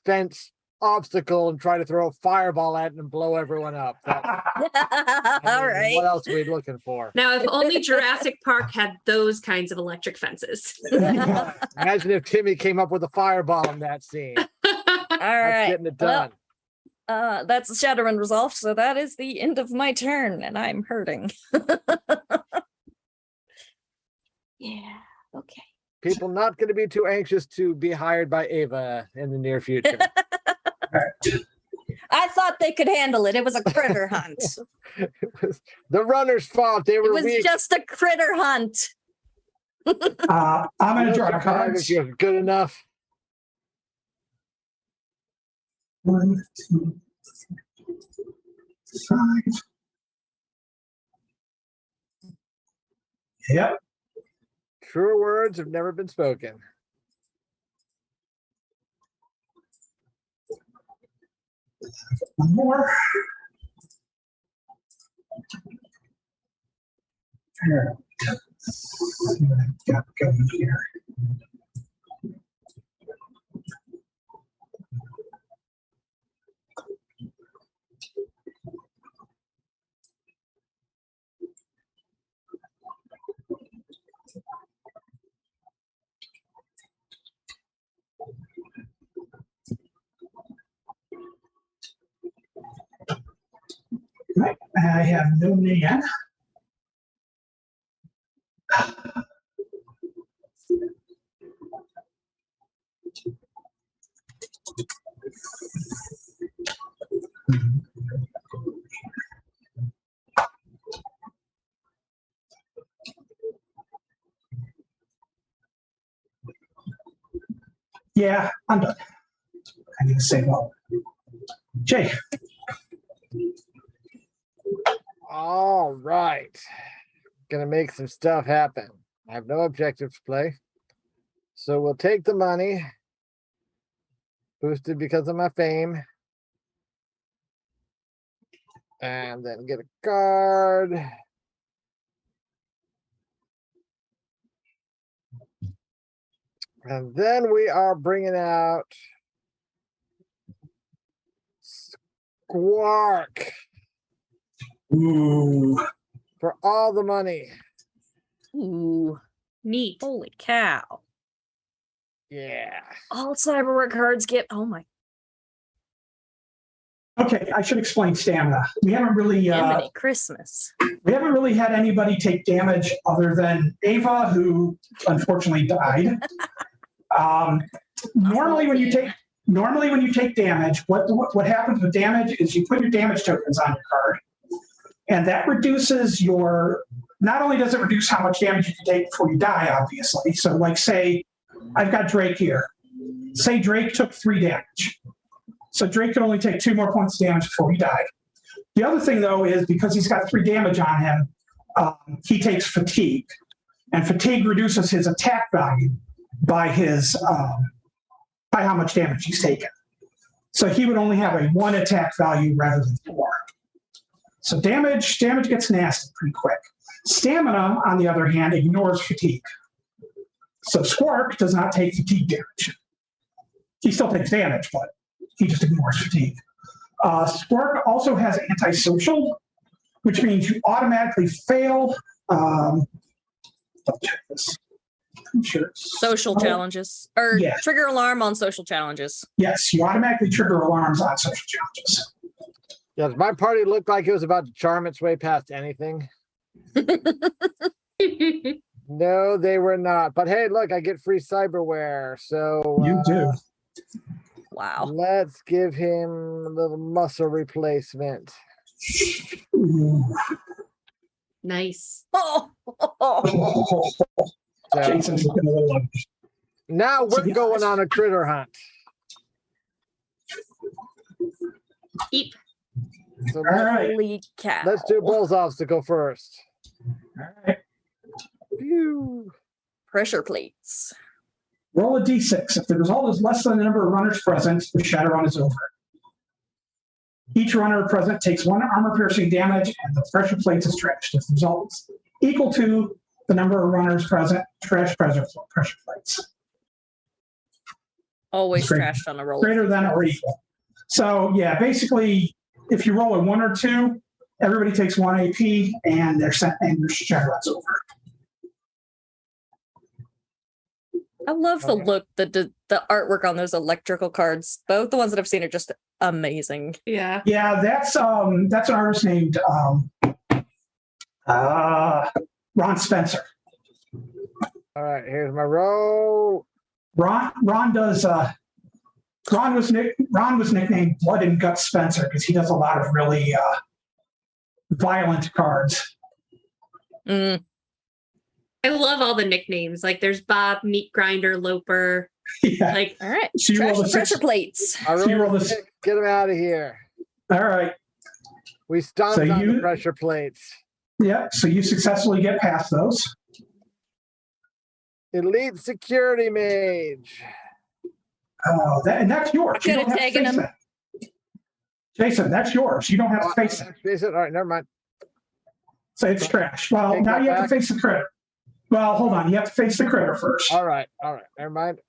fence obstacle and try to throw a fireball at it and blow everyone up. All right. What else are we looking for? Now, if only Jurassic Park had those kinds of electric fences. Imagine if Timmy came up with a fireball in that scene. All That's right. getting it done. Well, that's Shadowrun resolved, so that is the end of my turn, and I'm hurting. Yeah. Okay. People not going to be too anxious to be hired by Ava in the near future. I thought they could handle it. It was a critter hunt. It was the runner's fault. They It were was weak. just a critter hunt. I'm going to draw If cards. you're good enough. 1, 2, 3, 5. Yep. Truer words have never been spoken. One more. Here. See what I've got going here. Right. I have no man. Yeah, I'm done. I need to say well. Jake. All right. Gonna make some stuff happen. I have no objective to play. So we'll take the money. Boosted because of my fame. And then get a card. And then we are bringing out Squark Ooh. for all the money. Ooh, Neat. holy cow. Yeah. All cyberwork cards get, oh my Okay, I should explain stamina. We haven't really Christmas. had anybody take damage other than Ava, who unfortunately died. Normally, when you take damage, what happens with damage is you put your damage tokens on your card, and that reduces your. Not only does it reduce how much damage you can take before you die, obviously. So, like, say, I've got Drake here. Say Drake took 3 damage. So Drake could only take 2 more points of damage before he died. The other thing, though, is because he's got 3 damage on him, he takes fatigue. And fatigue reduces his attack value by by how much damage he's taken. So he would only have a 1 attack value rather than 4. So damage gets nasty pretty quick. Stamina, on the other hand, ignores fatigue. So Squark does not take fatigue damage. He still takes damage, but he just ignores fatigue. Squark also has antisocial, which means you automatically fail. I'll check this. I'm sure. Social challenges. Or Yeah. trigger alarm on social challenges. Yes, you automatically trigger alarms on social challenges. Yes, my party looked like it was about to charm its way past anything. No, they were not. But hey, look, I get free cyberware. So You do. Wow. let's give him a little muscle replacement. Ooh. Nice. Oh. So Jason's looking a little ugly. now we're yeah. going on a critter hunt. Keep. So All right. Holy cow. let's do Bull's obstacle first. All right. Phew. Pressure plates. Roll a d6. If the result is less than the number of runners present, the Shadowrun is over. Each runner present takes 1 armor-piercing damage, and the pressure plates is trashed. If the result is equal to the number of runners present, trash pressure plates. Always Great. trashed on a roll. Greater than or equal. So yeah, basically, if you roll a 1 or 2, everybody takes 1 AP, and they're sent, and your Shadowrun's over. I love the Okay. look, the artwork on those electrical cards. Both the ones that I've seen are just amazing. Yeah. Yeah, that's an artist named Ron Spencer. All right, here's my roll. Ron was nicknamed Blood and Guts Spencer because he does a lot of really violent cards. Mm. I love all the nicknames. Like there's Bob, Meat Grinder, Loper. Yeah. Like All right. So you Trash roll the a 6. pressure plates. I So you roll rolled a this- 6. Get him out of here. All right. We stomped So on the you- pressure plates. Yeah. So you successfully get past those. Elite security mage. Oh, and that's yours. I You could've don't have to taken face him. that. Jason, that's yours. You don't have to face it. Jason, all right, never mind. So it's trash. Well, Take now that you have back. to face the critter. Well, hold on. You have to face the critter first. All right, never mind.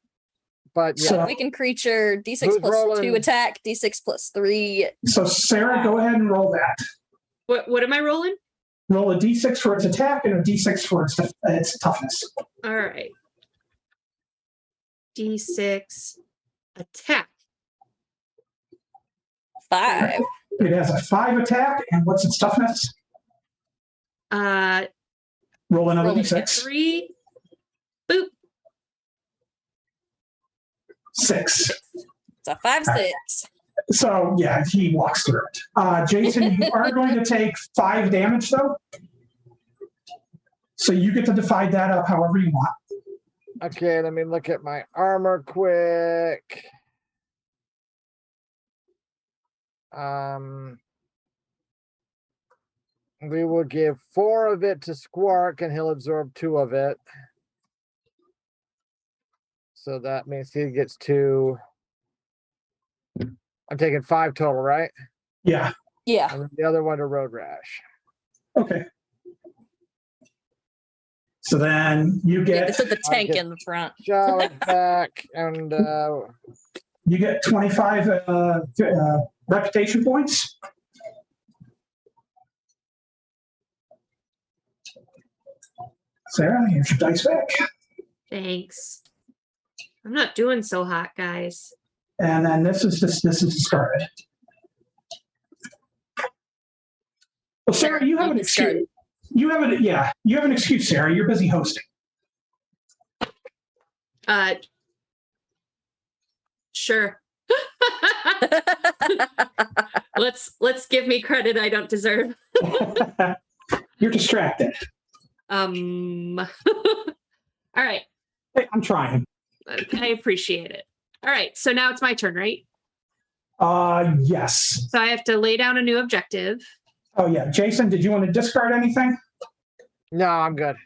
But yeah, So- Weakened creature, D6 Who's plus rolling? 2 attack, D6 plus 3. So Sarah, go ahead and roll that. what am I rolling? Roll a d6 for its attack and a d6 for its toughness. All right. D6 attack. 5. It has a 5 attack, and what's its toughness? Roll another Roll a d6. 3. Boop. 6. It's a 5-6. So yeah, he walks through it. Jason, you are going to take 5 damage though. So you get to divide that up however you want. okay, let me look at my armor quick. We will give 4 of it to Squark and he'll absorb 2 of it. So that means he gets 2. I'm taking 5 total, right? Yeah. Yeah. And then the other one to Road Rash. Okay. So then you Yeah, get this is the tank get- in the front. Shower back and you get 25 reputation points. Sarah, here's your dice back. Thanks. I'm not doing so hot, guys. And then this is discarded. Well, Sarah, you have an excuse. You have an excuse, Sarah. You're busy hosting. Sure. let's give me credit I don't deserve. You're distracted. All right. Hey, I'm trying. I appreciate it. All right. So now it's my turn, right? Yes. So I have to lay down a new objective. Oh, yeah. Jason, did you want to discard anything? No, I'm good.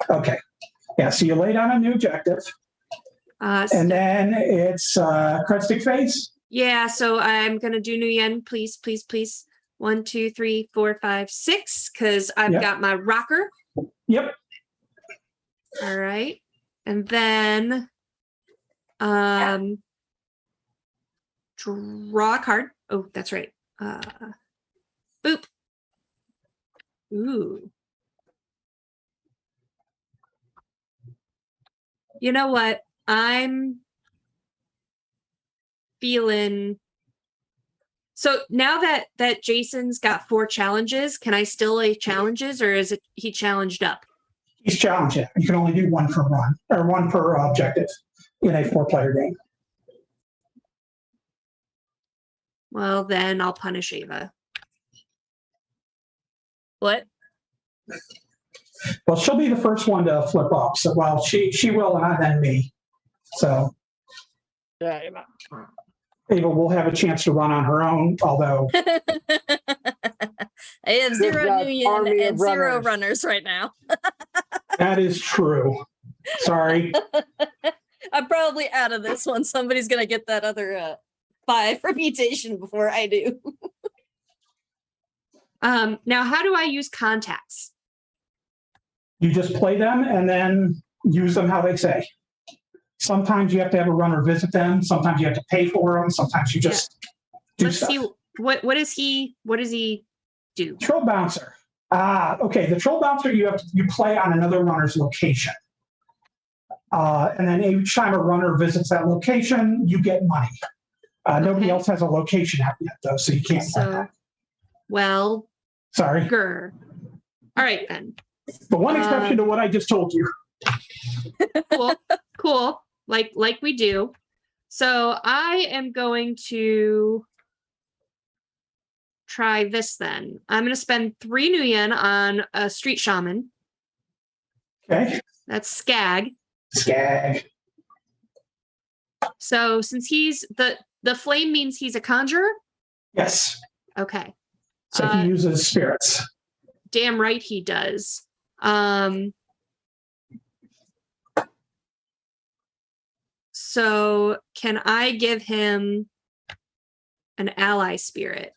Okay. Yeah, so you lay down a new objective, and then it's card stick phase. Yeah, so I'm gonna do Nguyen, please, please, please. 1, 2, 3, 4, 5, 6, because I've got my rocker. Yep. All right. And then draw a card. Oh, that's right. Boop. Ooh. You know what? I'm feeling so now that Jason's got 4 challenges, can I still lay challenges, or is it he challenged up? He's challenged. You can only do one per run, or one per objective in a 4-player game. Well, then I'll punish Ava. What? Well, she'll be the first one to flip up. So, well, she will, and then me. So, Yeah. Ava will have a chance to run on her own, although I have 0 got New Yen army of and 0 runners. runners right now. that is true. Sorry. I'm probably out of this one. Somebody's gonna get that other 5 reputation before I do. Now how do I use contacts? You just play them and then use them how they say. Sometimes you have to have a runner visit them. Sometimes you have to pay for them. Sometimes you just do Let's stuff. see what does he do? Troll bouncer. Okay. The troll bouncer you play on another runner's location, and then each time a runner visits that location, you get money. Nobody else has a location out yet, though, so you can't. So, well, sorry. Grr. All right then. The one exception to what I just told you. Cool. Like we do. So I am going to try this then. I'm going to spend 3 New Yen on a street shaman. Okay. That's Skag. Skag. So since he's the flame means he's a conjurer? Yes. Okay. So he uses spirits. Damn right he does. So can I give him an ally spirit?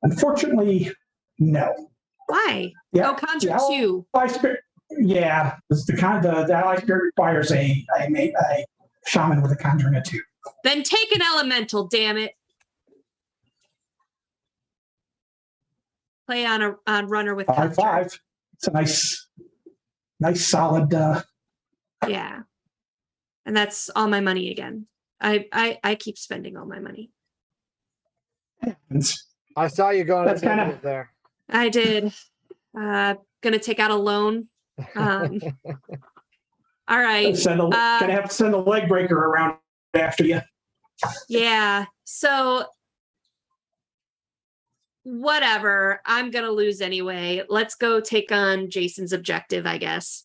Unfortunately, no. Why? Yeah, Oh, conjure the 2. ally spirit. Yeah, the ally spirit requires a shaman with a conjuring of 2. Then take an elemental, damn it. Play on runner with conjure. 5. It's a nice solid. Yeah. And that's all my money again. I keep spending all my money. I saw you going. That's kind of there. I did. Gonna take out a loan. All right. Gonna have to send a leg breaker around after you. Yeah. So whatever. I'm gonna lose anyway. Let's go take on Jason's objective, I guess.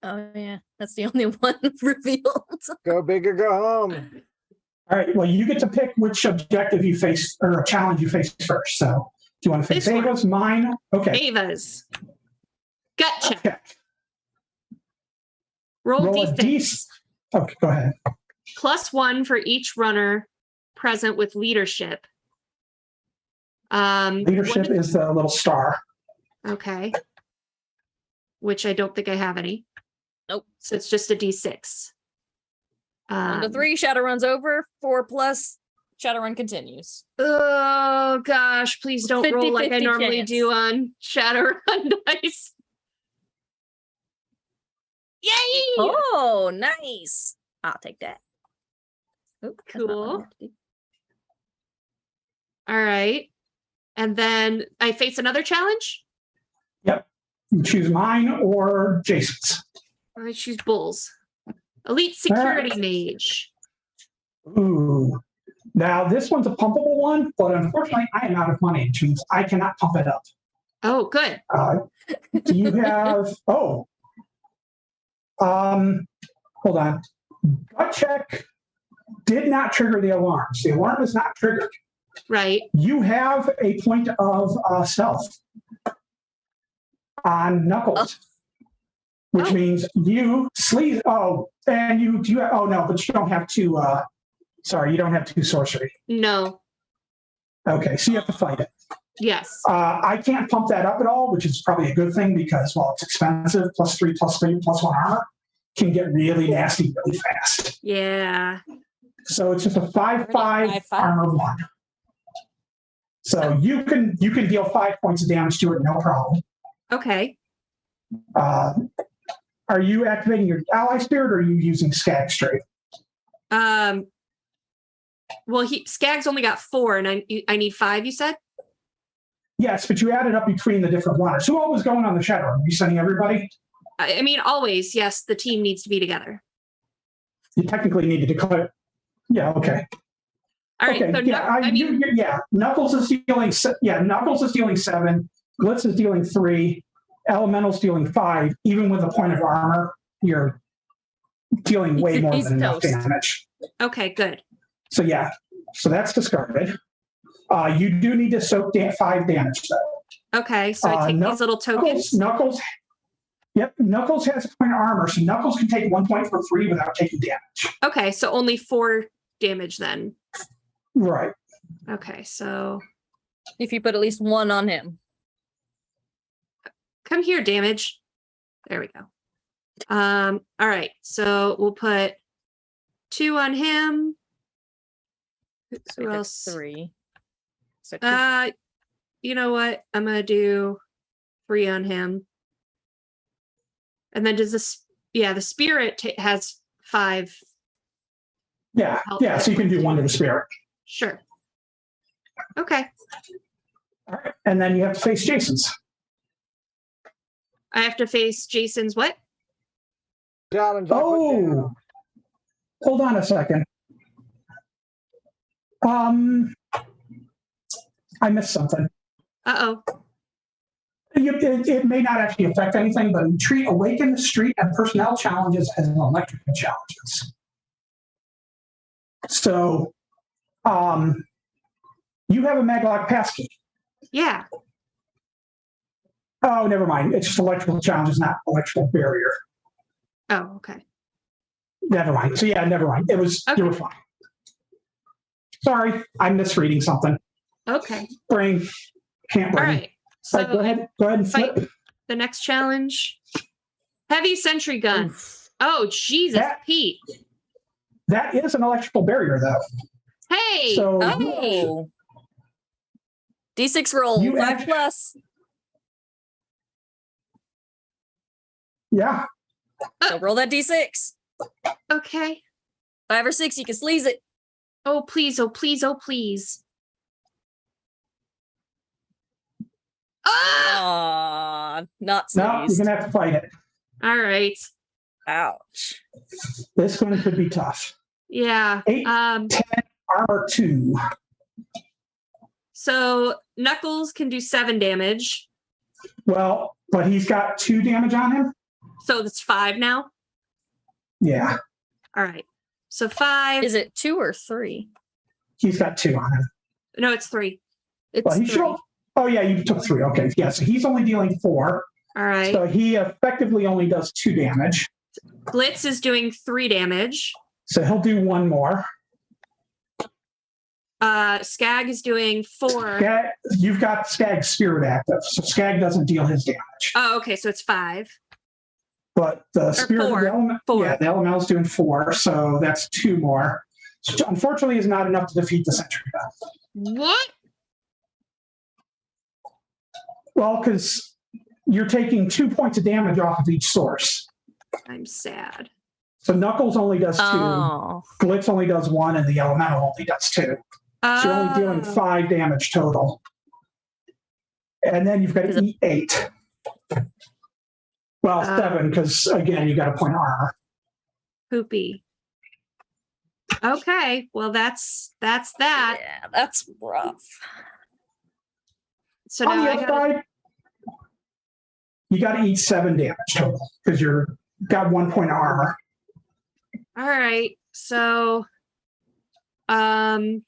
Oh yeah, that's the only one revealed. Go big or go home. All right. Well, you get to pick which objective you face or challenge you face first. So, do you want to face Ava's, mine? Okay. Ava's. Gut check. Okay. Roll a D6. Okay, go ahead. +1 for each runner present with leadership. Leadership is the little star. Okay. Which I don't think I have any. Nope. So it's just a D6. 1 to 3, Shadowrun's over. 4+, Shadowrun continues. Oh gosh, please don't roll like I 50-50 normally chance. do on Shadowrun dice. Yay! Oh, nice. I'll take that. Oh, that's not what I Cool. have to do. All right. And then I face another challenge. Yep. You choose mine or Jason's. I choose Bulls. Elite Security Mage. Ooh. Now, this one's a pumpable one, but unfortunately, I am out of money, which means I cannot pump it up. Oh, good. Do you have... hold on. Gut check. did not trigger the alarms. The alarm is not triggered. Right. You have a point of stealth on Knuckles, which means you sleaze. Oh, and you do. Oh no, but you don't have two. Sorry, you don't have two sorcery. No. Okay, so you have to fight it. Yes. I can't pump that up at all, which is probably a good thing because, well, it's expensive. +3, +3, +1 armor can get really nasty really fast. Yeah. So it's just a 5/5 5/5. armor 1. So you can deal 5 points of damage to it, no problem. Okay. Are you activating your ally spirit, or are you using Skag straight? Well, Skag's only got 4, and I need 5. You said. Yes, but you added up between the different runners. Who all was going on the Shadowrun? Are you sending everybody? I mean, always. Yes, the team needs to be together. You technically need to declare. Yeah. Okay. All right. Okay. So yeah. Knuckles is dealing. Knuckles is dealing 7. Glitz is dealing 3. Elemental's dealing 5. Even with a point of armor, you're dealing way more than enough damage. Okay. Good. So yeah. So that's discarded. You do need to soak 5 damage though. Okay. So I take these little tokens. Knuckles. Yep. Knuckles has a point of armor, so Knuckles can take 1 point for free without taking damage. Okay. So only 4 damage then. Right. Okay. So If you put at least 1 on him. come here, damage. There we go. All right. So we'll put 2 on him. So Who I took else? 3. So 2. You know what? I'm gonna do 3 on him. And then does this? Yeah, the spirit has 5. Yeah. Yeah. So you can do 1 to the spirit. Sure. Okay. All right. And then you have to face Jason's. I have to face Jason's what? Challenge. Oh, hold on a second. I missed something. Uh-oh. It may not actually affect anything, but treat awaken, street, and personnel challenges as electrical challenges. So, you have a Maglock passkey. Yeah. Oh, never mind. It's just electrical challenges, not electrical barrier. Oh, okay. Never mind. So yeah, never mind. It was you were fine. Sorry, I'm misreading something. Okay. Brain can't All brain. right. So All right, go ahead and flip. the next challenge. Heavy sentry gun. Oh, Jesus, Pete. That is an electrical barrier, though. Hey. So Oh. D6 roll. 5 plus. Yeah. So roll that D6. Okay. 5 or 6, you can sleaze it. Oh, please. Oh, please. Oh, please. Ah! Not No, you're sleazed. gonna have to fight it. All right. Ouch. This one could be tough. Yeah. 8, 10, armor 2. So Knuckles can do 7 damage. Well, but he's got 2 damage on him. So that's 5 now. Yeah, All right. So 5. Is it 2 or 3? he's got 2 on him. No, it's 3. It's Well, he 3. should. Oh yeah, you took 3. Okay, yeah. So he's only dealing 4. All right. So he effectively only does 2 damage. Glitz is doing 3 damage. So he'll do 1 more. Skag is doing 4. Skag, you've got Skag's spirit active, so Skag doesn't deal his damage. Oh, okay. So it's 5. But the spirit of 4. the element, 4. yeah, the elemental's doing 4, so that's 2 more. So unfortunately, is not enough to defeat the sentry gun. What? Well, because you're taking 2 points of damage off of each source. I'm sad. So Knuckles only does 2, Oh. Glitz only does 1, and the elemental only does 2. So you're only dealing 5 damage total. And then you've got to eat 8. Well, 7, because again, you got a point of armor. Poopy. Okay. Well, that's that. Yeah, that's rough. So On now the I other got side, you got to eat 7 damage total because you're got 1 point of armor. all right. So 7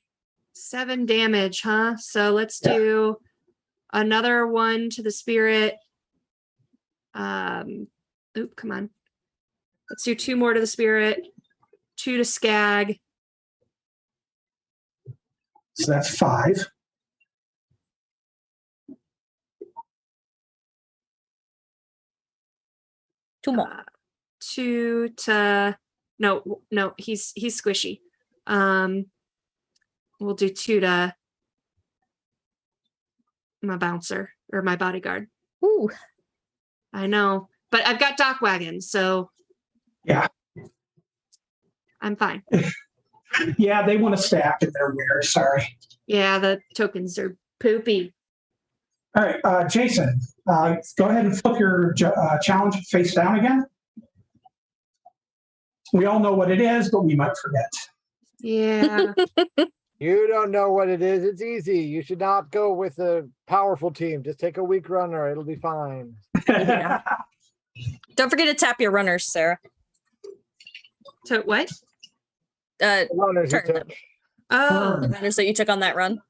damage, huh? So let's do another one to the spirit. Oop, come on. Let's do 2 more to the spirit, 2 to Skag. So that's 5. Two more. 2 to no, he's squishy. We'll do 2 to my bouncer or my bodyguard. Ooh. I know, but I've got Dock Wagon, so Yeah. I'm fine. Yeah, they want to stack and they're weird. Sorry. Yeah, the tokens are poopy. All right, Jason, go ahead and flip your challenge face down again. We all know what it is, but we might forget. Yeah. You don't know what it is. It's easy. You should not go with a powerful team. Just take a weak runner. It'll be fine. Yeah. Don't forget to tap your runners, Sarah. So what? The runners you Turn took. them. Oh, The runners that you took on that run.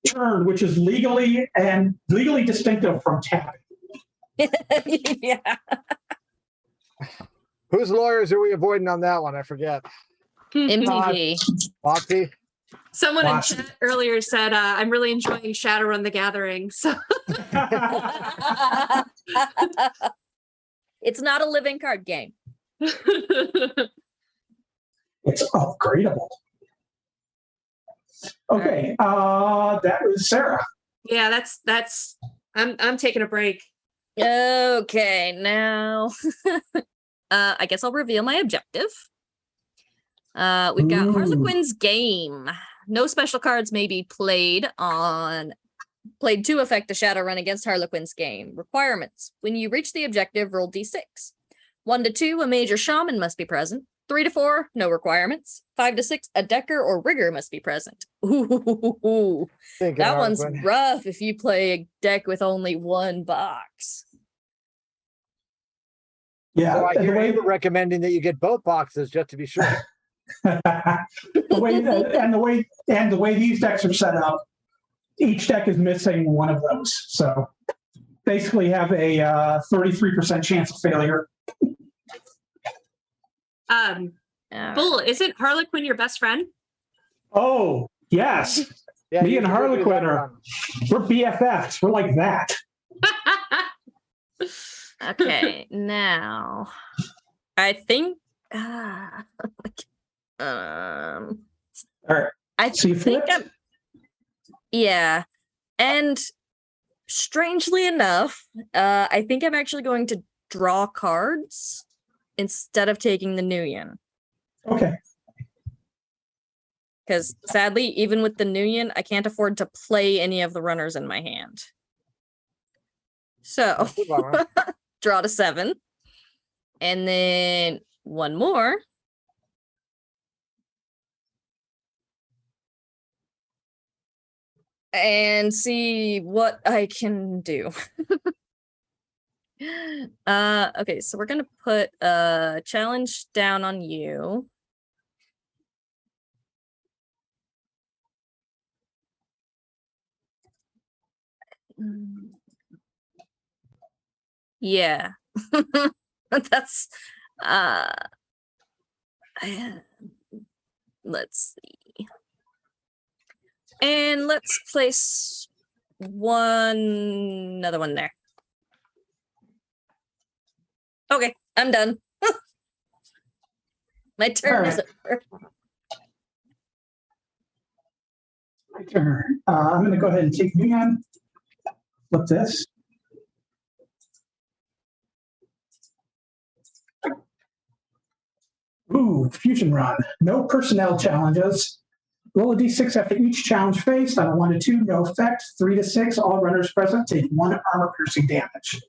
Turn, which is legally distinctive from tapping. Yeah. Whose lawyers are we avoiding on that one? I forget. MTG. Foxy? someone in Awesome. chat earlier said, I'm really enjoying Shadowrun the Gathering. So It's not a living card game. It's upgradable. Okay, that was Sarah. yeah, that's I'm taking a break. Okay, now I guess I'll reveal my objective. We've got Ooh. Harlequin's Game. No special cards may be played to affect a Shadowrun against Harlequin's Game. Requirements. When you reach the objective, roll d6. 1 to 2, a major shaman must be present. 3 to 4, no requirements. 5 to 6, a decker or rigger must be present. Ooh, that one's rough if you play a deck with only 1 box. Yeah, So I and hear the way you recommending that you get both boxes just to be sure. the way these decks are set up, each deck is missing one of those. So basically have a 33% chance of failure. Bull, isn't Harlequin your best friend? Oh, yes. Yeah, Me you and should go do Harlequin that we're BFFs. We're like that. Okay, now I think All right. I So you think flipped? yeah. And strangely enough, I think I'm actually going to draw cards instead of taking the Nuyen. Okay. Because sadly, even with the Nuyen, I can't afford to play any of the runners in my hand. So That's a bummer. draw to 7. And then 1 more. And see what I can do. Okay, so we're gonna put a challenge down on you. Yeah. That's let's see. And let's place another one there. Okay, I'm done. My turn is over. My turn. I'm going to go ahead and take you again. Flip this. Ooh, fusion run. No personnel challenges. Roll a d6 after each challenge faced. On a 1 to 2, no effect. 3 to 6, all runners present take 1 armor-piercing damage.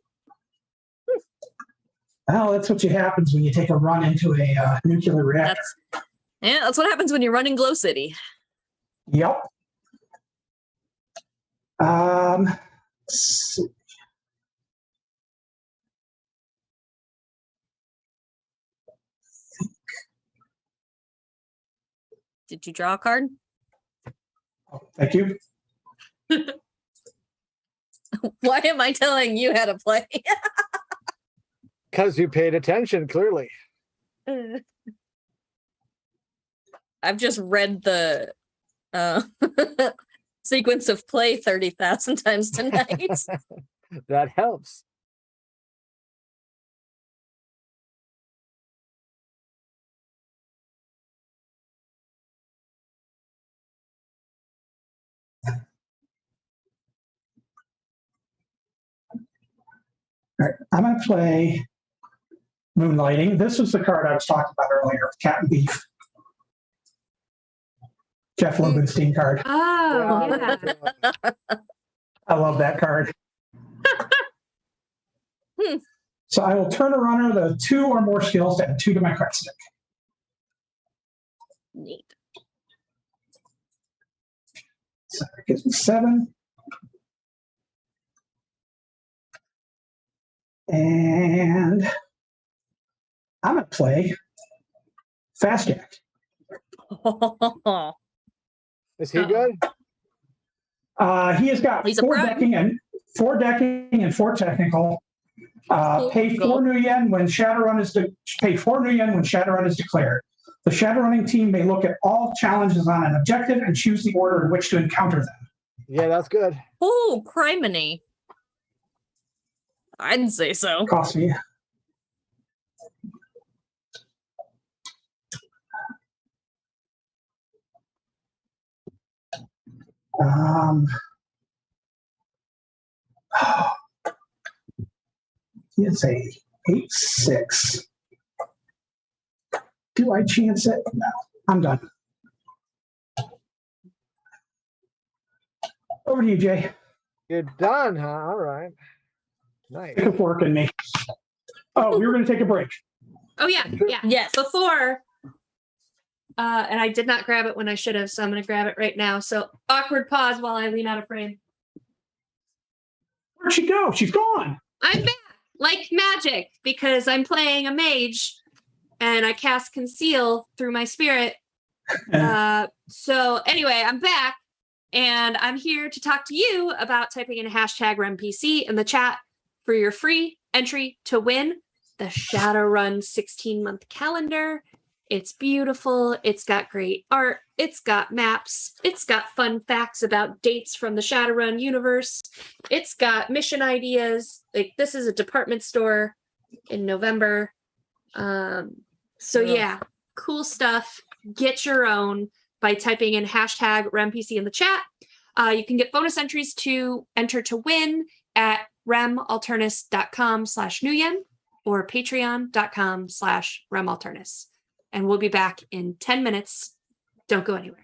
Well, that's what happens when you take a run into a nuclear reactor. That's what happens when you run in Glow City. Yep. Let's see. Did you draw a card? Thank you. Why am I telling you how to play? Because you paid attention, clearly. I've just read the sequence of play 30,000 times tonight. That helps. All right, I'm going to play Moonlighting. This was the card I was talking about earlier, Cat and Beef. Jeff Lobenstein card. Oh, yeah. I love that card. So I will turn a runner the 2 or more skills to add 2 to my card stick. Neat. So that gives me 7. And I'm going to play Fast Jack. Is he good? He has got He's a 4 pro. decking and 4 technical. Pay 4 new yen when Shadowrun is pay 4 new yen when Shadowrun is declared. The Shadowrunning team may look at all challenges on an objective and choose the order in which to encounter them. Yeah, that's good. Oh, criminy. I'd say so. Cost me. It's a 8/6. Do I chance it? No, I'm done. Over to you, Jay. You're done, huh? All right. Nice. It's working me. Oh, we were going to take a break. Oh, yeah. Yeah. Yes. Before, and I did not grab it when I should have, so I'm going to grab it right now. So awkward pause while I lean out of frame. Where'd she go? She's gone. I'm back like magic because I'm playing a mage and I cast conceal through my spirit. So anyway, I'm back and I'm here to talk to you about typing in hashtag RemPC in the chat for your free entry to win the Shadowrun 16-month calendar. It's beautiful. It's got great art. It's got maps. It's got fun facts about dates from the Shadowrun universe. It's got mission ideas. Like, this is a department store in November. So yeah, cool stuff. Get your own by typing in hashtag RemPC in the chat. You can get bonus entries to enter to win at remalternis.com/nuyen or patreon.com/remalternis. And we'll be back in 10 minutes. Don't go anywhere.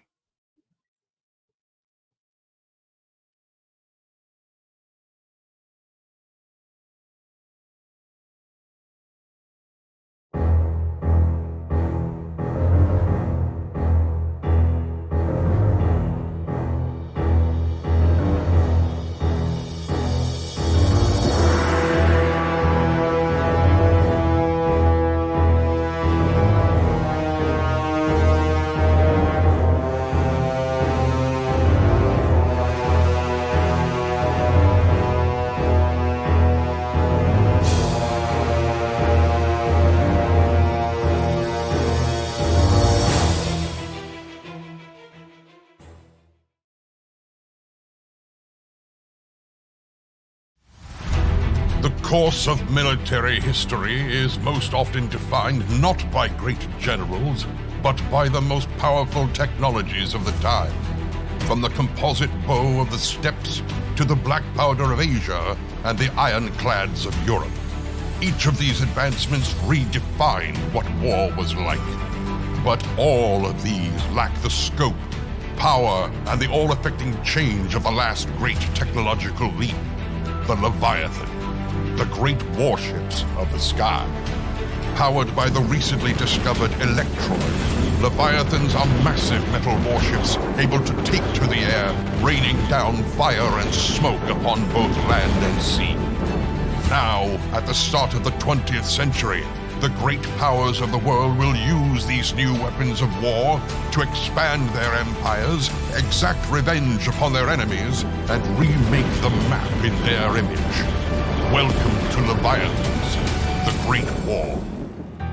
The course of military history is most often defined not by great generals, but by the most powerful technologies of the time. From the composite bow of the steppes to the black powder of Asia and the ironclads of Europe. Each of these advancements redefined what war was like. But all of these lack the scope, power, and the all-affecting change of the last great technological leap, the Leviathan. The great warships of the sky. Powered by the recently discovered electroids, Leviathans are massive metal warships able to take to the air, raining down fire and smoke upon both land and sea. Now, at the start of the 20th century, The great powers of the world will use these new weapons of war to expand their empires, exact revenge upon their enemies, and remake the map in their image. Welcome to Leviathans, the Great War.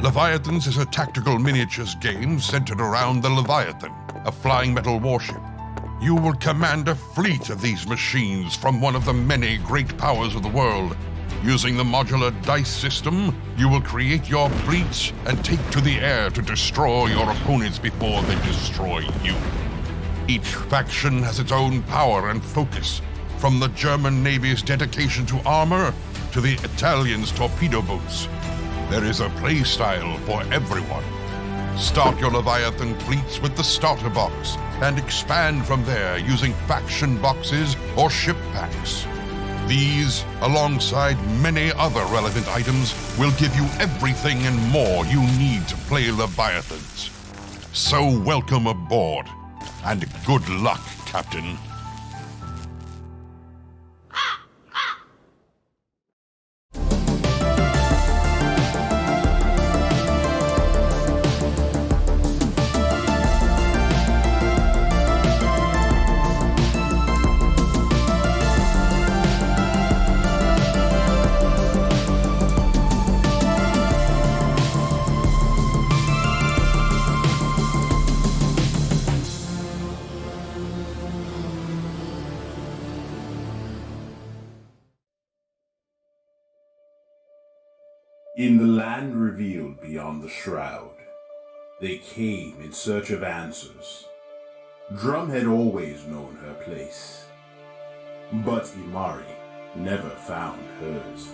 Leviathans is a tactical miniatures game centered around the Leviathan, a flying metal warship. You will command a fleet of these machines from one of the many great powers of the world. Using the modular dice system, you will create your fleets and take to the air to destroy your opponents before they destroy you. Each faction has its own power and focus, from the German Navy's dedication to armor to the Italians' torpedo boats. There is a play style for everyone. Start your Leviathan fleets with the starter box and expand from there using faction boxes or ship packs. These, alongside many other relevant items, will give you everything and more you need to play Leviathans. So welcome aboard, and good luck, Captain. In the land revealed beyond the shroud, they came in search of answers. Drum had always known her place, but Imari never found hers.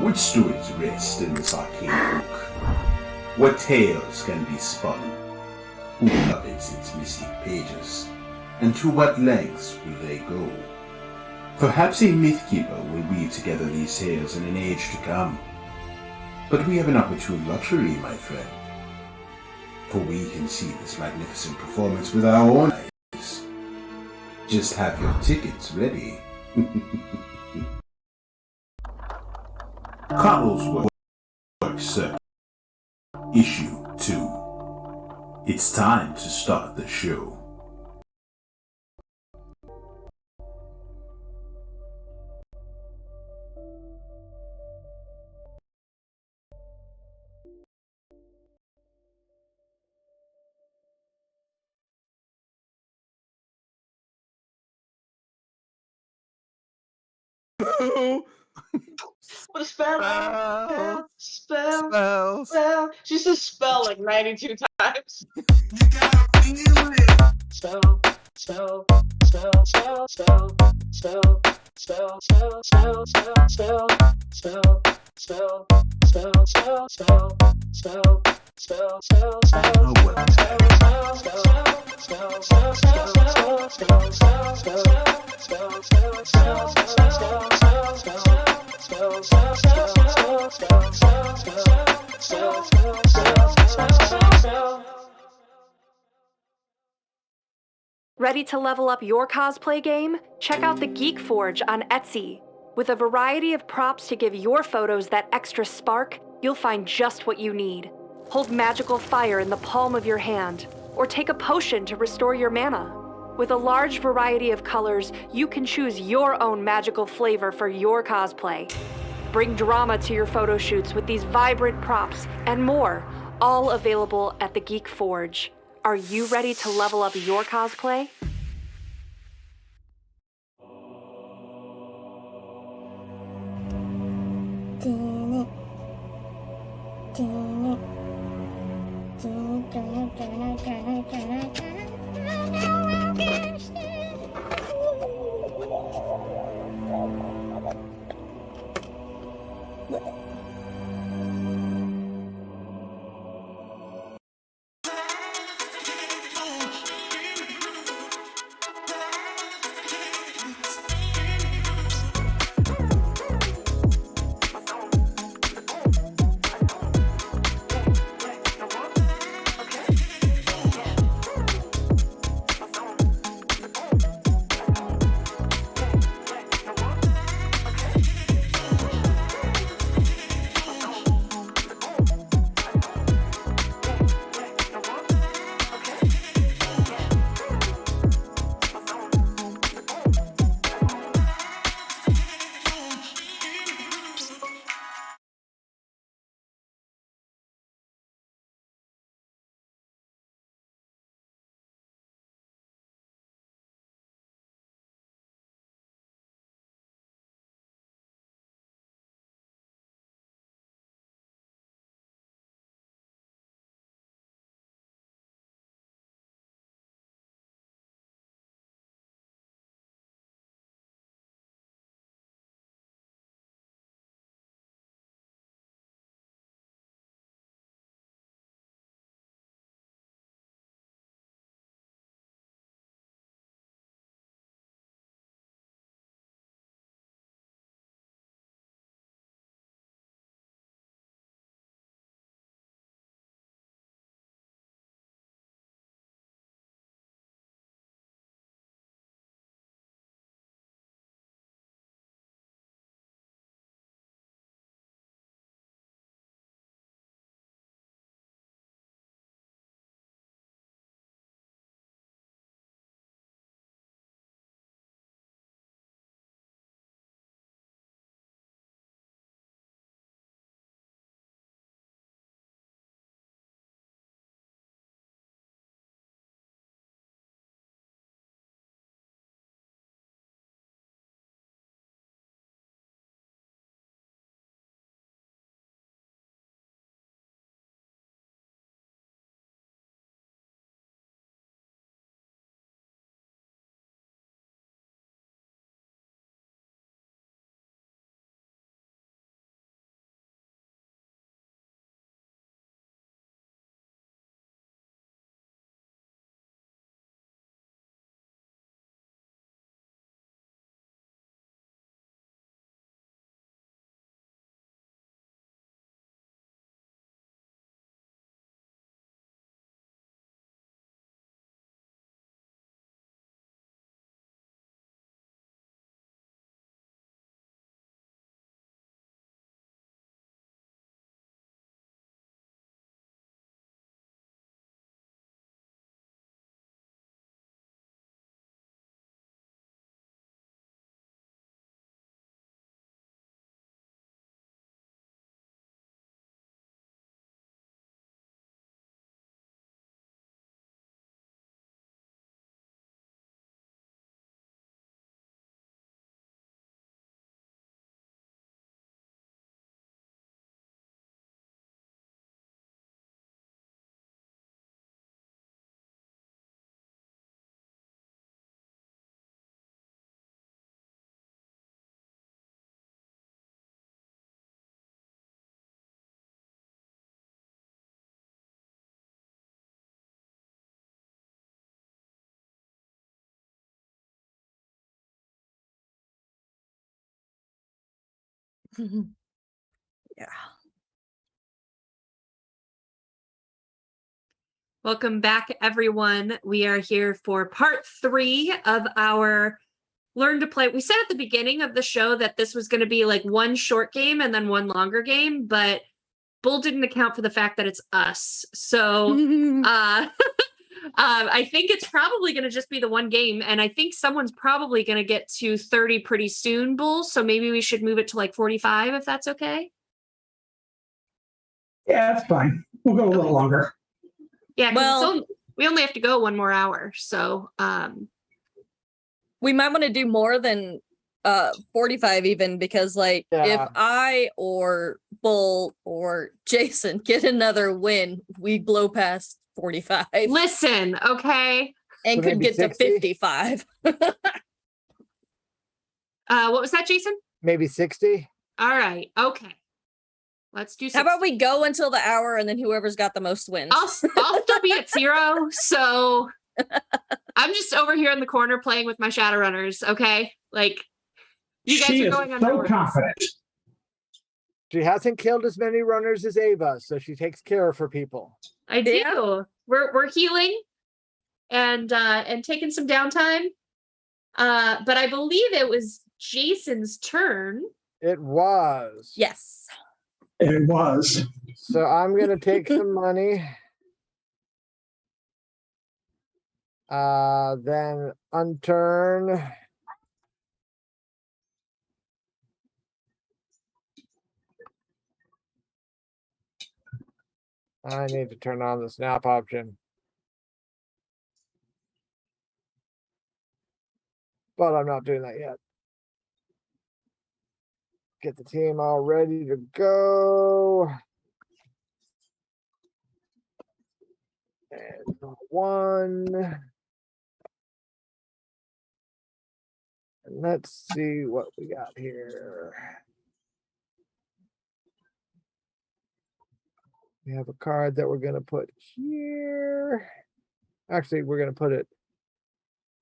Which stories rest in this arcane book? What tales can be spun? Who covets its mystic pages? And to what lengths will they go? Perhaps a Mythkeeper will weave together these tales in an age to come. But we have an opportune luxury, my friend. For we can see this magnificent performance with our own eyes. Just have your tickets ready. Cottlesworth Circuit, Issue 2. It's time to start the show. What a spell. She says spell like 92 times. You gotta feel it. Spell. Ready to level up your cosplay game? Check out the Geek Forge on Etsy. With a variety of props to give your photos that extra spark, you'll find just what you need. Hold magical fire in the palm of your hand, or take a potion to restore your mana. With a large variety of colors, you can choose your own magical flavor for your cosplay. Bring drama to your photo shoots with these vibrant props and more, all available at the Geek Forge. Are you ready to level up your cosplay? Yeah. Welcome back, everyone. We are here for part 3 of our Learn to Play. We said at the beginning of the show that this was going to be like one short game and then one longer game, but Bull didn't account for the fact that it's us. So I think it's probably going to just be the one game, and I think someone's probably going to get to 30 pretty soon, Bull. So maybe we should move it to like 45 if that's okay. Yeah, that's fine. We'll go a little longer. Yeah, Well- because we only have to go one more hour. So We might want to do more than 45 even, because like if Yeah. I or Bull or Jason get another win, we blow past 45 listen, okay. and So could maybe get 60? to 55. What was that, Jason? Maybe 60. All right, okay. Let's do. How about we go until the hour and then whoever's got the most wins? I'll still be at 0, so I'm just over here in the corner playing with my Shadowrunners. Okay, like you guys She are is going on. so no worries. confident. She hasn't killed as many runners as Ava, so she takes care of her people. I do. Yeah. We're healing and taking some downtime. But I believe it was Jason's turn. It was. Yes. It was. So I'm gonna take some money. Then unturn. I need to turn on the snap option. But I'm not doing that yet. Get the team all ready to go. And 1. And let's see what we got here. We have a card that we're going to put here. Actually, we're going to put it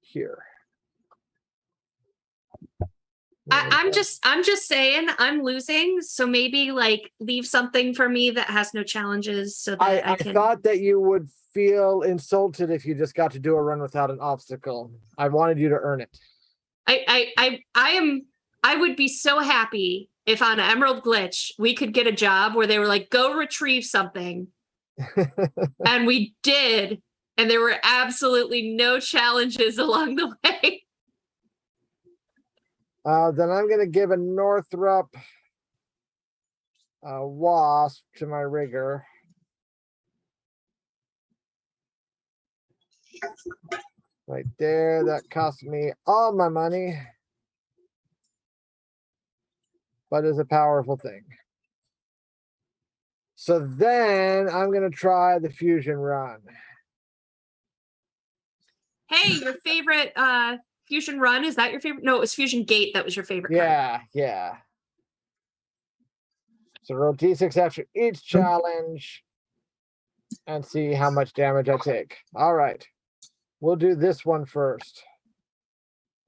here. I'm just saying I'm losing, so maybe like leave something for me that has no challenges so that I I can. thought that you would feel insulted if you just got to do a run without an obstacle. I wanted you to earn it. I would be so happy if on Emerald Glitch we could get a job where they were like, go retrieve something. And we did, and there were absolutely no challenges along the way. Then I'm going to give a Northrop wasp to my rigger. Right there, that cost me all my money, but is a powerful thing. So then I'm going to try the fusion run. Hey, your favorite Fusion Run, is that your favorite? No, it was Fusion Gate that was your favorite card. Yeah. So roll D6 after each challenge and see how much damage I take. All right. We'll do this one first.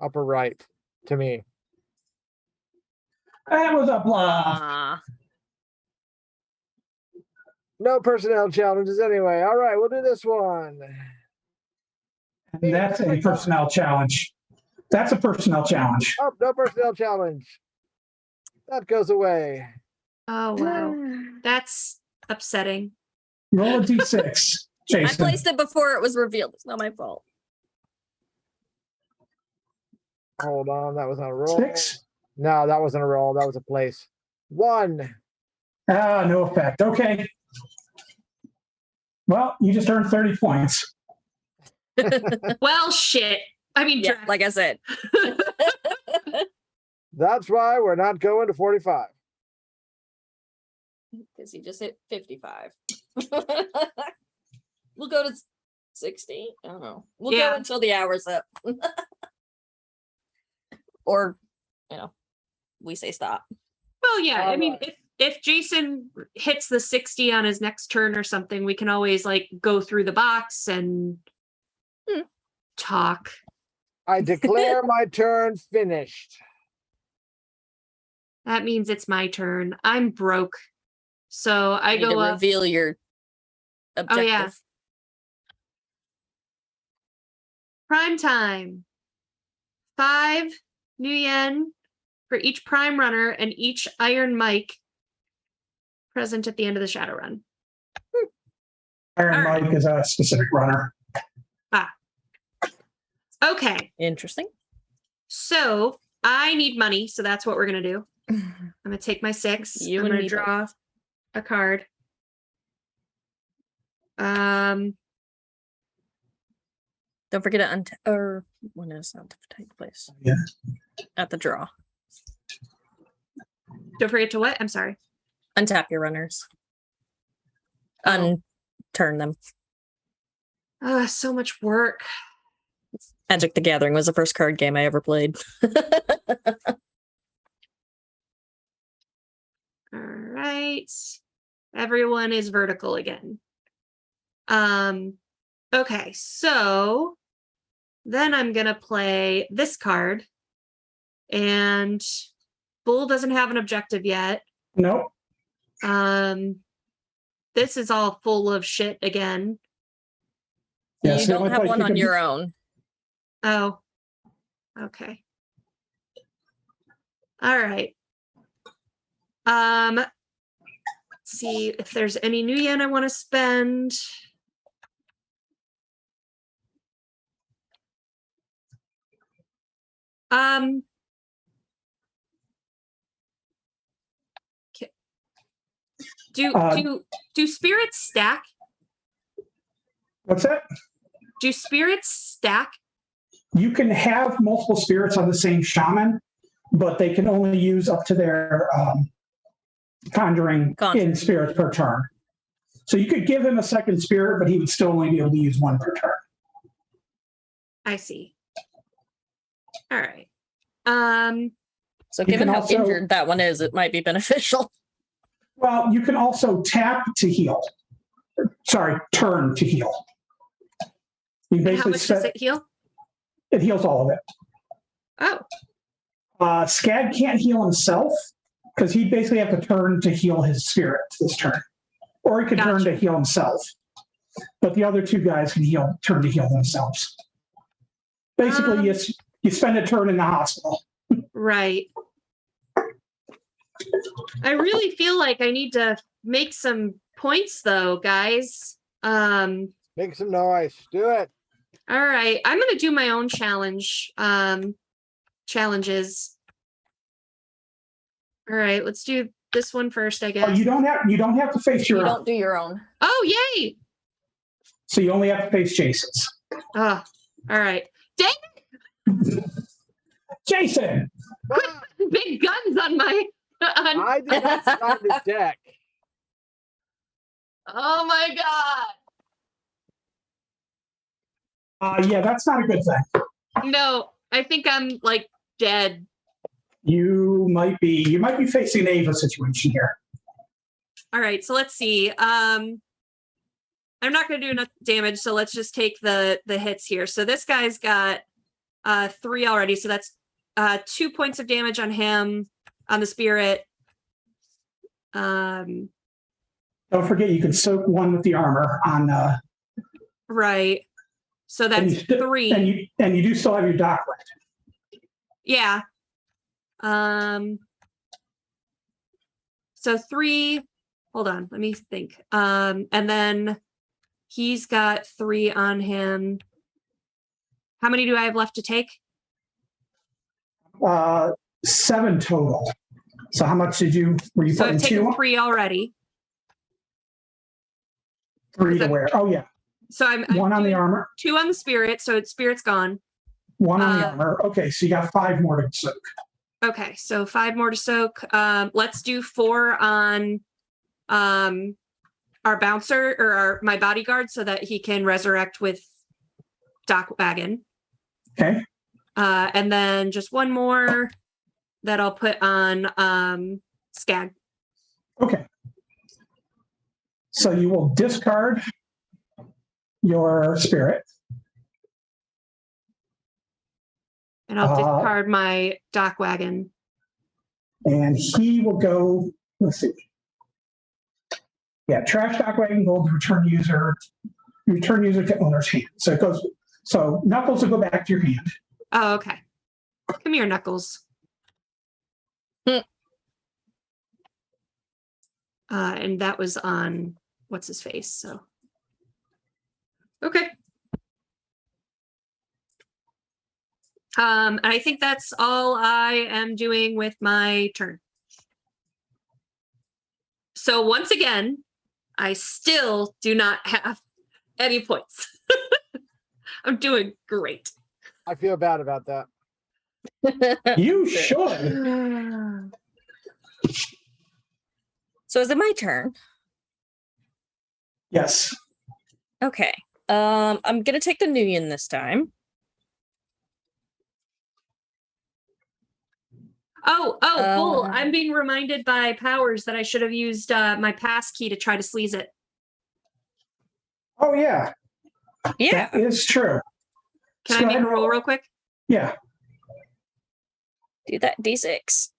Upper right to me. That was a bluff. Ah. No personnel challenges anyway. All right, we'll do this one. And that's a personnel challenge. That's a personnel challenge. Oh, no personnel challenge. That goes away. Oh, wow. That's upsetting. Roll a d6, I Jason. placed it before it was revealed. It's not my fault. Hold on, that was on a roll. 6. No, that wasn't a roll. That was a place. 1. No effect. Okay. Well, you just earned 30 points. Well, shit. I mean, Yeah, like I said. That's why we're not going to 45. Because he just hit 55. We'll go to 60. I don't know. We'll Yeah. go until the hour's up. Or, we say stop. well, yeah. I mean, Alright. if Jason hits the 60 on his next turn or something, we can always like go through the box and talk. I declare my turn finished. That means it's my turn. I'm broke. So I You need go to up. reveal your objective. Oh, yeah. Prime time. 5 new yen for each prime runner and each iron mic present at the end of the Shadowrun. Iron All right. Mike is a specific runner. Okay. Interesting. So I need money, so that's what we're gonna do. I'm gonna take my 6. You I'm and gonna me draw a card. Don't forget to untap, or when is that to take place? Yeah. At the draw. Don't forget to what? I'm sorry. Untap your runners. Oh. Unturn them. So much work. Magic the Gathering was the first card game I ever played. All right. Everyone is vertical again. Okay, so then I'm gonna play this card. And Bull doesn't have an objective yet. Nope. This is all full of shit again. Yes, You the don't only have place one you on can- your own. Oh. Okay. All right. Let's see if there's any new yen I want to spend. Do spirits stack? What's that? Do spirits stack? You can have multiple spirits on the same shaman, but they can only use up to their conjuring in spirits per turn. So you could give him a second spirit, but he would still only be able to use 1 per turn. I see. All right. So You given can how also- injured that one is, it might be beneficial. Well, you can also tap to heal. Sorry, turn to heal. You And how basically much does it heal? It heals all of it. Oh. Skag can't heal himself because he'd basically have to turn to heal his spirit this turn. Or he could turn to heal himself. But the other 2 guys can turn to heal themselves. Basically, you spend a turn in the hospital. Right. I really feel like I need to make some points though, guys. Make some noise. Do it. All right. I'm gonna do my own challenge. Challenges. All right, let's do this one first, I guess. Oh, you don't have to face your You own. don't do your own. Oh, yay! So you only have to face Jason's. Oh, all right. Dang, Jason! big guns on my. I did not start the deck. Oh my god! Yeah, that's not a good thing. No, I think I'm like dead. You might be facing an Ava situation here. All right, so let's see. I'm not going to do enough damage, so let's just take the hits here. So this guy's got 3 already, so that's 2 points of damage on him, on the spirit. Don't forget, you can soak 1 with the armor on. Right. So that's 3. And you do still have your dock left. Yeah. So 3. Hold on, let me think. And then he's got 3 on him. How many do I have left to take? 7 total. So how much were you So putting I've taken 2? 3 already. 3 to where? Oh yeah. So I'm 1 on the armor. 2 on the spirit, so spirit's gone. 1 on the armor. Okay, so you got 5 more to soak. Okay, so 5 more to soak. Let's do 4 on our bouncer or my bodyguard so that he can resurrect with Doc Wagon. Okay. And then just 1 more that I'll put on Skag. Okay. So you will discard your spirit. And I'll discard my Doc Wagon. And he will go, let's see. Yeah, trash dock wagon gold, return user to owner's hand. So it goes, so Knuckles will go back to your hand. Oh, okay. Come here, Knuckles. And that was on what's his face. So, okay. And I think that's all I am doing with my turn. So once again, I still do not have any points. I'm doing great. I feel bad about that. You should. So is it my turn? Yes. Okay. I'm gonna take the Nuyen this time. Oh, cool. I'm being reminded by Powers that I should have used my pass key to try to sleaze it. Oh, yeah. Yeah. That is true. Can I make a roll real quick? Yeah. Do that D6.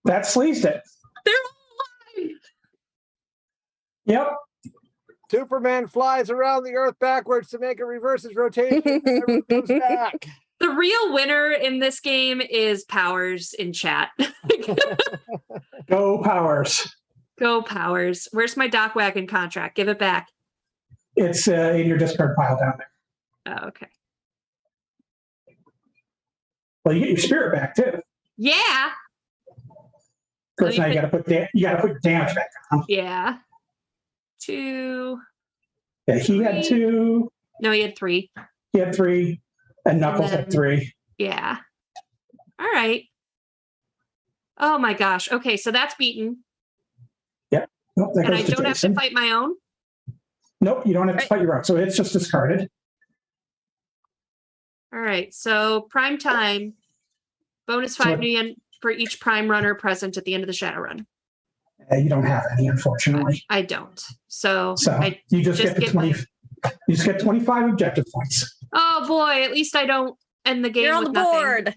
That sleazed it. They're all alive. Yep. Superman flies around the Earth backwards to make a reverses rotation. And everyone goes back. The real winner in this game is Powers in chat. Go Powers. Go Powers. Where's my dock wagon contract? Give it back. It's in your discard pile down there. Oh, okay. Well, you get your spirit back too. Yeah. Of course, now you got to put damage back on. Yeah. 2. Yeah, he had 2. No, he had 3. He had 3, and Knuckles had 3. Yeah. All right. Oh my gosh. Okay, so that's beaten. Yep. Nope, that And goes I don't have to Jason. fight my own. Nope, you don't have to fight your own. So it's just discarded. All right. So prime time. Bonus 5 new yen for each prime runner present at the end of the Shadowrun. You don't have any, unfortunately. I don't. So you just get the 20. You just get 25 objective points. Oh boy! At least I don't end the game. You're on with the board.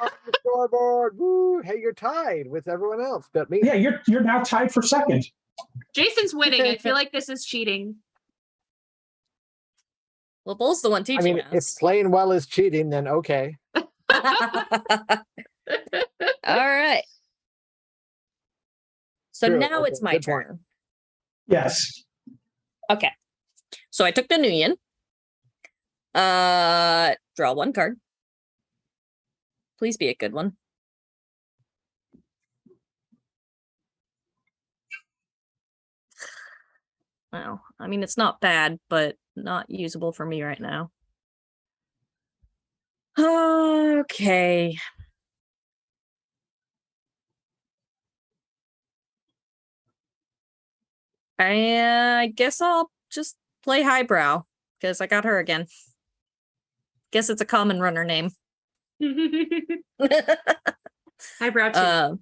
On the scoreboard. Woo. Hey, you're tied with everyone else but me. Yeah, you're now tied for second. Jason's winning. I feel like this is cheating. Well, Bull's the one teaching I mean, if us. playing well is cheating, then okay. All right. So True. now Okay, it's my good point. turn. Yes. Okay. So I took the Nuyen. Draw 1 card. Please be a good one. Wow. I mean, it's not bad, but not usable for me right now. Okay. I guess I'll just play Highbrow because I got her again. Guess it's a common runner name. Highbrow 2.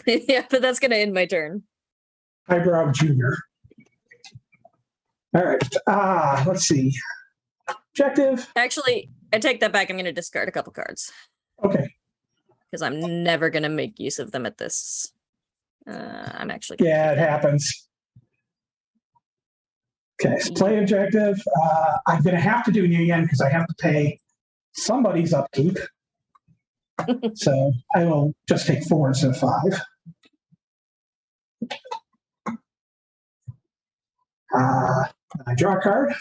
Yeah, but that's gonna end my turn. Highbrow Junior. All right. Let's see. Objective. Actually, I take that back. I'm gonna discard a couple cards Okay. because I'm never gonna make use of them at this. I'm actually. Yeah, it happens. Okay, so play objective. I'm going to have to do New Yen because I have to pay somebody's upkeep. So I will just take 4 instead of 5. I draw a card.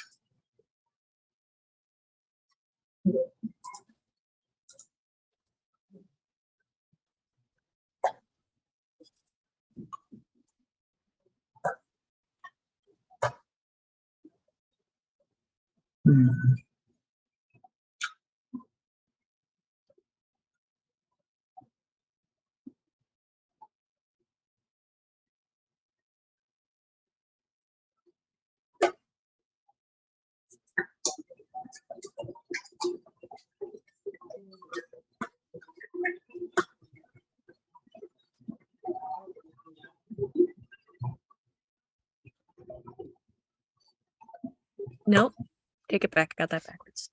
Nope. Take it back. I got that backwards.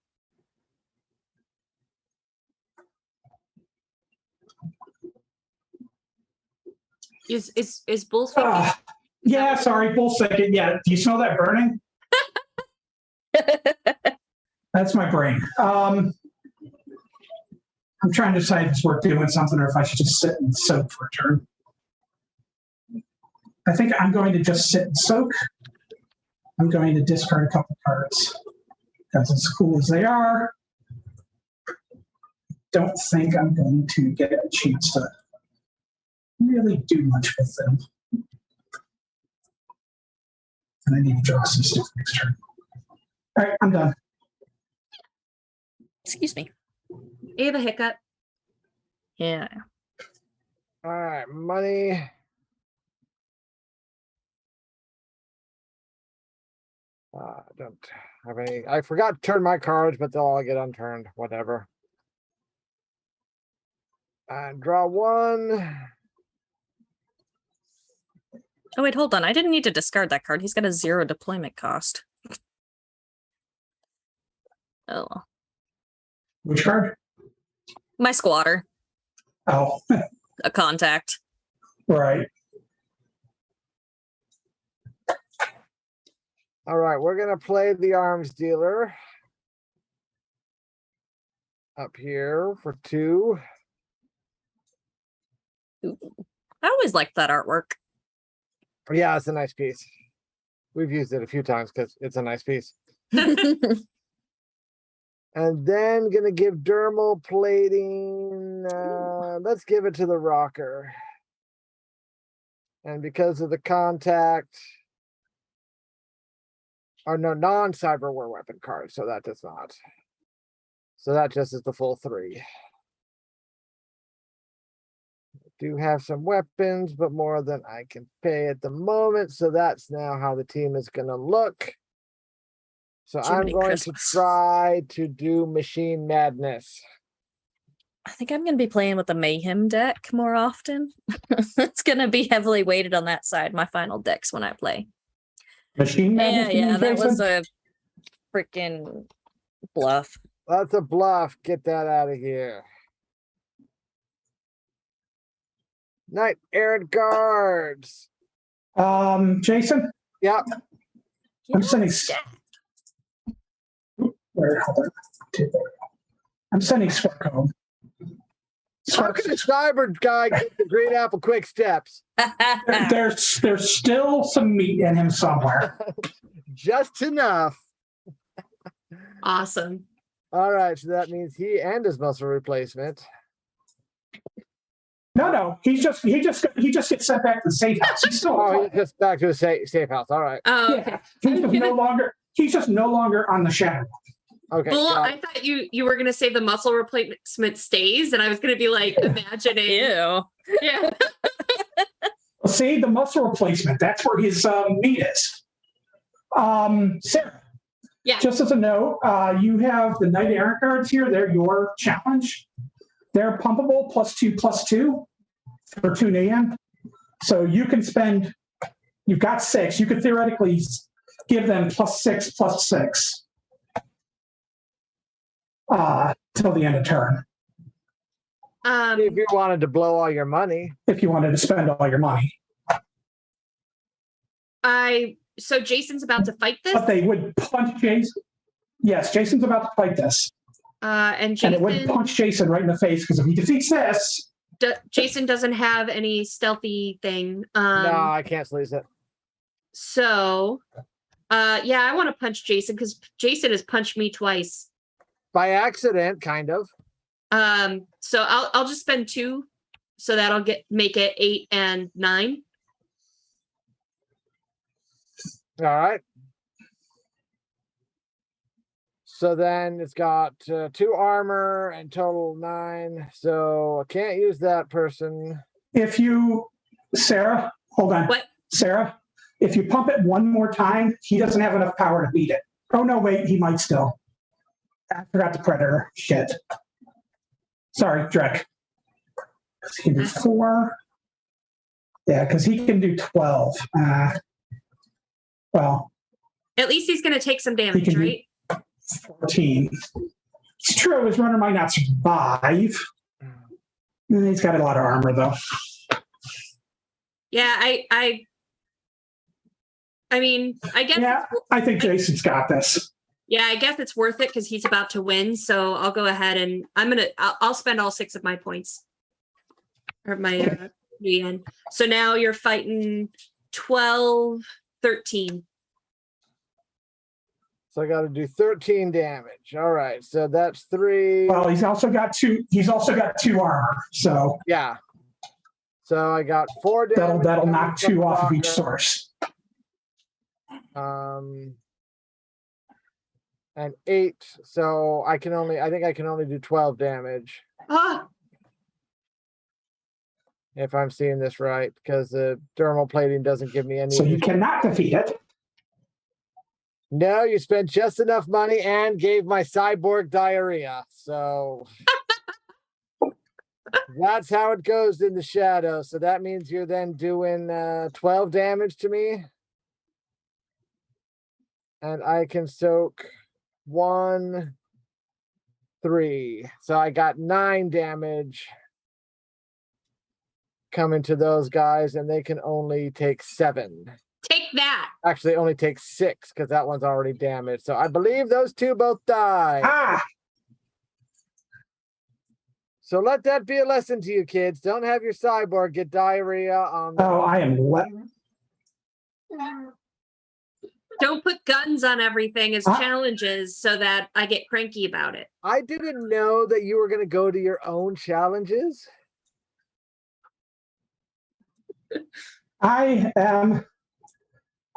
Is Bull thinking? Yeah, sorry, Bull second. Yeah, do you smell that burning? That's my brain. I'm trying to decide if it's worth doing something or if I should just sit and soak for a turn. I think I'm going to just sit and soak. I'm going to discard a couple cards because as cool as they are, don't think I'm going to get a chance to really do much with them. And I need to draw some stuff next turn. All right, I'm done. Excuse me. I have a hiccup. Yeah. All right, money. I don't have any. I forgot to turn my cards, but they'll all get unturned. Whatever. And draw one. Oh, wait, hold on. I didn't need to discard that card. He's got a 0 deployment cost. Oh. Which card? My squatter. Oh, A contact. right. All right, we're gonna play the arms dealer up here for 2. Ooh. I always liked that artwork. Yeah, it's a nice piece. We've used it a few times because it's a nice piece. And then gonna give dermal plating. Let's give it to the rocker. And because of the contact, or no, non-cyber war weapon card, so that does not. So that just is the full 3. Do have some weapons, but more than I can pay at the moment. So that's now how the team is going to look. So I'm Jiminy going Christmas. to try to do Machine Madness. I think I'm going to be playing with the Mayhem deck more often. It's going to be heavily weighted on that side, my final decks when I play. Machine Madness. Yeah, that Jason? was a freaking bluff. That's a bluff. Get that out of here. Knight Errant Guards. Jason, Yep. I'm sending. Where? Hold on. I'm sending Spark home. How can a cyber guy get the green apple quick steps? There's still some meat in him somewhere. Just enough. Awesome. All right, so that means he and his muscle replacement. No, he just gets sent back to the safe house. He's still Oh, he's just back to the safe house. All right. Oh, okay. yeah. He's just no longer on the shadow. Okay. Well, I thought you were gonna say the muscle replacement stays, and I was gonna be like imagining. Ew. Yeah. Well, see, the muscle replacement, that's where his meat is. Sarah. Yeah. Just as a note, you have the Knight Errant Guards here. They're your challenge. They're pumpable +2/+2 for 2 NAN. So you can spend, you've got 6. You could theoretically give them +6/+6 till the end of turn. If you wanted to blow all your money. If you wanted to spend all your money. So Jason's about to fight this, But they would punch Jason. Yes, Jason's about to fight this. and Jason. And it would punch Jason right in the face because if he defeats this. Jason doesn't have any stealthy thing. No, I can't sleaze it. So, yeah, I want to punch Jason because Jason has punched me twice. By accident, kind of. So I'll just spend 2, so that'll make it 8 and 9. All right. So then it's got 2 armor and total 9. So I can't use that person. If you, Sarah, hold on. What? Sarah, if you pump it one more time, he doesn't have enough power to beat it. Oh, no, wait, he might still. I forgot the Predator. Shit. Sorry, Drek. He can do 4. Yeah, because he can do 12. Well. At least he's going to take some He damage, can do right? 14. It's true, his runner might not survive. He's got a lot of armor, though. Yeah, I mean, I guess. Yeah, I think Jason's got this. Yeah, I guess it's worth it because he's about to win. So I'll go ahead and I'll spend all 6 of my points or my VN. So now you're fighting 12, 13. So I got to do 13 damage. All right, so that's 3. Well, he's also got 2 armor. So Yeah. So I got 4 damage. that'll knock 2 off of each source. And 8. So I think I can only do 12 damage. Ah, If I'm seeing this right, because the dermal plating doesn't give me any. So you cannot defeat it. No, you spent just enough money and gave my cyborg diarrhea. So that's how it goes in the shadow. So that means you're then doing 12 damage to me. And I can soak 1, 3. So I got 9 damage coming to those guys, and they can only take 7. take that. Actually, it only takes 6 because that one's already damaged. So I believe those 2 both die. Ah, So let that be a lesson to you kids. Don't have your cyborg get diarrhea on. oh, I am Don't put guns on everything as challenges so that I get cranky about it. I didn't know that you were going to go to your own challenges.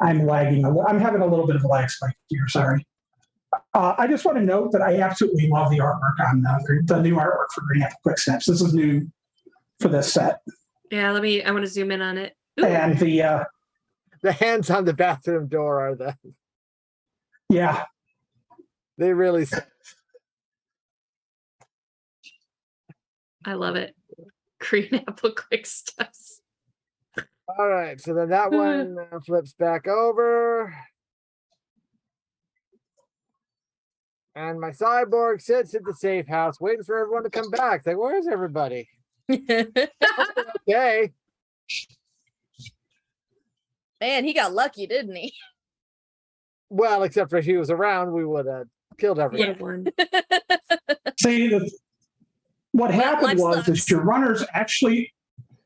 I'm lagging. I'm having a little bit of a lag spike here. Sorry. I just want to note that I absolutely love the artwork on the new artwork for Green Apple Quick Steps. This is new for this set. Yeah, I want to zoom in on it. Ooh. And the hands on the bathroom door are the. Yeah. They really. I love it. Green Apple Quick Steps. All right, so then that one flips back over. And my cyborg sits at the safe house waiting for everyone to come back. It's like, where's everybody? Okay. Man, he got lucky, didn't he? Well, except for if he was around, we would have killed everyone. Yeah. See, what happened was your runners actually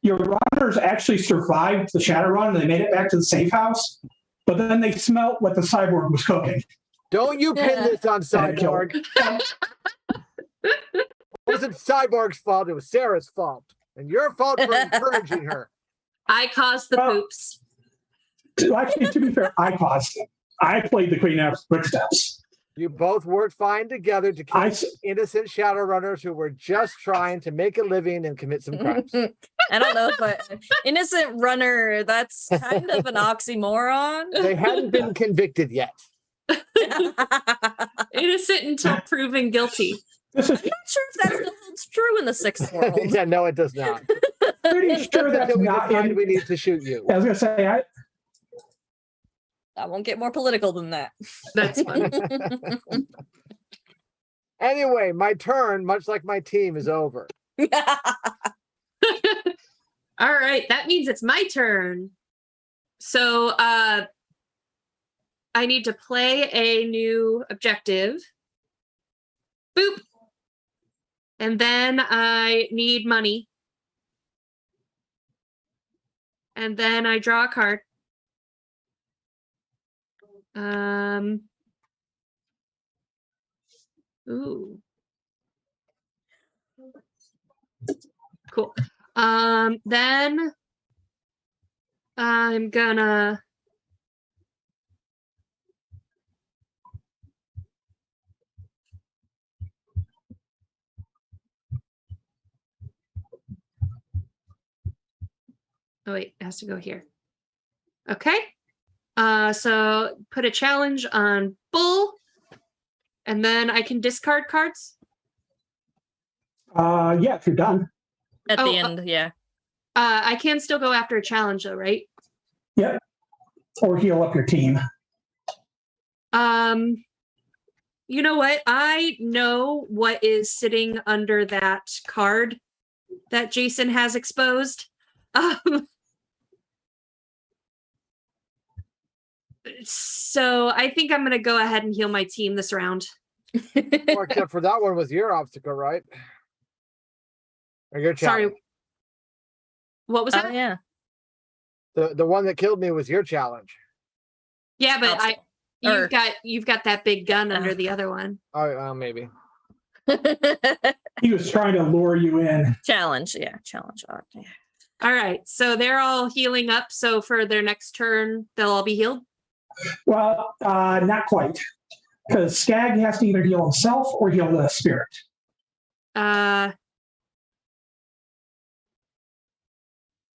survived the Shadowrun and they made it back to the safe house, but then they smelt what the cyborg was cooking. Don't you pin this on Cyborg. It wasn't Cyborg's fault, it was Sarah's fault. And your fault for encouraging her. I caused the poops. Actually, to be fair, I caused it. I played the Queen of Quick Steps. You both worked fine together to kill innocent Shadowrunners who were just trying to make a living and commit some crimes. I don't know if innocent runner, that's kind of an oxymoron. They hadn't been convicted yet. Innocent until proven guilty. I'm not sure if that still holds true in the 6th world. Yeah, no, it does not. Pretty sure that's not in. We need to shoot you. I was going to say, I won't get more political than that. That's fun. Anyway, my turn, much like my team, is over. All right, that means it's my turn. So I need to play a new objective. Boop. And then I need money. And then I draw a card. Ooh. Cool. Then I'm gonna oh wait, it has to go here. Okay. So put a challenge on Bull, and then I can discard cards. yeah, if you're done. At the end, yeah. I can still go after a challenge though, right? Yep. Or heal up your team. You know what? I know what is sitting under that card that Jason has exposed. So I think I'm gonna go ahead and heal my team this round. Well, except for that one was your obstacle, right? Or your challenge. Sorry. What was that? yeah. The one that killed me was your challenge. Yeah, but Obstacle. you've got that big gun under the other one. Oh, maybe. He was trying to lure you in. Challenge. Yeah. Challenge. Yeah. All right. So they're all healing up. So for their next turn, they'll all be healed. Well, not quite. Because Skag has to either heal himself or heal the spirit.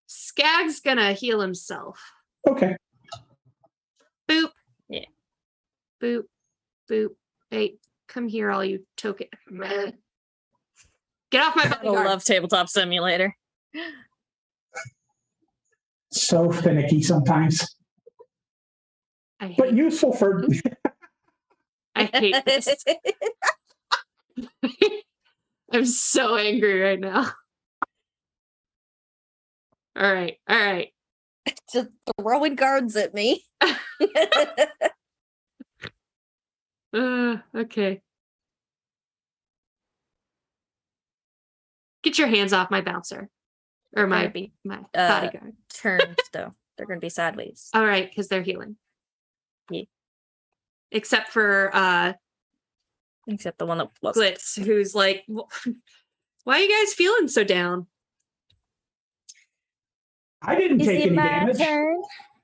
Skag's gonna heal himself. Okay. Boop. Yeah. Boop. Boop. Hey, come here, all you token. Get off my I bodyguard. love Tabletop Simulator. So finicky sometimes. But useful for... I hate this. I'm so angry right now. All right. Just throwing cards at me. Okay. Get your hands off my bouncer. Or my bodyguard. Turns, though. They're going to be sideways. All right, because they're healing. Yeah. Except for Except the one that was Glitz, who's like, why are you guys feeling so down? I didn't take any damage.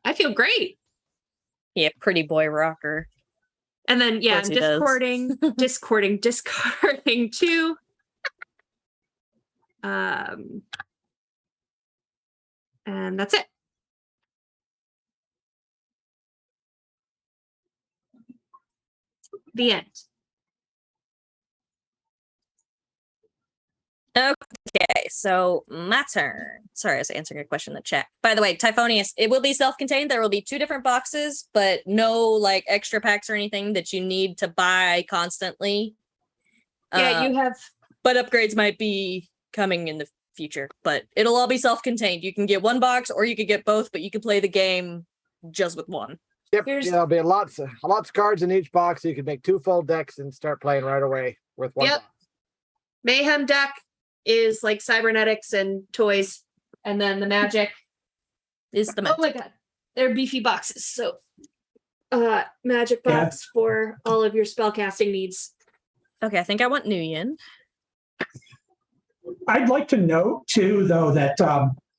I feel great. Yeah, pretty boy rocker. And then, yeah, I'm course he discarding too. And that's it. The end. Okay, so my turn. Sorry, I was answering a question in the chat. By the way, Typhonius, it will be self-contained. There will be 2 different boxes, but no like extra packs or anything that you need to buy constantly. Yeah, you have. But upgrades might be coming in the future, but it'll all be self-contained. You can get 1 box or you could get both, but you can play the game just with 1. Yep, there'll be lots of cards in each box. So you can make 2 full decks and start playing right away with 1 box. Mayhem deck is like cybernetics and toys, and then the magic is the magic. Oh my god, they're beefy boxes. So magic box for all of your spellcasting needs. Okay, I think I want Nuyen. I'd like to note too, though, that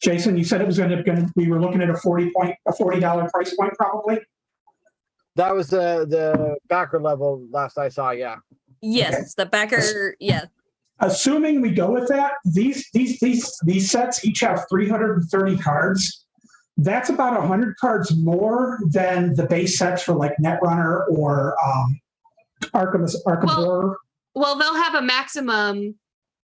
Jason, you said it was going to. We were looking at a $40 price point, probably. That was the backer level last I saw. Yeah. Yes, Okay. the backer. Yeah. Assuming we go with that, these sets each have 330 cards. That's about 100 cards more than the base sets for like Netrunner or Arkham Horror. Well, they'll have a maximum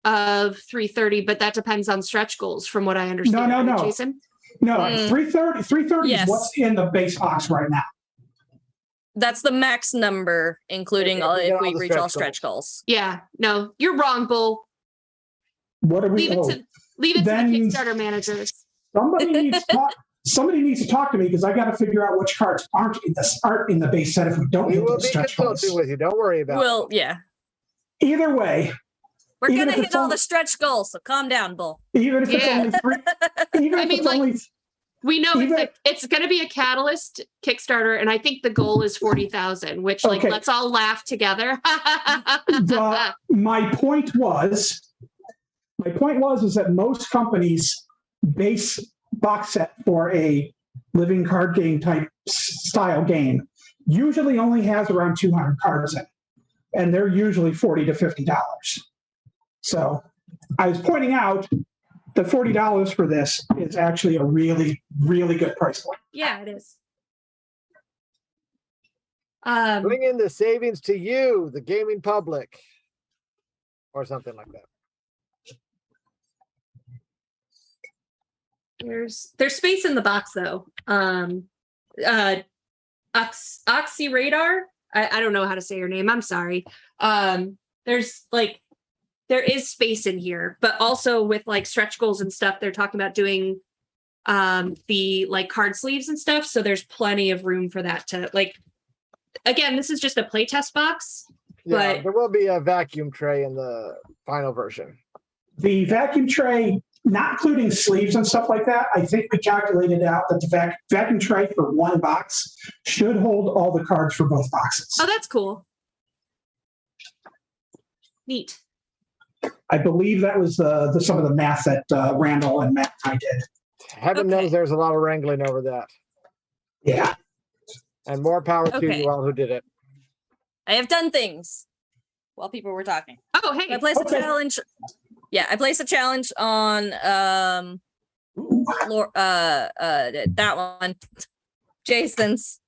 of 330, but that depends on stretch goals, from what I understand. No, Jason. No, 330 Yes. is what's in the base box right now. That's the max number, including if we reach all stretch goals. Yeah, no, you're wrong, Bull. What are we? Leave it to the Kickstarter managers. Somebody needs to talk to me because I got to figure out which cards aren't in the base set if we don't hit the stretch goals. With you. Don't worry about it. Well, yeah. Either way, we're gonna hit all the stretch goals, so calm down, Bull. Even if it's only 3, even if it's only. We know it's going to be a Catalyst Kickstarter, and I think the goal is 40,000. Which, let's all laugh together. My point was that most companies' base box set for a living card game type style game usually only has around 200 cards in, and they're usually $40 to $50. So, I was pointing out. The $40 for this is actually a really, really good price point. Yeah, it is. Bring in the savings to you, the gaming public, or something like that. There's space in the box though. Oxy Radar. I don't know how to say your name. I'm sorry. There is space in here, but also with like stretch goals and stuff, they're talking about doing the like card sleeves and stuff. So there's plenty of room for that to like, again, this is just a playtest box, Yeah, but there will be a vacuum tray in the final version. The vacuum tray, not including sleeves and stuff like that, I think we calculated out that the vacuum tray for one box should hold all the cards for both boxes. oh, that's cool. Neat. I believe that was some of the math that Randall and Matt and I did. Heaven knows there's a lot of wrangling over that. Yeah. And more power to Okay. you all who did it. I have done things while people were talking. Oh, hey. I placed Okay. a challenge. Yeah, I placed a challenge on that one. Jason's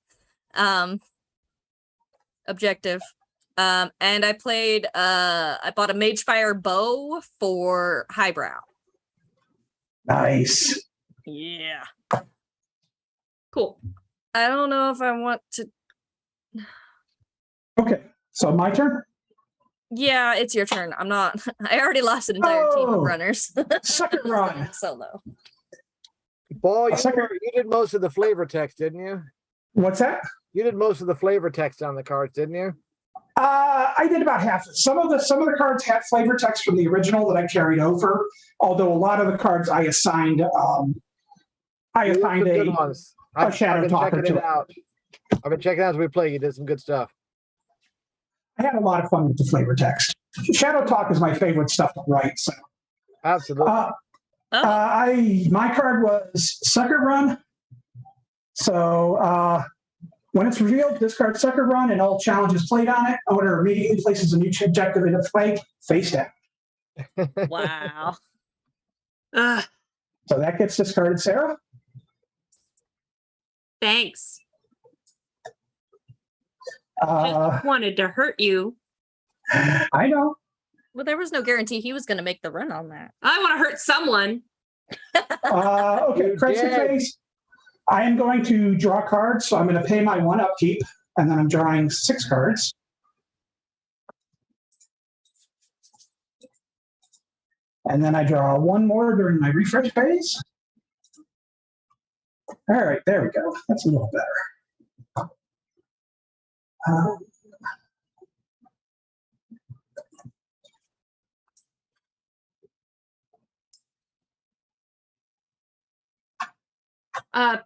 objective. And I played I bought a Magefire bow for highbrow. Nice. Yeah. Cool. I don't know if I want to. Okay. So my turn? Yeah, it's your turn. I'm not. I already lost an entire team of Oh. runners. Second run. Solo. Boy, A second- you did most of the flavor text, didn't you? What's that? You did most of the flavor text on the cards, didn't you? I did about half. Some of the cards had flavor text from the original that I carried over. Although a lot of the cards I assigned, You did some good ones. a shadow I've been talker checking to it out. I've been checking out as we play. You did some good stuff. I had a lot of fun with the flavor text. Shadow talk is my favorite stuff to write. So Absolutely. my card was Sucker Run. So when it's revealed, discard Sucker Run and all challenges played on it. Owner immediately places a new objective into play, face down. Wow. So that gets discarded, Sarah. Thanks. Uh, Wanted to hurt you. I know. Well, there was no guarantee he was going to make the run on that. I want to hurt someone. Okay, You crisis did. phase. I am going to draw cards, so I'm going to pay my one upkeep, and then I'm drawing 6 cards. And then I draw one more during my refresh phase. All right, there we go. That's a little better.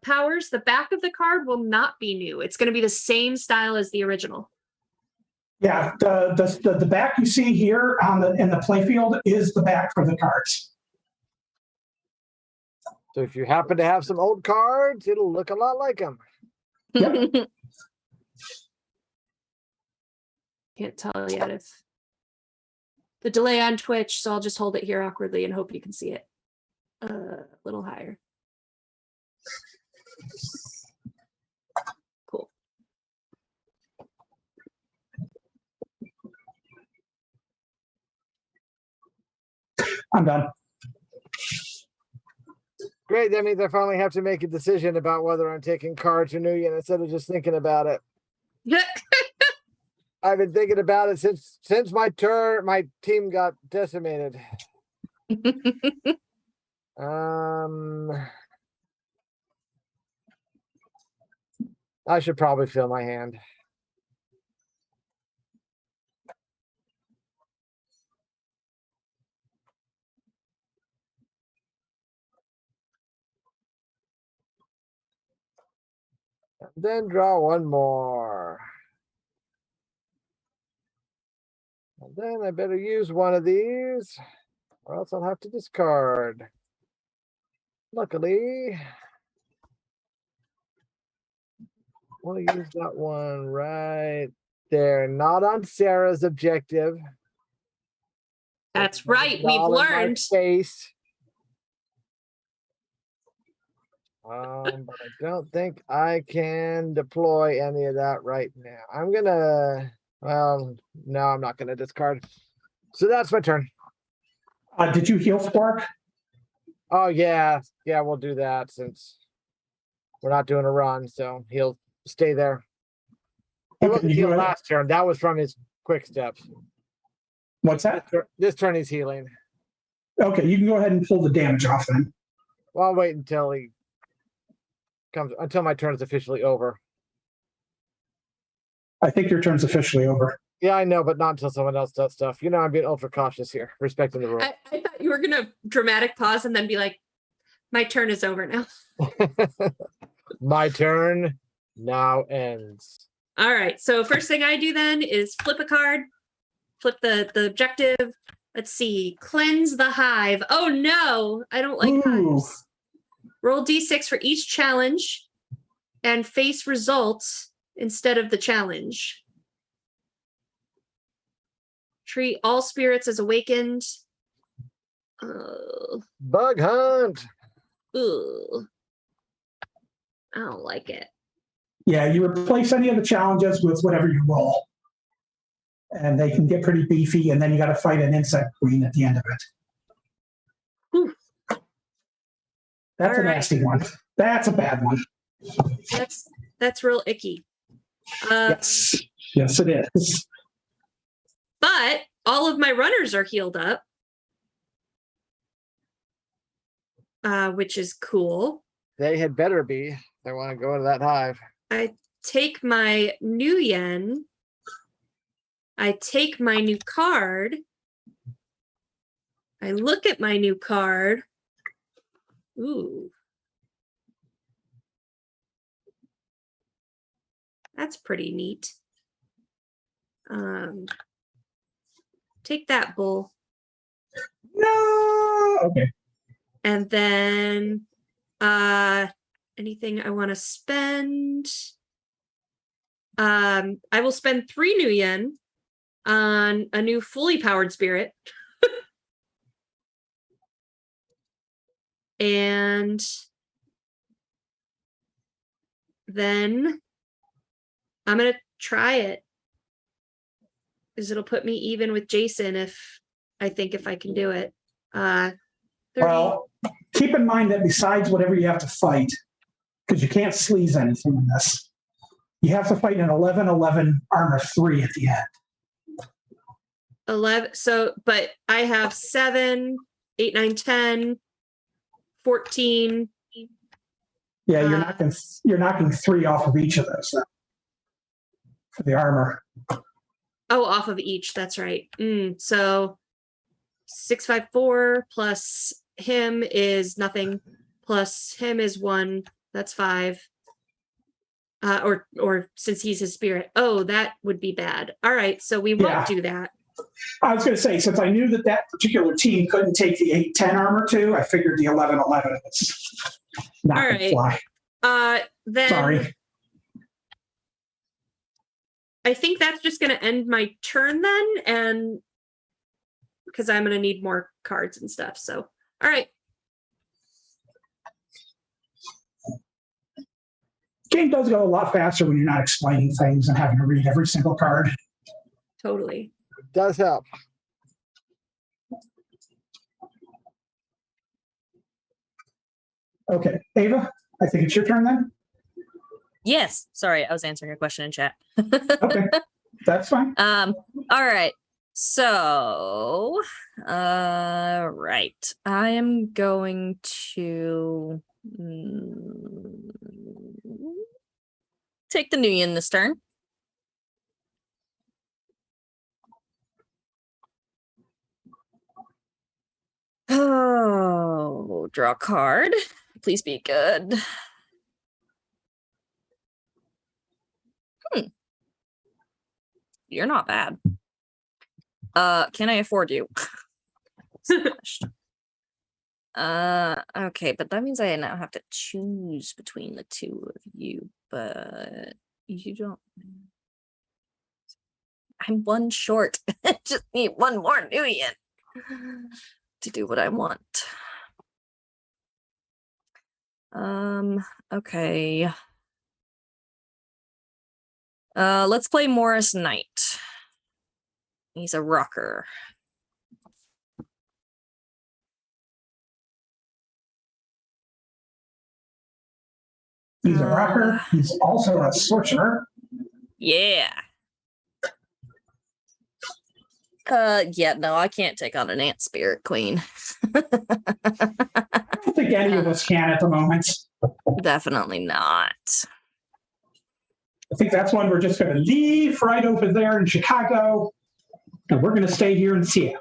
Powers, the back of the card will not be new. It's going to be the same style as the original. Yeah, the back you see here in the playfield is the back for the cards. So if you happen to have some old cards, it'll look a lot like them. Yep. Can't tell yet if the delay on Twitch, so I'll just hold it here awkwardly and hope you can see it a little higher. Cool. I'm done. Great. That means I finally have to make a decision about whether I'm taking cards or Nuyen instead of just thinking about it. I've been thinking about it since my team got decimated. I should probably fill my hand. And then draw one more. And then I better use one of these, or else I'll have to discard. Luckily, we'll use that one right there. Not on Sarah's objective. That's right. We've All in my learned. face. But I don't think I can deploy any of that right now. I'm gonna, well, no, I'm not gonna discard. So that's my turn. Did you heal Spark? Oh yeah, we'll do that since we're not doing a run, so he'll stay there. He Okay, wasn't you healed go ahead. last turn. That was from his quick steps. What's that? This turn he's healing. Okay, you can go ahead and pull the damage off then. Well, I'll wait until he comes until my turn is officially over. I think your turn's officially over. Yeah, I know, but not until someone else does stuff. You know, I'm being ultra cautious here, respecting the rule. I thought you were gonna dramatic pause and then be like, my turn is over now. My turn now ends. All right. So first thing I do then is flip a card, flip the objective. Let's see. Cleanse the hive. Oh no, I don't like hives. Roll d6 for each challenge and face results instead of the challenge. Treat all spirits as awakened. Bug hunt. Ugh. I don't like it. Yeah, you replace any of the challenges with whatever you roll. And they can get pretty beefy, and then you got to fight an insect queen at the end of it. Whew. That's All a right. nasty one. That's a bad one. That's real icky. Yes, it is. But all of my runners are healed up, which is cool. They had better be. They want to go into that hive. I take my new yen. I take my new card. I look at my new card. Ooh. That's pretty neat. Take that, bull. No. Okay. And then anything I want to spend. I will spend 3 new yen on a new fully powered spirit. And then I'm going to try it. Because it'll put me even with Jason if I can do it. 30. Well, keep in mind that besides whatever you have to fight, because you can't sleaze anything in this, you have to fight an 11/11 armor 3 at the end. 11. So, but I have 7, 8, 9, 10, 14. Yeah, you're knocking 3 off of each of those then, for the armor. Oh, off of each. That's right. So 6, 5, 4 plus him is nothing. Plus him is 1. That's 5. Or since he's his spirit. Oh, that would be bad. All right. So we won't do that. I was going to say, since I knew that particular team couldn't take the 8/10 armor 2, I figured the 11/11 was not going to fly. Then Sorry. I think that's just going to end my turn then, and because I'm going to need more cards and stuff. So, all right. Game does go a lot faster when you're not explaining things and having to read every single card. Totally. It does help. Okay, Ava, I think it's your turn then. Yes. Sorry, I was answering a question in chat. Okay, that's fine. All right. So, right. I am going to take the new yin this turn. Oh, draw a card. Please be good. You're not bad. Can I afford you? Okay, but that means I now have to choose between the two of you, but you don't. I'm 1 short. I just need 1 more new yen to do what I want. Okay. Let's play Morris Knight. He's a rocker. He's a rocker. He's also a sorcerer. Yeah. Yeah, no, I can't take on an ant spirit queen. I don't think any of us can at the moment. Definitely not. I think that's one we're just going to leave right over there in Chicago, and we're going to stay here in Seattle.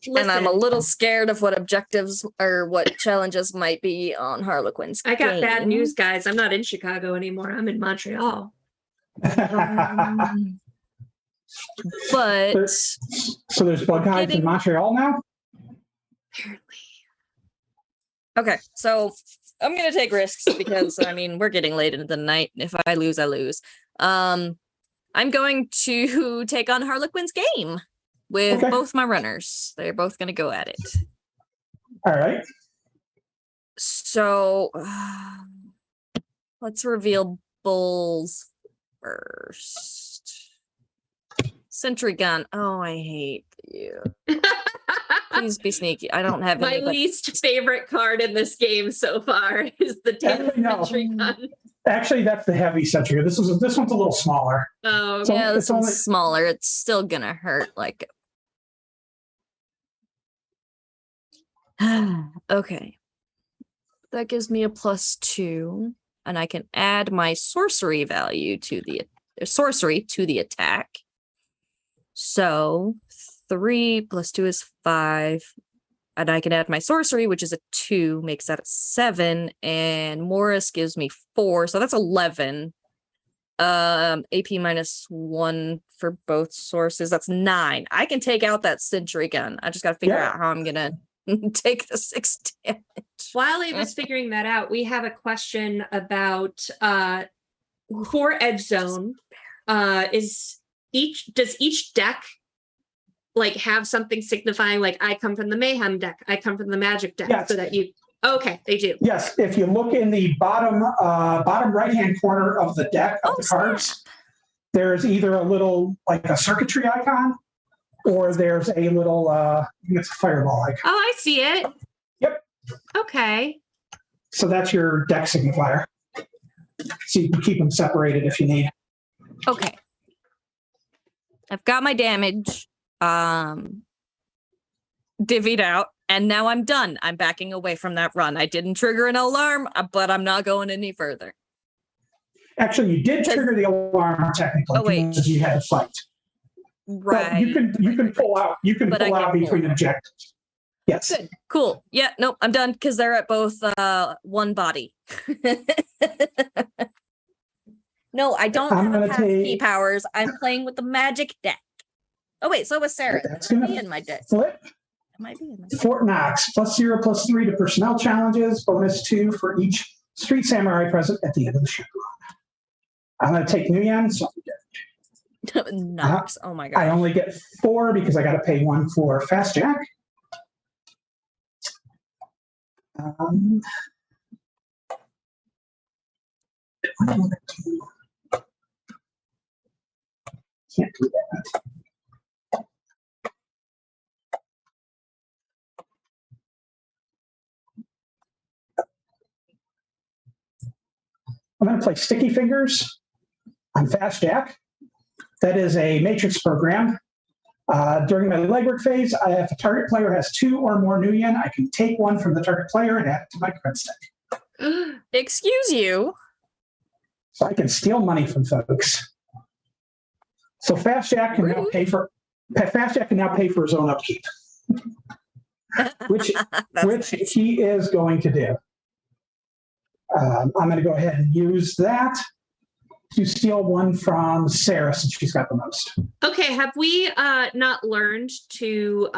And I'm a Listen, little scared of what objectives or what challenges might be on Harlequin's I got bad game. news, guys. I'm not in Chicago anymore. I'm in Montreal. But So there's bug hives in Montreal now? Apparently. okay, so I'm gonna take risks because I mean we're getting late into the night. If I lose, I lose. I'm going to take on Harlequin's game with both my runners. They're both gonna go at it. All right. So let's reveal Bulls first. Sentry gun. Oh, I hate you. Please be sneaky. I don't have My any. least favorite card in this game so far is the Sentry gun. Actually, that's the heavy sentry. This one's a little smaller. Oh, So yeah, this it's one's only- smaller. It's still gonna hurt. Like, okay, that gives me a +2, and I can add my sorcery value to the attack. So 3 + 2 is 5. And I can add my sorcery, which is a 2, makes that a 7. And Morris gives me 4. So that's 11. AP -1 for both sources. That's 9. I can take out that sentry gun. I just got to figure out how I'm going to take the 6 damage. While I was figuring that out, we have a question about for Edgezone. Does each deck like have something signifying like I come from the mayhem deck, I come from the magic deck, so that they do. Yes, if you look in the bottom right hand corner of the deck of the cards, there's either a little like a circuitry icon, or there's a little I think it's a fireball icon. Oh, I see it. Yep. Okay. So that's your deck signifier. So you can keep them separated if you need. Okay. I've got my damage divvied out, and now I'm done. I'm backing away from that run. I didn't trigger an alarm, but I'm not going any further. Actually, you did trigger the alarm technically because you had to fight. Right. But you can pull out. You can pull out between objectives. Yes. Good. Cool. Yeah. Nope. I'm done because they're at both one body. No, I don't have key powers. I'm playing with the magic deck. Oh wait, so was Sarah. That's Am I in my deck? Flip. Am I in my Fort Knox, +0, +3 to personnel challenges, -2 for each Street Samurai present at the end of the Shadowrun. I'm going to take Nguyen, so Knox. Oh my god. I only get 4 because I got to pay 1 for Fast Jack. Can't do that. I'm going to play Sticky Fingers on Fast Jack. That is a matrix program. During my legwork phase, if a target player has 2 or more Nuyen, I can take 1 from the target player and add it to my cred stack. Excuse you. So I can steal money from folks. So Fast Jack can now pay for his own upkeep, which he is going to do. I'm going to go ahead and use that to steal 1 from Sarah since she's got the most. Okay, have we not learned to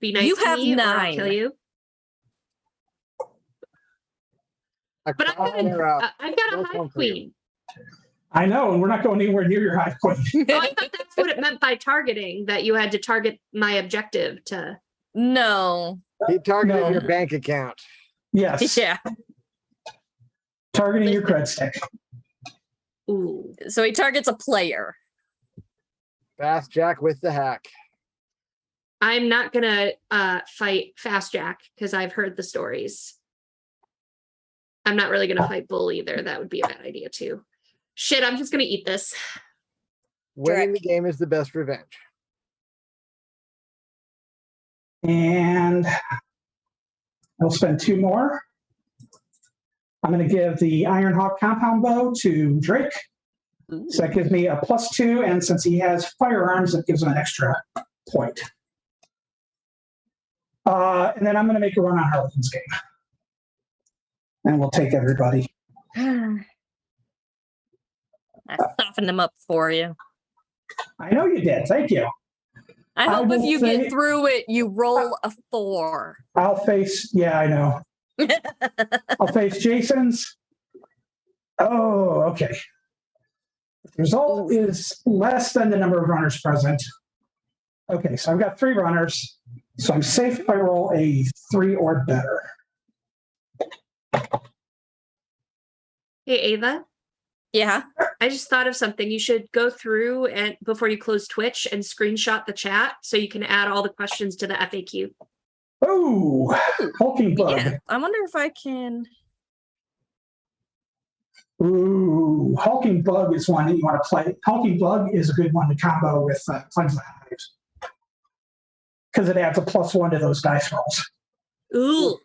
be nice You to have me 9. or I'll kill you? But I've got a Hive Queen. I know, and we're not going anywhere near your Hive Queen. Oh, I thought that's what it meant by targeting, that you had to target my objective to... No. He targeted your bank account. Yes. Yeah. Targeting your cred stick. Ooh. So he targets a player. Fast Jack with the hack. I'm not gonna fight Fast Jack because I've heard the stories. I'm not really gonna fight Bull either. That would be a bad idea too. Shit, I'm just gonna eat this. Winning the game is the best revenge. And I'll spend 2 more. I'm going to give the Ironhawk compound bow to Drake. So that gives me a +2, and since he has firearms, it gives him an extra point. And then I'm going to make a run on Harlequin's game. And we'll take everybody. I softened them up for you. I know you did. Thank you. I hope if you get through it, you roll a 4. I'll face, yeah, I know. I'll face Jason's. Oh, okay. The result is less than the number of runners present. Okay, so I've got 3 runners. So I'm safe if I roll a 3 or better. Hey, Ava. Yeah. I just thought of something. You should go through and before you close Twitch and screenshot the chat so you can add all the questions to the FAQ. Oh, hulking bug. Yeah, I wonder if I can. Ooh, hulking bug is one that you want to play. Hulking bug is a good one to combo with Cleanse the Hives because it adds a +1 to those dice rolls. Ooh.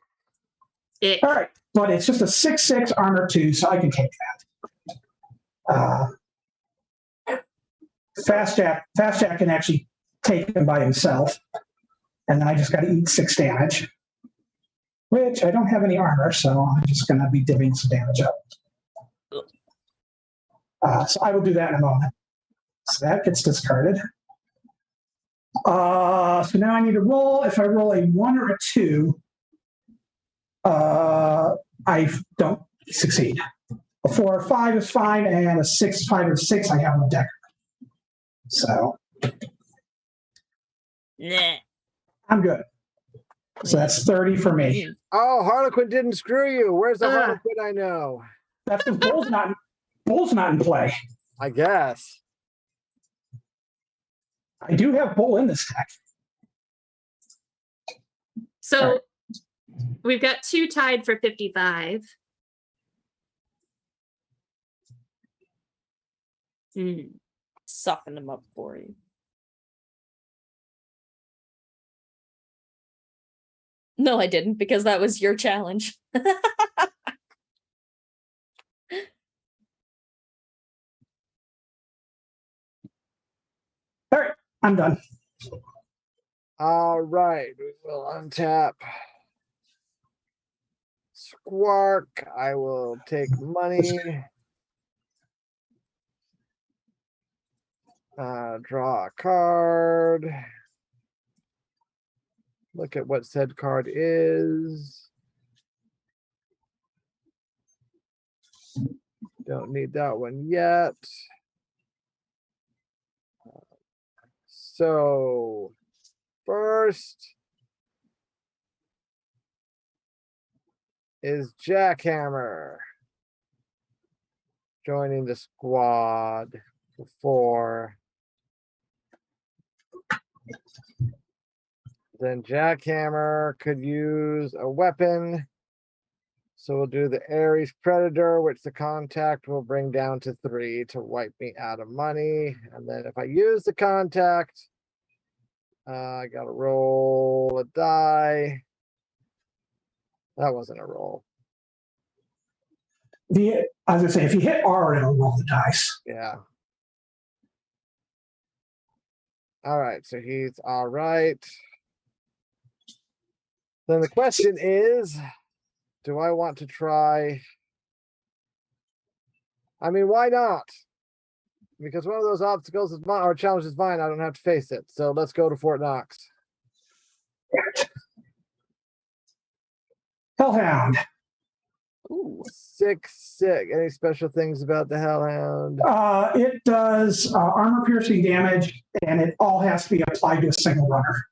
All right, but it's just a 6/6 armor 2, so I can take that. Fast Jack can actually take him by himself, and then I just got to eat 6 damage, which I don't have any armor, so I'm just going to be divvying some damage up. So I will do that in a moment. So that gets discarded. So now I need to roll. If I roll a 1 or a 2, I don't succeed. A 4 or 5 is fine, and a 6, 5 or 6, I have no decker. So I'm good. So that's 30 for me. Oh, Harlequin didn't screw you. Where's the Harlequin I know? That's because Bull's not in play. I guess. I do have Bull in this deck. So we've got 2 tied for 55. Soften them up for you. No, I didn't, because that was your challenge. All right, I'm done. All right, we will untap Squark. I will take money. Draw a card. Look at what said card is. Don't need that one yet. So first is Jackhammer joining the squad before. Then Jackhammer could use a weapon. So we'll do the Ares Predator, which the contact will bring down to 3 to wipe me out of money. And then if I use the contact, I gotta roll a die. That wasn't a roll. I was gonna say, if you hit R, it'll roll the dice. Yeah. All right, so he's all right. Then the question is, do I want to try? I mean, why not? Because one of those obstacles is mine, or challenges is mine. I don't have to face it. So let's go to Fort Knox. Hellhound. Ooh. 6/6. Any special things about the Hellhound? It does armor piercing damage, and it all has to be applied to a single runner.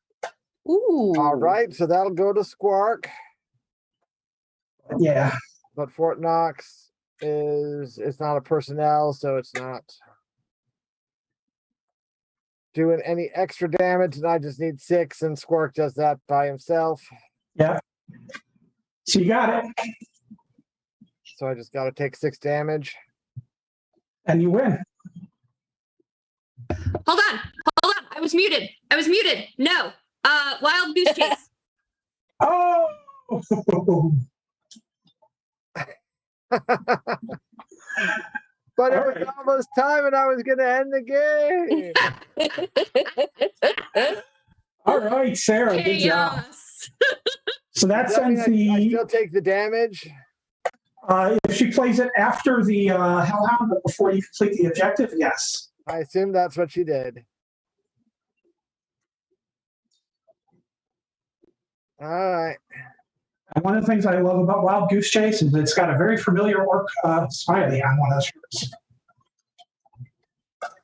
Ooh. All right, so that'll go to Squark. Yeah. But Fort Knox it's not a personnel, so it's not doing any extra damage, and I just need 6, and Squark does that by himself. Yeah. So you got it. So I just got to take 6 damage. And you win. Hold on. I was muted. No. Wild Goose Chase. Oh! But it was almost time and I was going to end the game. All right, Sarah, good job. Chaos. So that Does that mean sends I the, still take the damage? if she plays it after the Hellhound, but before you complete the objective, yes. I assume that's what she did. All right. And one of the things I love about Wild Goose Chase is it's got a very familiar orc smiley on one of those shirts.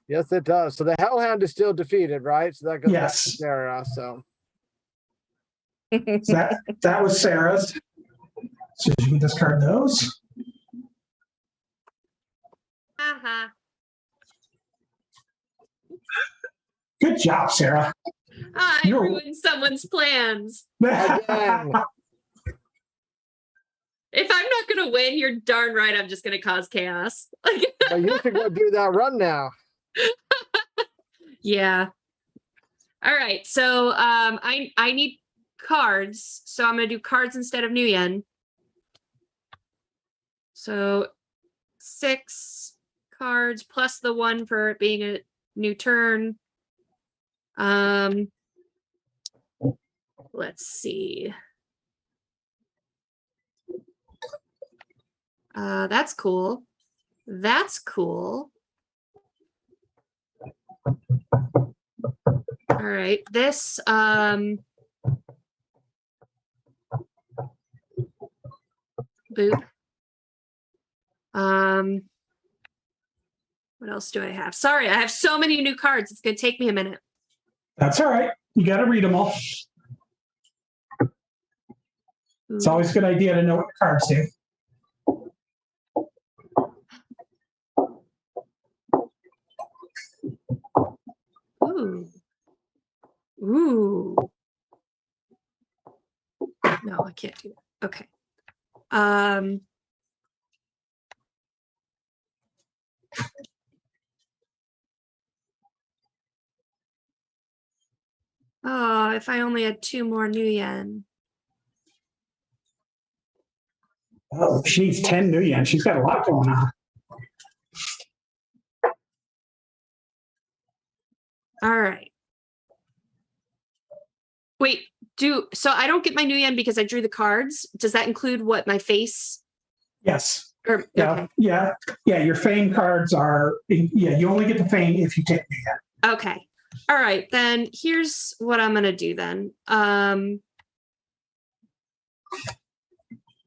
Yes, it does. So the Hellhound is still defeated, right? So that goes back to Yes. Sarah. So So that was Sarah's. So you can discard those. Uh-huh. Good job, Sarah. I You're- ruined someone's plans. again, If I'm not going to win, you're darn right I'm just going to cause chaos. well, you should go do that run now. Yeah. All right. So I need cards. So I'm going to do cards instead of Nuyen. So 6 cards plus the 1 for it being a new turn. Let's see. That's cool. That's cool. All right. This boop. What else do I have? Sorry, I have so many new cards. It's gonna take me a minute. That's all right. You got to read them all. It's always a good idea to know what the cards do. Ooh. Ooh. No, I can't do that. Okay. Oh, if I only had 2 more Nuyen. Oh, she needs 10 new yen. She's got a lot going on. All right. Wait, so I don't get my Nuyen because I drew the cards. Does that include what my face? Yes. Or Yeah. okay. Yeah. Yeah. Your fame cards are, yeah, you only get the fame if you take new yen. Okay. All right, then here's what I'm gonna do then. I'm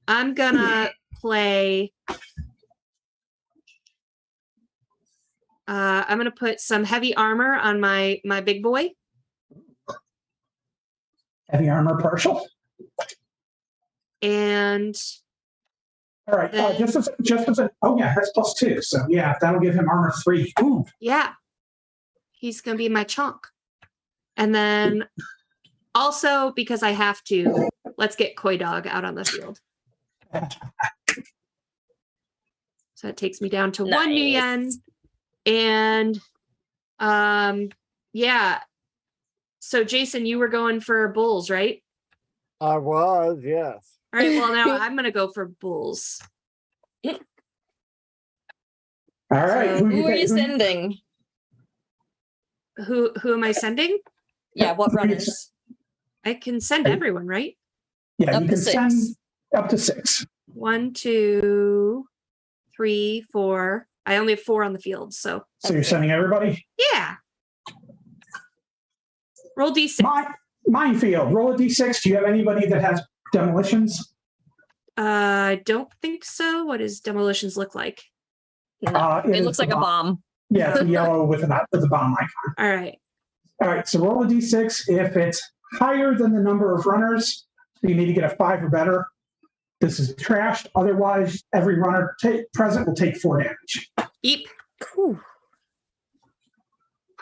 gonna play. I'm gonna put some heavy armor on my big boy. Heavy armor partial. And all right, just as oh yeah, that's +2. So yeah, that'll give him armor 3. Ooh. Yeah, he's gonna be my chunk. And then also because I have to, let's get Koi Dog out on the field. So that takes me down to 1 new yen. And yeah. So Jason, you were going for bulls, right? I was, yes. All right, well now I'm gonna go for bulls. All right. So who are you sending? Who am I sending? Yeah, what runners? I can send everyone, right? Yeah, Up you to can 6. send up to 6. 1, 2, 3, 4. I only have 4 on the field, so So you're sending everybody? yeah. Roll D6. Minefield. Roll a D6. Do you have anybody that has demolitions? I don't think so. What does demolitions look like? No, it looks like a bomb. Yeah, it's a yellow with a bomb icon. All right. All right, so roll a D6. If it's higher than the number of runners, you need to get a 5 or better. This is trashed. Otherwise, every runner present will take 4 damage. Eep. Whew.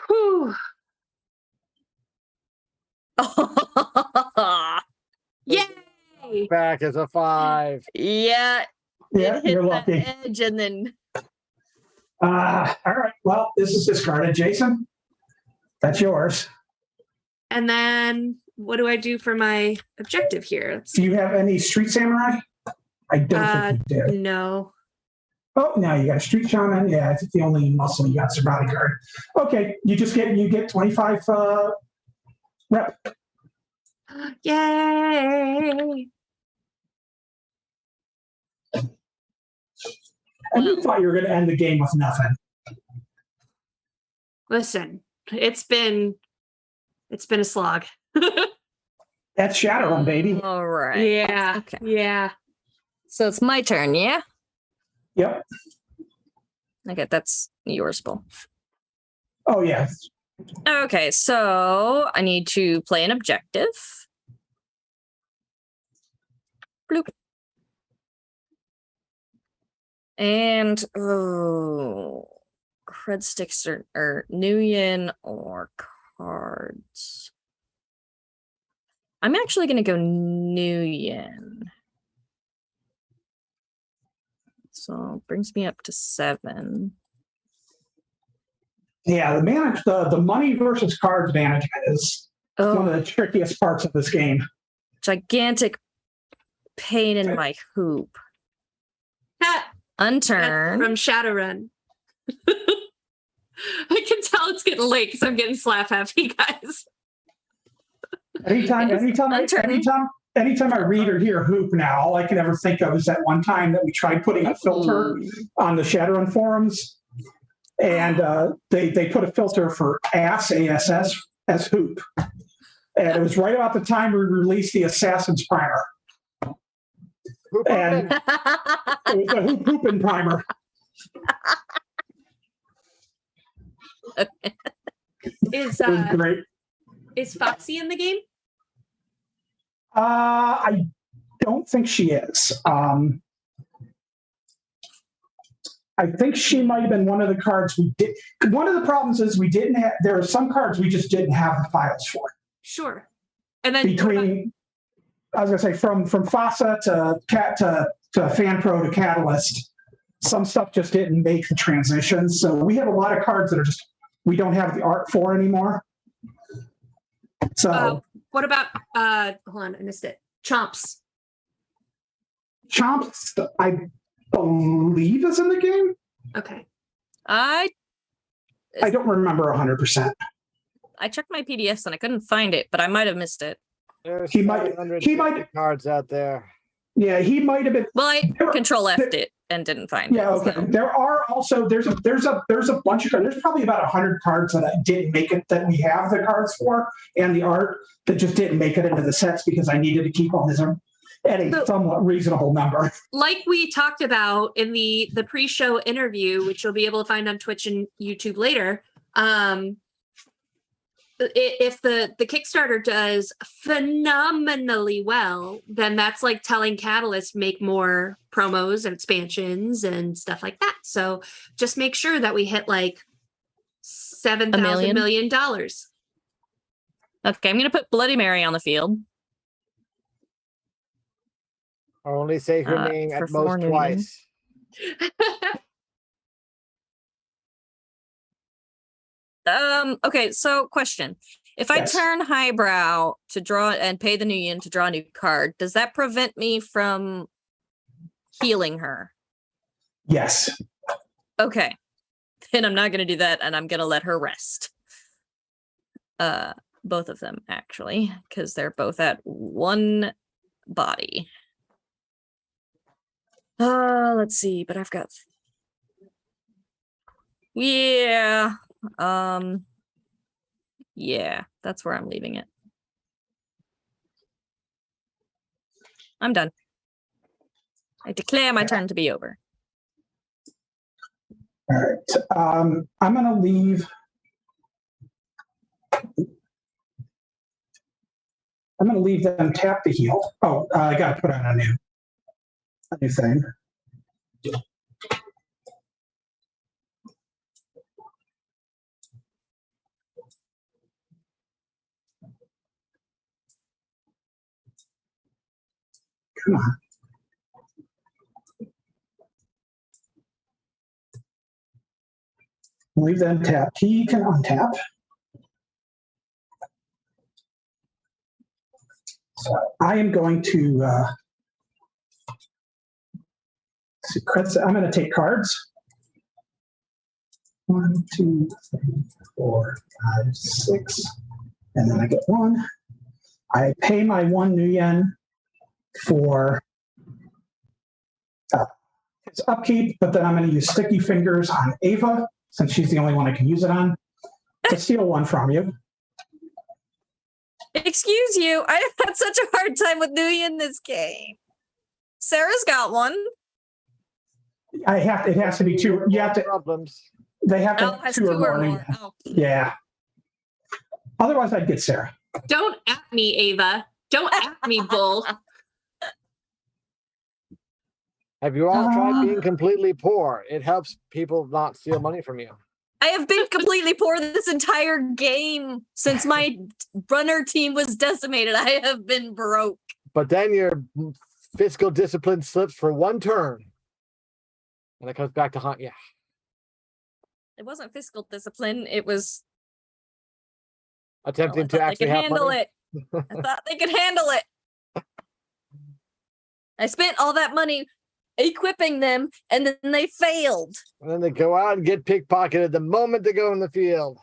Whew. Yay! Back as a 5. Yeah, Yeah, it hit you're that lucky. edge and then All right, well, this is discarded. Jason, that's yours. And then what do I do for my objective here? Do you have any Street Samurai? I don't think you do. No. Oh, now you got a street shaman. Yeah, it's the only muscle you got. It's a bodyguard. Okay, you get 25 rep. Yay! And you thought you were going to end the game with nothing. Listen, it's been a slog. That's Shadowrun, baby. All right. Yeah. Okay. Yeah. So it's my turn, yeah? Yep. Okay, that's yours, Bull. Oh, yeah. Okay, so I need to play an objective. Bloop. And cred sticks or Nuyen or cards. I'm actually gonna go Nuyen. So brings me up to 7. Yeah, the money versus cards management is one of the trickiest parts of this game. Gigantic pain in my hoop. Unturn. From Shadowrun. I can tell it's getting late because I'm getting slap happy, guys. Anytime I read or hear hoop now, all I can ever think of is that one time that we tried putting a filter on the Shadowrun forums, and they put a filter for ass, ASS, as hoop. And it was right about the time we released the Assassin's Primer. And it was a hoopin' primer. Is It was great. Is Foxy in the game? I don't think she is. I think she might have been one of the cards we did. One of the problems is we didn't have. There are some cards we just didn't have the files for. Sure. And then I was going to say from FASA to FanPro to Catalyst, some stuff just didn't make the transition. So we have a lot of cards that are just we don't have the art for anymore. So what about hold on, I missed it. Chomps. Chomps, I believe is in the game. Okay. I don't remember 100%. I checked my PDFs and I couldn't find it, but I might have missed it. There's He might 750 cards out there. Yeah, he might have been. Well, I control F'd it and didn't find Yeah, it. okay. So. There are also there's a bunch of cards. There's probably about 100 cards that I didn't make it that we have the cards for and the art that just didn't make it into the sets because I needed to keep them at a somewhat reasonable number. Like we talked about in the pre-show interview, which you'll be able to find on Twitch and YouTube later. If the Kickstarter does phenomenally well, then that's like telling Catalyst make more promos and expansions and stuff like that. So just make sure that we hit like $7,000 million. Okay, I'm gonna put Bloody Mary on the field. I'll only say her name at most twice. Okay, so question. If I turn highbrow to draw and pay the Nuyen to draw a new card, does that prevent me from healing her? Yes. Okay. Then I'm not gonna do that and I'm gonna let her rest. Both of them actually, because they're both at 1 body. Let's see, but I've got yeah, that's where I'm leaving it. I'm done. I declare my turn to be over. All right. I'm going to leave. I'm going to leave them tap to heal. Oh, I got to put on a new thing. Come on. Leave them tapped. He can untap. So I am going to Secrets. I'm going to take cards. 1, 2, 3, 4, 5, 6. And then I get 1. I pay my 1 new yen for its upkeep, but then I'm going to use Sticky Fingers on Ava, since she's the only one I can use it on, to steal 1 from you. Excuse you, I had such a hard time with Nui in this game. Sarah's got one. It has to be 2. You have to. Problems. They have to Oh, have has 2 or more. more. Oh. Yeah. Otherwise, I'd get Sarah. Don't at me, Ava. Don't at me, Bull. Have you all tried being completely poor? It helps people not steal money from you. I have been completely poor this entire game since my runner team was decimated. I have been broke. But then your fiscal discipline slips for 1 turn. And it comes back to haunt you. It wasn't fiscal discipline. It was Attempting to they actually could have handle money. it. I thought they could handle it. I spent all that money equipping them, and then they failed. And then they go out and get pickpocketed the moment they go in the field.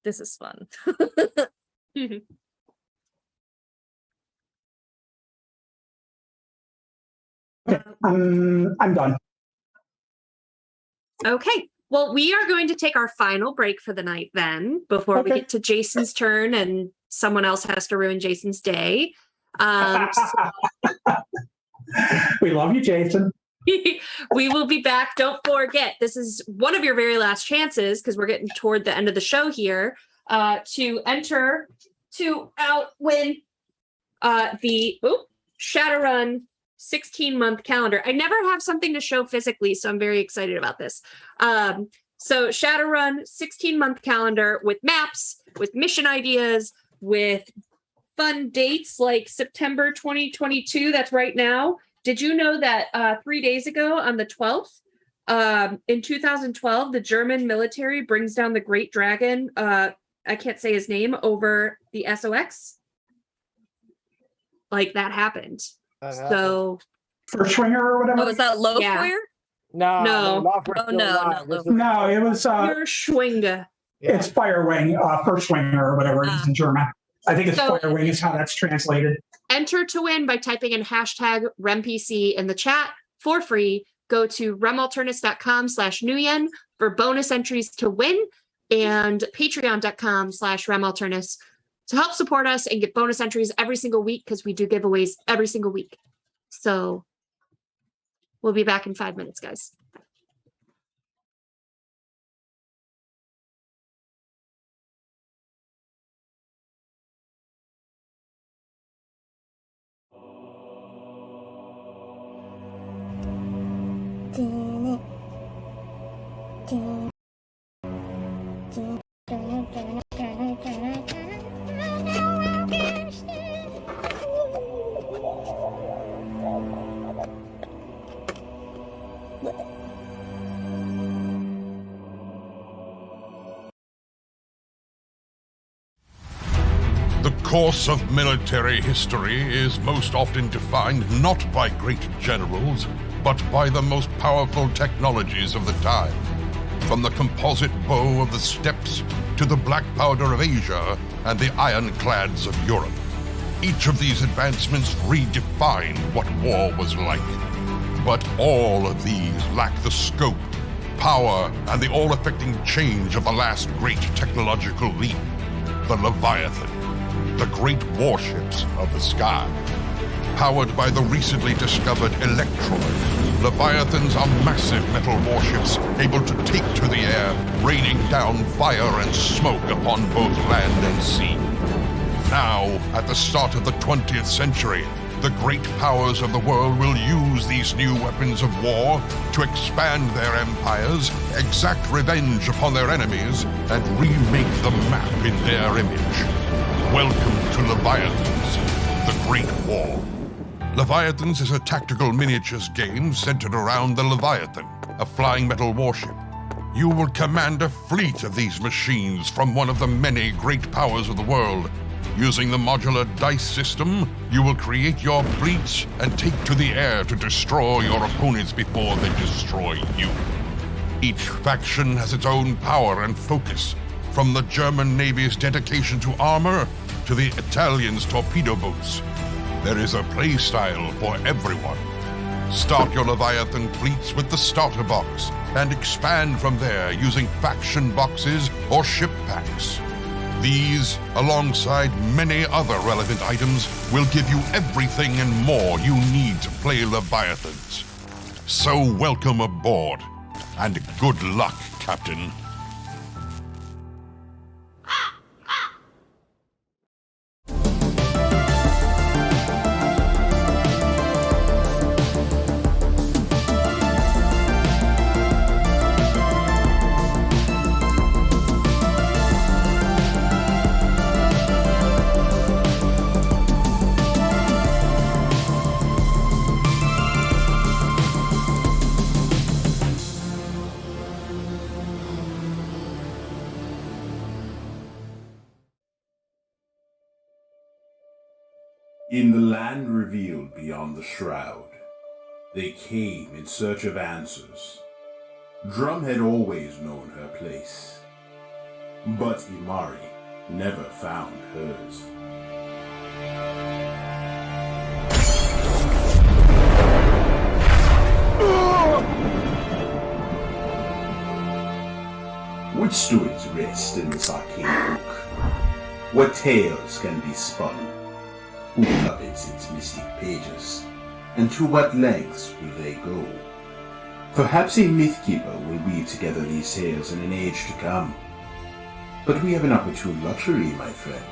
This is fun. Okay, I'm done. Okay. Well, we are going to take our final break for the night then, before we Okay. get to Jason's turn and someone else has to ruin Jason's day. We love you, Jason. We will be back. Don't forget, this is one of your very last chances, because we're getting toward the end of the show here, to enter to win the Shadowrun 16-month calendar. I never have something to show physically, so I'm very excited about this. So Shadowrun 16-month calendar with maps, with mission ideas, with fun dates like September 2022. That's right now. Did you know that 3 days ago on the 12th, in 2012, the German military brings down the Great Dragon, I can't say his name, over the SOX? Like, that happened. So First Swinger or whatever? Oh, is that Low Yeah. Foyer? No. No. Lawford's Oh, still no, alive. not This is- No, it was your Schwinga. it's Firewing, First Swinger or whatever it is in German. I think it's So- Firewing is how that's translated. Enter to win by typing in hashtag RemPC in the chat for free. Go to remalternis.com/nuyen for bonus entries to win, and patreon.com/remalternis to help support us and get bonus entries every single week, because we do giveaways every single week. So we'll be back in 5 minutes, guys. The course of military history is most often defined not by great generals, but by the most powerful technologies of the time. From the composite bow of the steppes to the black powder of Asia and the ironclads of Europe. Each of these advancements redefined what war was like. But all of these lack the scope, power, and the all-affecting change of the last great technological leap, the Leviathan, the great warships of the sky. Powered by the recently discovered electroid, Leviathans are massive metal warships able to take to the air, raining down fire and smoke upon both land and sea. Now, at the start of the 20th century, the great powers of the world will use these new weapons of war to expand their empires, exact revenge upon their enemies, and remake the map in their image. Welcome to Leviathans, the Great War. Leviathans is a tactical miniatures game centered around the Leviathan, a flying metal warship. You will command a fleet of these machines from one of the many great powers of the world, Using the modular dice system, you will create your fleets and take to the air to destroy your opponents before they destroy you. Each faction has its own power and focus, from the German Navy's dedication to armor to the Italians' torpedo boats. There is a play style for everyone. Start your Leviathan fleets with the starter box and expand from there using faction boxes or ship packs. These, alongside many other relevant items, will give you everything and more you need to play Leviathans. So welcome aboard, and good luck, Captain. In the land revealed beyond the shroud, they came in search of answers. Drum had always known her place, but Imari never found hers. Which stories rest in this arcane book? What tales can be spun? Who covets its mystic pages? And to what lengths will they go? Perhaps a Mythkeeper will weave together these tales in an age to come. But we have an opportune luxury, my friend.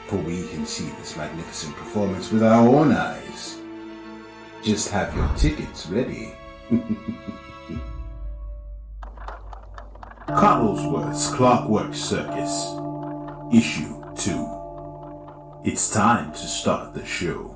For we can see this magnificent performance with our own eyes. Just have your tickets ready. Cobblesworth's Clockwork Circus, Issue 2. It's time to start the show.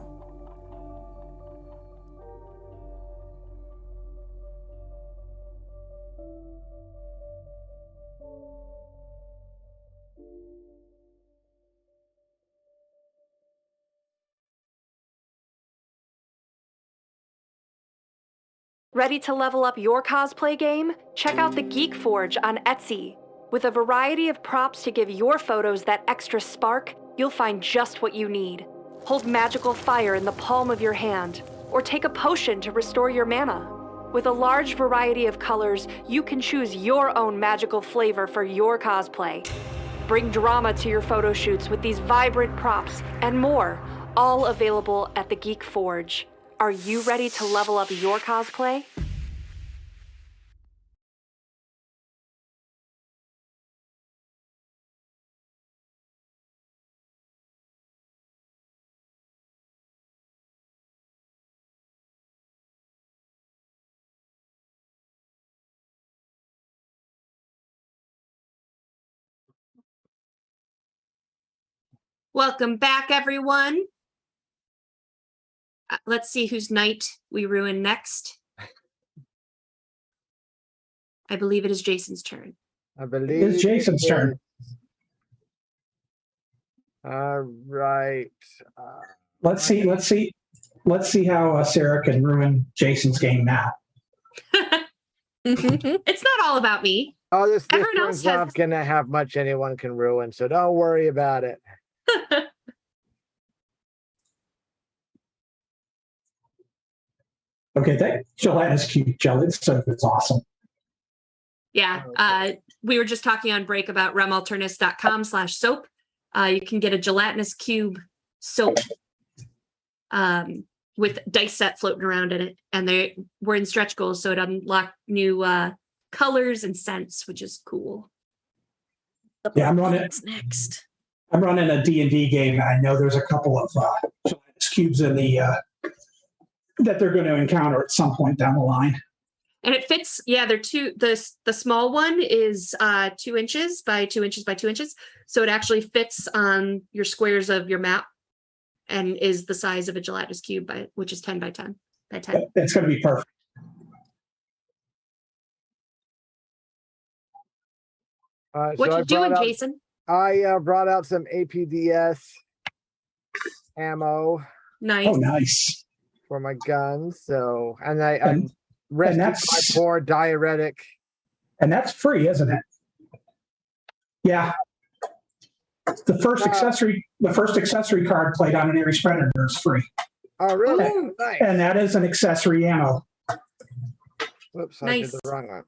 Ready to level up your cosplay game? Check out the Geek Forge on Etsy. With a variety of props to give your photos that extra spark, you'll find just what you need. Hold magical fire in the palm of your hand, or take a potion to restore your mana. With a large variety of colors, you can choose your own magical flavor for your cosplay. Bring drama to your photo shoots with these vibrant props and more, all available at the Geek Forge. Are you ready to level up your cosplay? Welcome back, everyone. Let's see whose night we ruin next. I believe it is Jason's turn. I believe It's Jason's turn. All right. Let's see how Sarah can ruin Jason's game now. It's not all about me. Oh, this Everyone else one's not has- gonna have much anyone can ruin, so don't worry about it. Okay, that gelatinous cube jelly soap is awesome. Yeah, we were just talking on break about remalternis.com/soap. You can get a gelatinous cube soap with dice set floating around in it, and they were in stretch goals, so it unlocked new colors and scents, which is cool. Yeah, I'm running a D&D game, and I know there's a couple of gelatinous cubes in the that they're going to encounter at some point down the line. And it fits, yeah, they're two, the small one is 2 inches by 2 inches by 2 inches. So it actually fits on your squares of your map and is the size of a gelatinous cube, which is 10 by 10 by 10. It's going to be perfect. What you doing, Jason? I brought out some APDS ammo Nice. Oh, nice. for my guns. So, and I And rested my that's- poor diuretic. And that's free, isn't it? Yeah. The first accessory card played on an Ares Predator is free. Oh, really? And- Nice. And that is an accessory ammo. Whoops, I did Nice. the wrong one.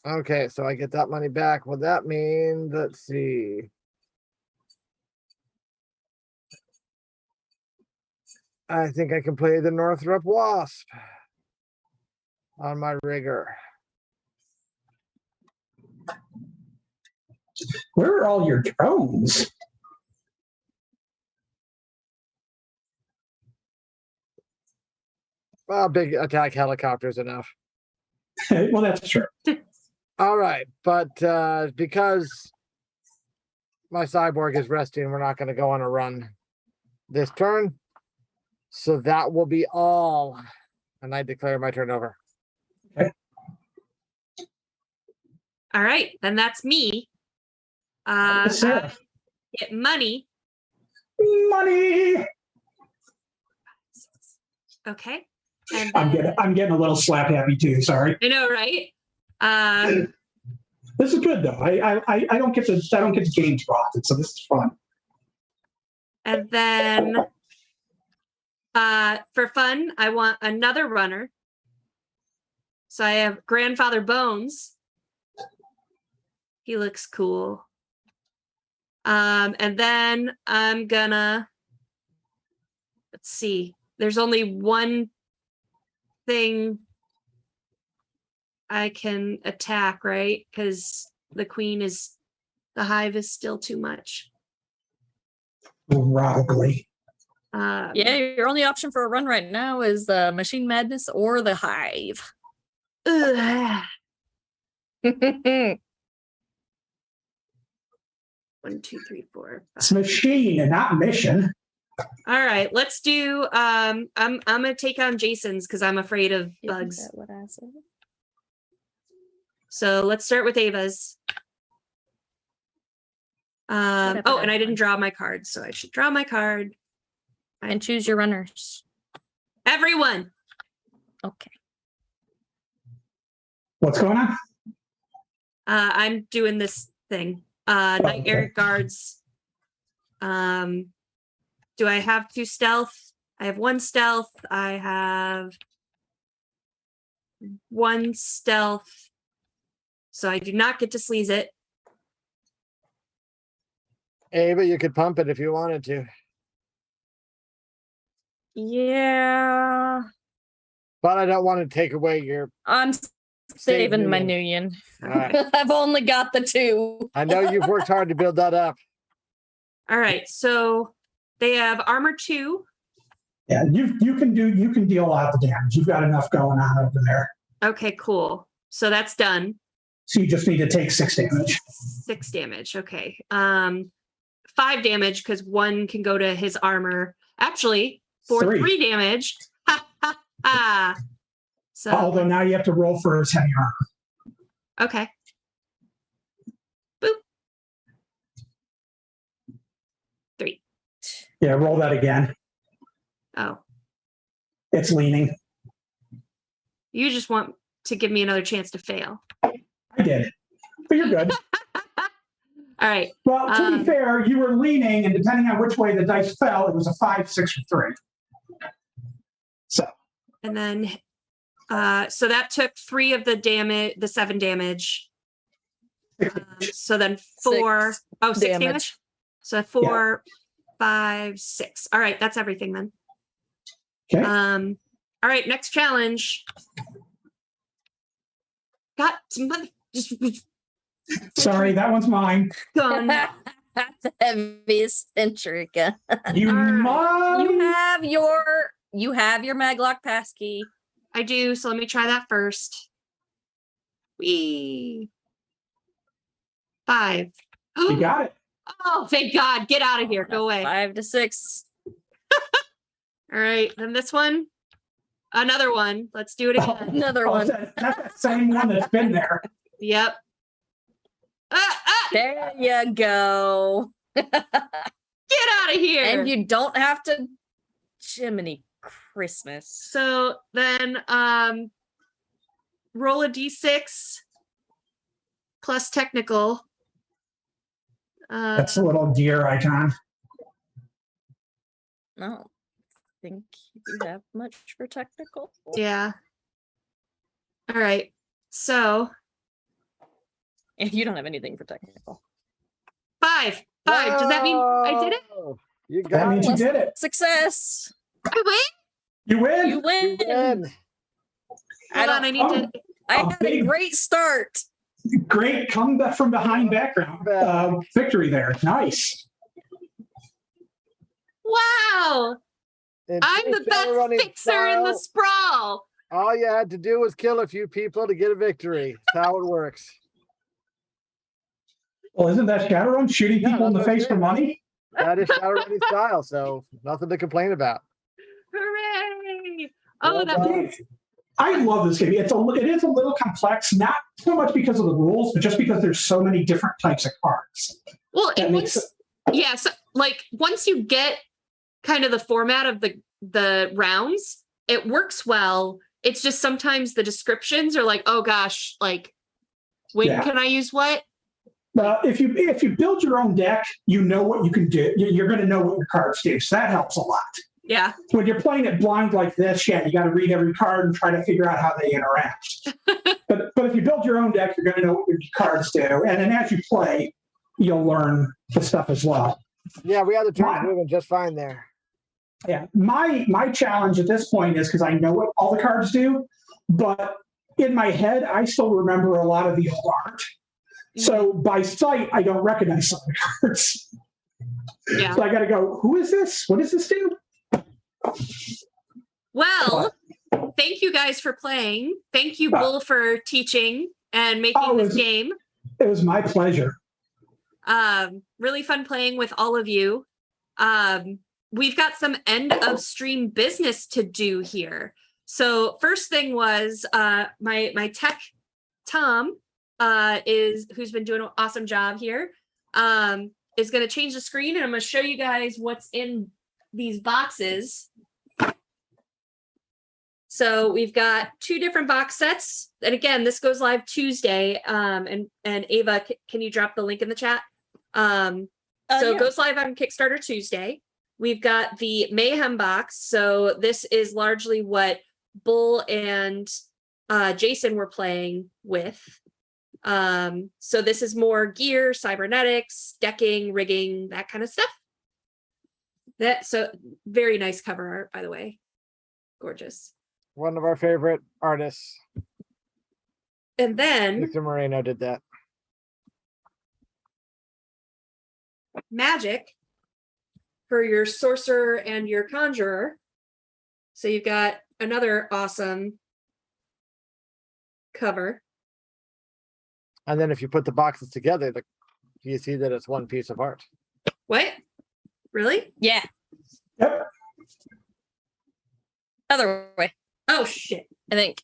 Okay, so I get that money back. Well, that means, let's see. I think I can play the Northrop Wasp on my rigger. Where are all your drones? Well, big attack helicopters enough. Well, that's true. All right, but because my cyborg is resting, we're not going to go on a run this turn. So that will be all. And I declare my turn over. All right, then that's me. Yes, sir. I get money. Money. Okay. And I'm then, getting a little slap happy too. Sorry. I know, right? This is good though. I don't get to gain profit, so this is fun. And then for fun, I want another runner. So I have Grandfather Bones. He looks cool. And then I'm gonna, let's see, there's only one thing I can attack, right? Because the hive is still too much. Probably. Yeah, your only option for a run right now is the Machine Madness or the Hive. Ugh. 1, 2, 3, 4, It's 5. machine and not mission. All right, let's do. I'm gonna take on Jason's because I'm afraid of Isn't bugs. that what I said? So let's start with Ava's. Whatever Oh, that and I didn't one. draw my card, so I should draw my card. And choose your runners. Everyone. Okay. What's going on? I'm doing this thing. Night okay. Air Guards. Do I have 2 stealth? I have 1 stealth. I have 1 stealth. So I do not get to sleaze it. Ava, you could pump it if you wanted to. Yeah. But I don't want to take away your. I'm saving my Nuyen. Nuyen. All right. I've only got the 2. I know you've worked hard to build that up. All right. So they have armor 2. Yeah, you can deal out the damage. You've got enough going on over there. Okay, cool. So that's done. So you just need to take 6 damage. 6 damage. Okay. 5 damage because 1 can go to his armor. Actually, for 3. 3 damage. Ha ha ha. So Although now you have to roll for his heavy armor. okay. Boop. 3. Yeah, roll that again. Oh, It's leaning. you just want to give me another chance to fail. I did. But you're good. All right. Well, to be fair, you were leaning, and depending on which way the dice fell, it was a 5, 6, or 3. So And then, so that took 3 of the damage, the 7 damage. So then 4, 6 6 damage. damage. So 4, 5, 6. All right, that's everything then. okay. All right, next challenge. Got some mother just Sorry, that one's mine. done. the heaviest Centrica. You All right. mine. You have your Maglock passkey. I do, so let me try that first. Wee. 5. You got it. Oh, thank God. Get out of here. Go away. 5 to 6. All right, then this one. Another one. Let's do it again. Another Oh, one. that's that same one that's been there. Yep. There you go. Get out of here. And you don't have to Jiminy Christmas. So then roll a d6 plus technical. That's a little gear icon. No. I think you have much for technical. Yeah. All right. So And you don't have anything for technical. 5. Does that mean I did it? Whoa! You That got means you it. did it. Success. I win? You win. You win. You win. Hold on, I need to. I A had a big- great start. Great come back from behind background victory there. Nice. Wow. In I'm true the best Shadowrunning fixer in the style, sprawl. all you had to do was kill a few people to get a victory. That's how it works. Well, isn't that Shadowrun shooting Yeah, people in the that's what I'm face for saying. money? That is Shadowrunning style, so nothing to complain about. Hooray. Oh, Well that done. I love this game. It is a little complex, not so much because of the rules, but just because there's so many different types of cards. well, That and makes once, yeah, so like once you get kind of the format of the rounds, it works well. It's just sometimes the descriptions are like, oh gosh, like when Yeah. can I use what? If you build your own deck, you know what you can do. You're going to know what your cards do, so that helps a lot. Yeah. When you're playing it blind like this, yeah, you got to read every card and try to figure out how they interact. but if you build your own deck, you're going to know what your cards do, and then as you play, you'll learn the stuff as well. Yeah, we had the turns Wow. moving just fine there. Yeah, my challenge at this point is because I know what all the cards do, but in my head, I still remember a lot of the old art. So by sight, I don't recognize some of the cards. Yeah. So I got to go, who is this? What does this do? Well, thank you guys for playing. Thank you, Bull, for teaching and making Oh, this it's- game. It was my pleasure. Really fun playing with all of you. We've got some end of stream business to do here. So first thing was my tech Tom who's been doing an awesome job here, is going to change the screen, and I'm going to show you guys what's in these boxes. So we've got 2 different box sets, and again, this goes live Tuesday. And Ava, can you drop the link in the chat? So Yeah. it goes live on Kickstarter Tuesday. We've got the Mayhem box. So this is largely what Bull and Jason were playing with. So this is more gear, cybernetics, decking, rigging, that kind of stuff. So very nice cover art, by the way. Gorgeous. One of our favorite artists, And then Victor Moreno, did that. magic for your sorcerer and your conjurer. So you've got another awesome cover. And then if you put the boxes together, you see that it's one piece of art. What? Really? Yeah. Yep. Other way, Oh shit. I think.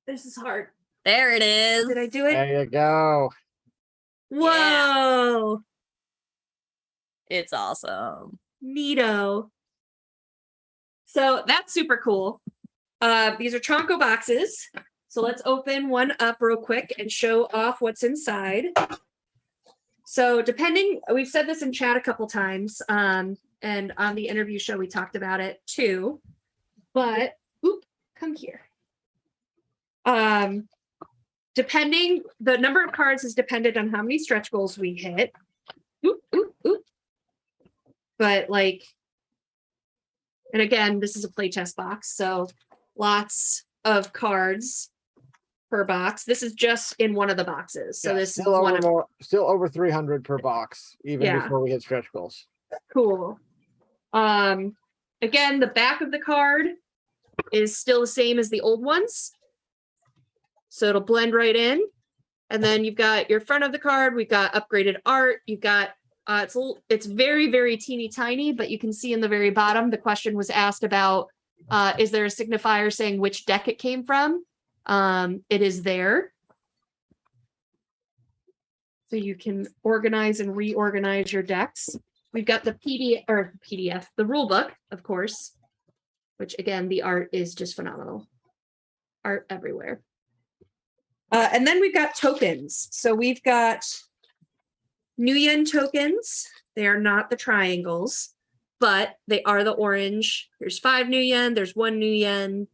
This is hard. There it is. Did I do it? There you go. Whoa. It's awesome. Neato. So that's super cool. These are Tronco boxes. So let's open one up real quick and show off what's inside. So we've said this in chat a couple times, and on the interview show, we talked about it too, but come here. The number of cards is dependent on how many stretch goals we hit. But and again, this is a playtest box, so lots of cards per box. This is just in one of the boxes. So Yeah, this is still one of still over 300 per box, even Yeah. before we hit stretch goals. cool. Again, the back of the card is still the same as the old ones. So it'll blend right in. And then you've got your front of the card. We've got upgraded art. You've got it's very, very teeny tiny, but you can see in the very bottom, the question was asked about, is there a signifier saying which deck it came from? It is there. So you can organize and reorganize your decks. We've got the PDF, the rule book, of course, which again, the art is just phenomenal. Art everywhere. And then we've got tokens. So we've got Nuyen tokens. They are not the triangles, but they are the orange. There's 5 Nuyen. There's 1 Nuyen.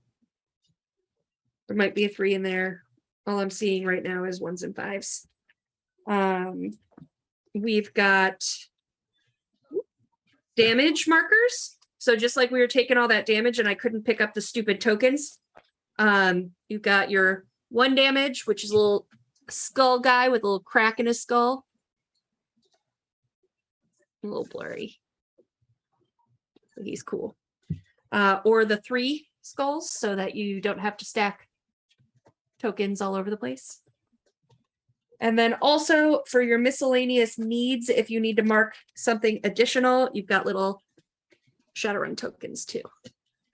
There might be a 3 in there. All I'm seeing right now is 1s and 5s. We've got damage markers. So just like we were taking all that damage and I couldn't pick up the stupid tokens. You've got your 1 damage, which is a little skull guy with a little crack in his skull. A little blurry. He's cool. Or the 3 skulls so that you don't have to stack tokens all over the place. And then also for your miscellaneous needs, if you need to mark something additional, you've got little Shadowrun tokens too.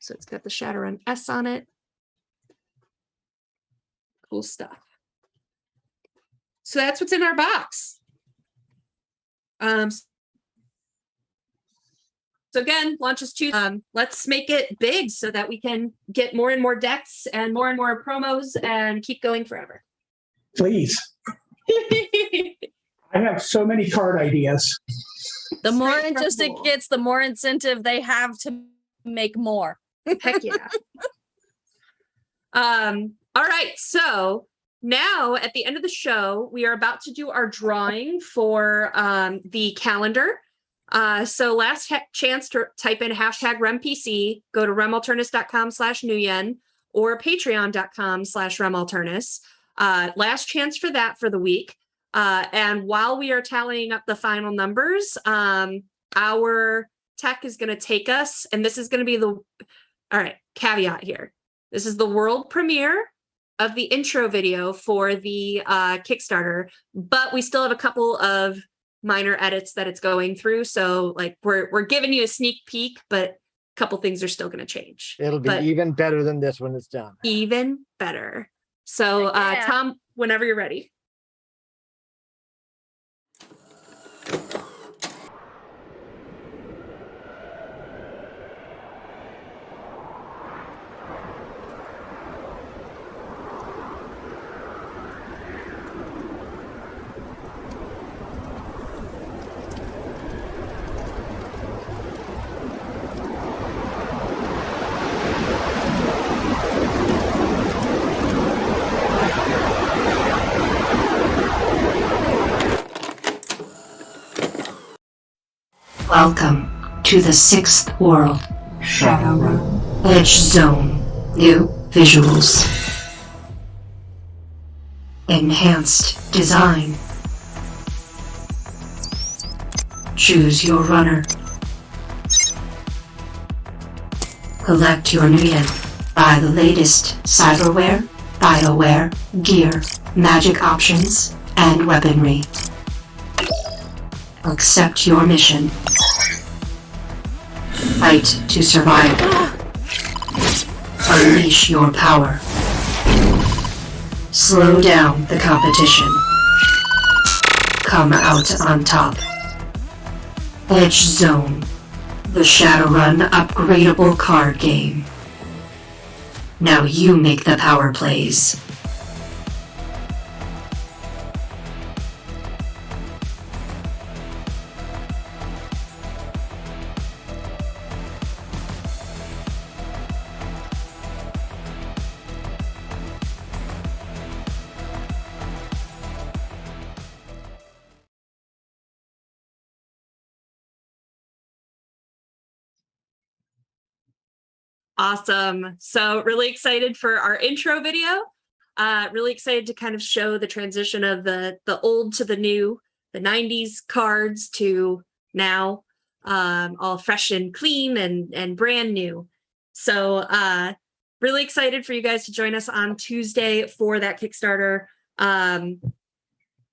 So it's got the Shadowrun S on it. Cool stuff. So that's what's in our box. So again, launches Tuesday. Let's make it big so that we can get more and more decks and more promos and keep going forever. Please. I have so many card ideas. The more interest it gets, the more incentive they have to make more. Heck yeah. All right. So now at the end of the show, we are about to do our drawing for the calendar. So last chance to type in hashtag RemPC, go to remalternis.com/Nuyen or patreon.com/remalternis. Last chance for that for the week. And while we are tallying up the final numbers, our tech is going to take us, and this is going to be all right, caveat here. This is the world premiere of the intro video for the Kickstarter, but we still have a couple of minor edits that it's going through. So like we're giving you a sneak peek, but a couple things are still going to change. It'll be even better than this when it's done. Even better. So Tom, whenever you're ready. Welcome to the 6th world, Shadowrun. Edgezone. New visuals. Enhanced design. Choose your runner. Collect your Nuyen. Buy the latest cyberware, bioware, gear, magic options, and weaponry. Accept your mission. Fight to survive. Unleash your power. Slow down the competition. Come out on top. Edgezone, the Shadowrun upgradable card game. Now you make the power plays. Awesome. So really excited for our intro video. Really excited to kind of show the transition of the old to the new, the 90s cards to now, all fresh and clean and brand new. So really excited for you guys to join us on Tuesday for that Kickstarter.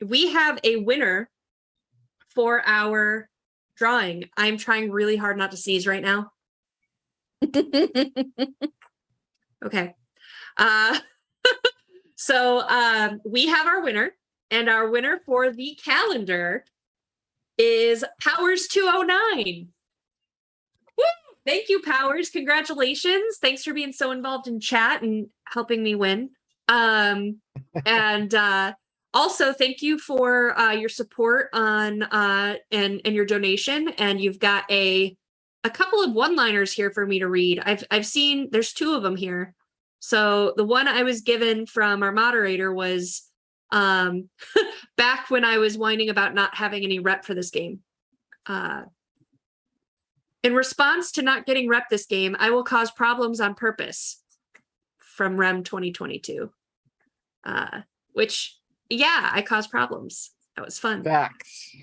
We have a winner for our drawing. I'm trying really hard not to sneeze right now. Okay. So we have our winner. And our winner for the calendar is Powers 209. Woo! Thank you, Powers. Congratulations. Thanks for being so involved in chat and helping me win. And also thank you for your support on and your donation. And you've got a couple of one-liners here for me to read. I've seen there's 2 of them here. So the one I was given from our moderator was back when I was whining about not having any rep for this game. In response to not getting rep this game, I will cause problems on purpose. From Rem 2022. Which, yeah, I caused problems. That was fun. Facts.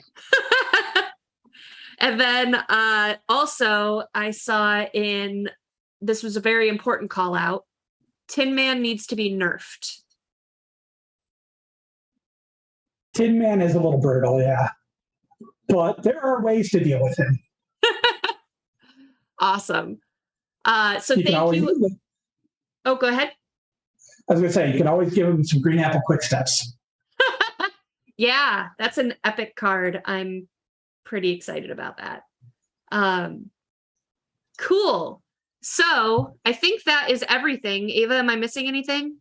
And then also I saw this was a very important call out. Tin Man needs to be nerfed. Tin Man is a little brutal, yeah. But there are ways to deal with him. Awesome. So You can thank always, you. Oh, go ahead. I was going to say, you can always give him some green apple quick steps. Yeah, that's an epic card. I'm pretty excited about that. Cool. So I think that is everything. Ava, am I missing anything?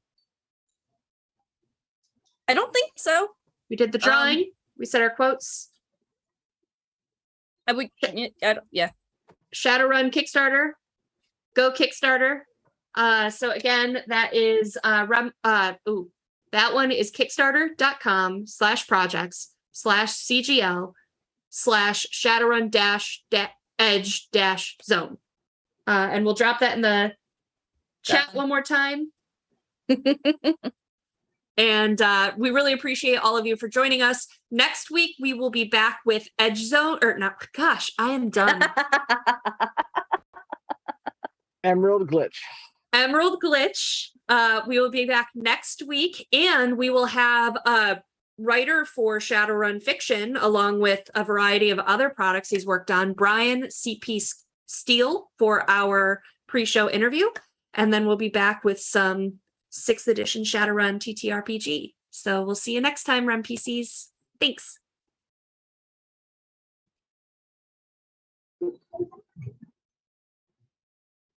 I don't think so. We did the drawing. We said our quotes. Yeah. Shadowrun Kickstarter. Go Kickstarter. So again, that is that one is kickstarter.com/projects/Shadowrun-edge-zone. And we'll drop that in the chat one more time. And we really appreciate all of you for joining us. Next week, we will be back with Edgezone, or not, gosh, I am done. Emerald Glitch. Emerald Glitch. We will be back next week, and we will have a writer for Shadowrun Fiction, along with a variety of other products he's worked on, Brian C.P. Steele, for our pre-show interview. And then we'll be back with some 6th edition Shadowrun TTRPG. So we'll see you next time, Rem PCs. Thanks.